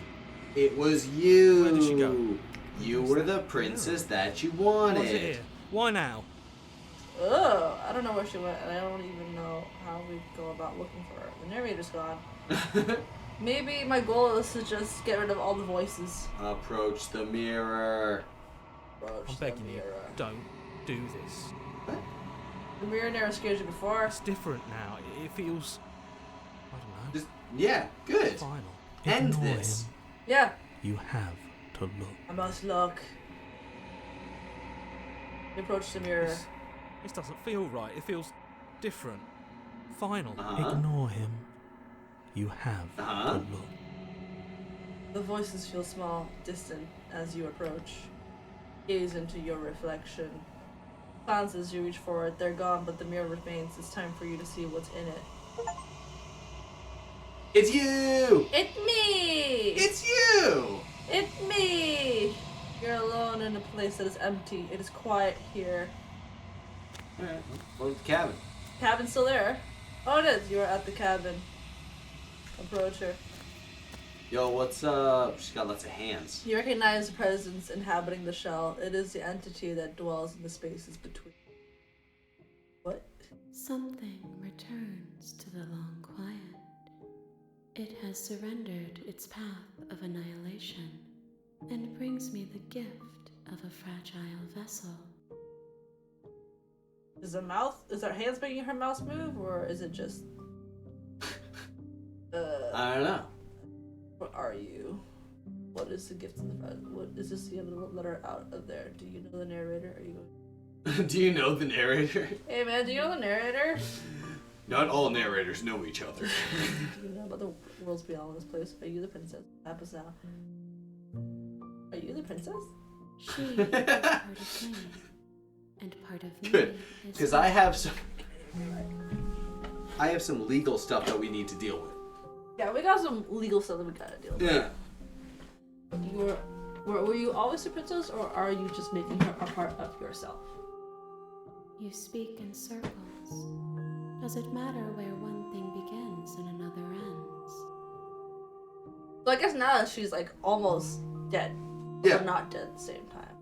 It was you. Where did she go? You were the princess that you What's it wanted. here? Why now? Ugh, I don't know where she went, and I don't even know how we go about looking for her. The narrator's gone. Maybe my goal is to just get rid of all the voices. Approach the mirror. Approach I'm the begging you, mirror. don't do this. The mirror never scared you before. It's different now. It feels, I don't know, Just yeah, good. final. End Ignore this. him. Yeah, You have to look. I must look. We approach the mirror. This doesn't feel right. It feels different. Final. Uh-huh. Ignore him. You have Uh-huh. to look. The voices feel small, distant as you approach. Gaze into your reflection. Glance as you reach forward. They're gone, but the mirror remains. It's time for you to see what's in it. It's you. It's me! It's you. It's me! You're alone place that is empty. It is quiet here. Alright, well, the cabin. Cabin's still there. Oh, it is. You are at the cabin. Approach her. Yo, what's up? She's got lots of hands. You recognize the presence inhabiting the shell. It is the entity that dwells in the spaces between. What? Something returns to the long quiet. It has surrendered its path of annihilation and brings me the gift of a fragile vessel. Is her hands making her mouth move, or is it just? I don't know. What are you? What is the gift of the fragile? What is this? The other letter out of there. Do you know the narrator? Are you going? Do you know the narrator? Hey man, do you know the narrator? Not all narrators know each other. Do you know about the worlds beyond this place? Are you the princess? What happens now? Are you the princess? She is part of me, and part of me Good, is because I have some legal stuff that we need to deal with. Yeah, we got some legal stuff that we gotta deal with. Yeah. Were you always the princess, or are you just making her a part of yourself? You speak in circles. Does it matter where one thing begins and another ends? So I guess now that she's like almost dead, Yeah. but not dead at the same time.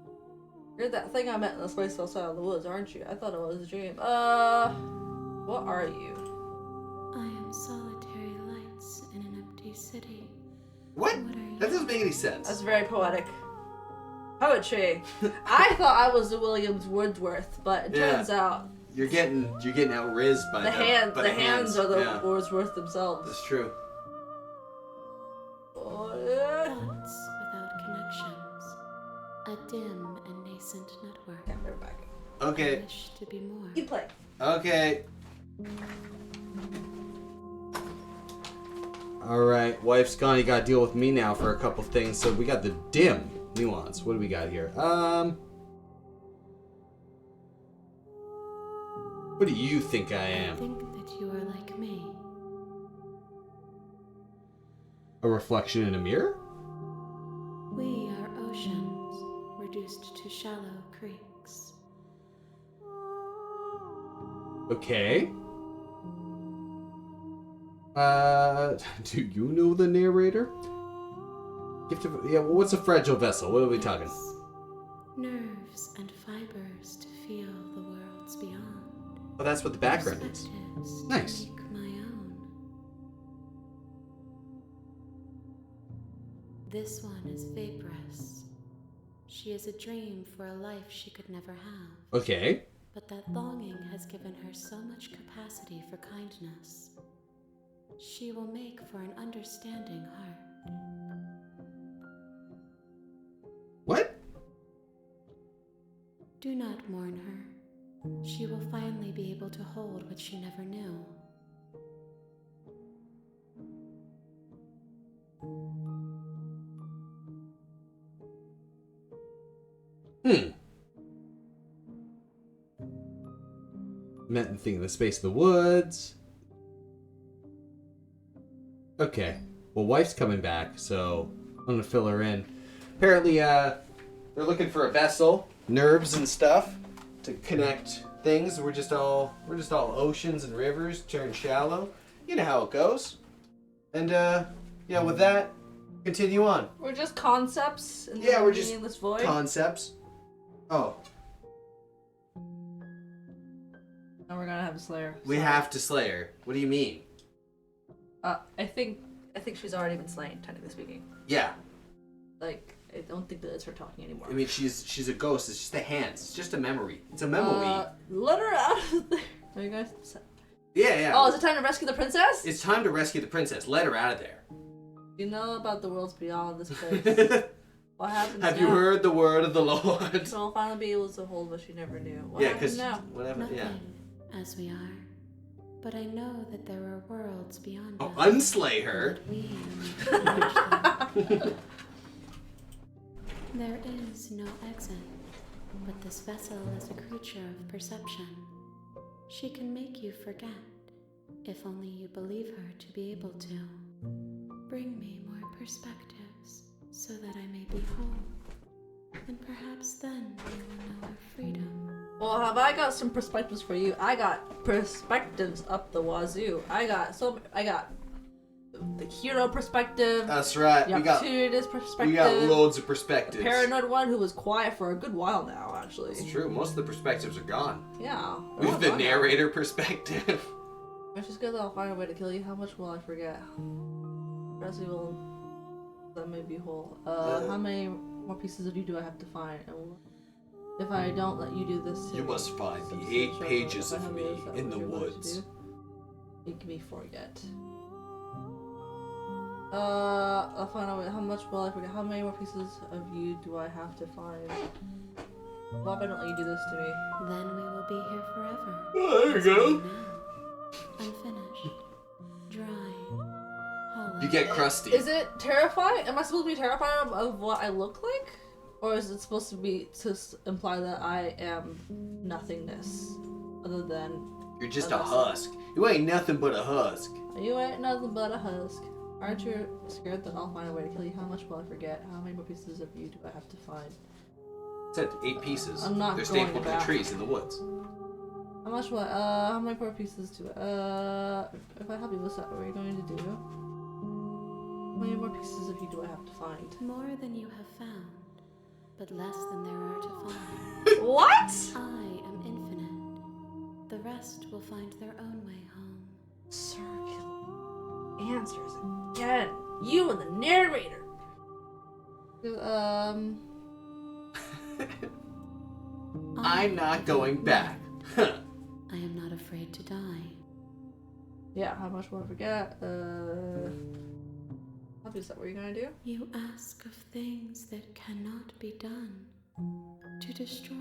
You're that thing I met in this place outside of the woods, aren't you? I thought it was a dream. What are you? I am solitary lights in an empty city. What? What are you? That doesn't make any sense. That's very poetic. Poetry. I thought I was the Williams Wordsworth, but it Yeah. turns out You're getting out-rizzed by the the hands are the yeah. Wordsworth themselves. That's true. Oh, yeah. Thoughts without connections. A dim and nascent network. Yeah, we're back. I Okay. wish to be more. You play. Okay. Alright, wife's gone. You gotta deal with me now for a couple things. So we got the dim nuance. What do we got here? What do you think I I am? think that you are like me. A reflection in a mirror? We are oceans, reduced to shallow creeks. Okay. Do you know the narrator? What's a fragile vessel? What are we talking? Yes. Nerves and fibers to feel the worlds beyond. Oh, that's what the background is. Perspectives to Nice. make my own. This one is vaporous. She is a dream for a life she could never have. Okay. But that longing has given her so much capacity for kindness. She will make for an understanding heart. What? Do not mourn her. She will finally be able to hold what she never knew. Met and thing in the space of the woods. Okay. Well, wife's coming back, so I'm gonna fill her in. Apparently, they're looking for a vessel, nerves and stuff to connect things. We're just all oceans and rivers turned shallow. You know how it goes. And yeah, with that, continue on. We're just concepts in Yeah, the we're just meaningless void. Concepts. Oh, And we're gonna have a Slayer. we have to slay her. What do you mean? I think she's already been slain, technically speaking. Yeah. Like, I don't think that it's her talking anymore. I mean, she's a ghost. It's just the hands. It's just a memory. It's a memory. Let her out of there. Are you guys? Yeah. Oh, is it time to rescue the princess? It's time to rescue the princess. Let her out of there. You know about the worlds beyond this place. What happens Have now? you heard the word of the Lord? She'll finally be able to hold what she never knew. What Yeah, happens because now? whatever. Nothing Yeah. as we are. But I know that there are worlds beyond Oh, us. unslay her. that we may reach them. There is no exit, but this vessel is a creature of perception. She can make you forget, if only you believe her to be able to. Bring me more perspectives, so that I may be whole. And perhaps then we will know our freedom. Well, have I got some perspectives for you? I got perspectives up the wazoo. I got the hero perspective. That's right. The opportunist perspective. We got loads of perspectives. Paranoid one who was quiet for a good while now, actually. It's true. Most of the perspectives are gone. Yeah. We have the narrator perspective. Which is good. I'll find a way to kill you. How much will I forget? Resi will. That may be whole. How many more pieces of you do I have to find? And if I don't let you do this, You must find the 8 pages of me in the woods. Make me forget. I'll find out how much will I forget. How many more pieces of you do I have to find? Why don't let you do this to me? Then we will be here forever. Oh, there you go. Unfinished, dry, hollow. You get crusty. Is it terrifying? Am I supposed to be terrified of what I look like? Or is it supposed to be to imply that I am nothingness? Other than... You're just a husk. You ain't nothing but a husk. You ain't nothing but a husk. Aren't you scared that I'll find a way to kill you? How much will I forget? How many more pieces of you do I have to find? It said 8 pieces. I'm not They're going stapled to the back. trees in the woods. How much will I, how many more pieces do if I help you, what's that? What are you going to do? How many more pieces of you do I have to find? More than you have found, but less than there are to find. What? I am infinite. The rest will find their own way home. Circular answers again. You and the narrator. I'm not going back. I am not afraid to die. Yeah, how much will I forget? What were you gonna do? You ask of things that cannot be done. To destroy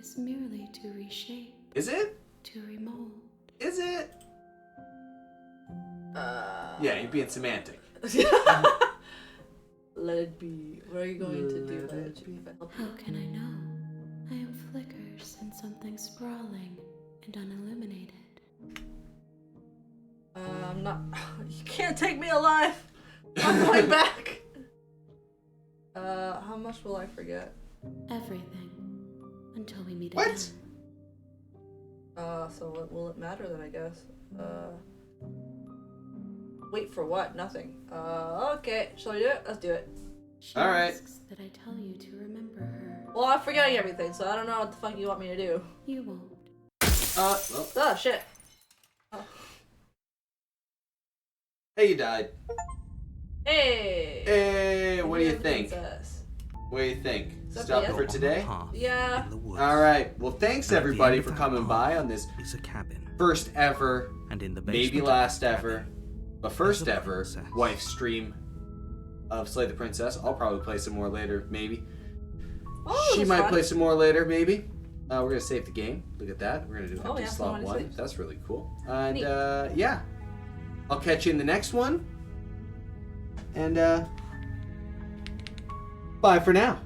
is merely to reshape, Is it? to remold. Is it? Yeah, you're being semantic. Let it be. What are you going to do? Let it be. If I help you? How can I know? I am flickers in something sprawling and unilluminated. I'm not. You can't take me alive. I'm going back. How much will I forget? Everything. Until we meet What? again. So what will it matter then? I guess. Wait for what? Nothing. Okay. Shall we do it? Let's do it. She All right. asks that I tell you to remember her. Well, I'm forgetting everything, so I don't know what the fuck you want me to do. You won't. Well. Oh shit. Hey, you died. Hey. Hey, what do you You're the think? princess. What do you think? Is Stop that it for the today? Path Yeah. in the woods. All right. Well, thanks And at the everybody end for of that coming path by on this is a cabin, first ever, and in the maybe basement of last that ever, cabin, but first there's a ever princess. wife stream of Slay the Princess. I'll probably play some more later, maybe. Oh, She that's might fun. play some more later, maybe. We're gonna save the game. Look at that. We're gonna do Oh, empty yeah, slot somebody 1. saves. That's really cool. And Neat. yeah, I'll catch you in the next one. And bye for now.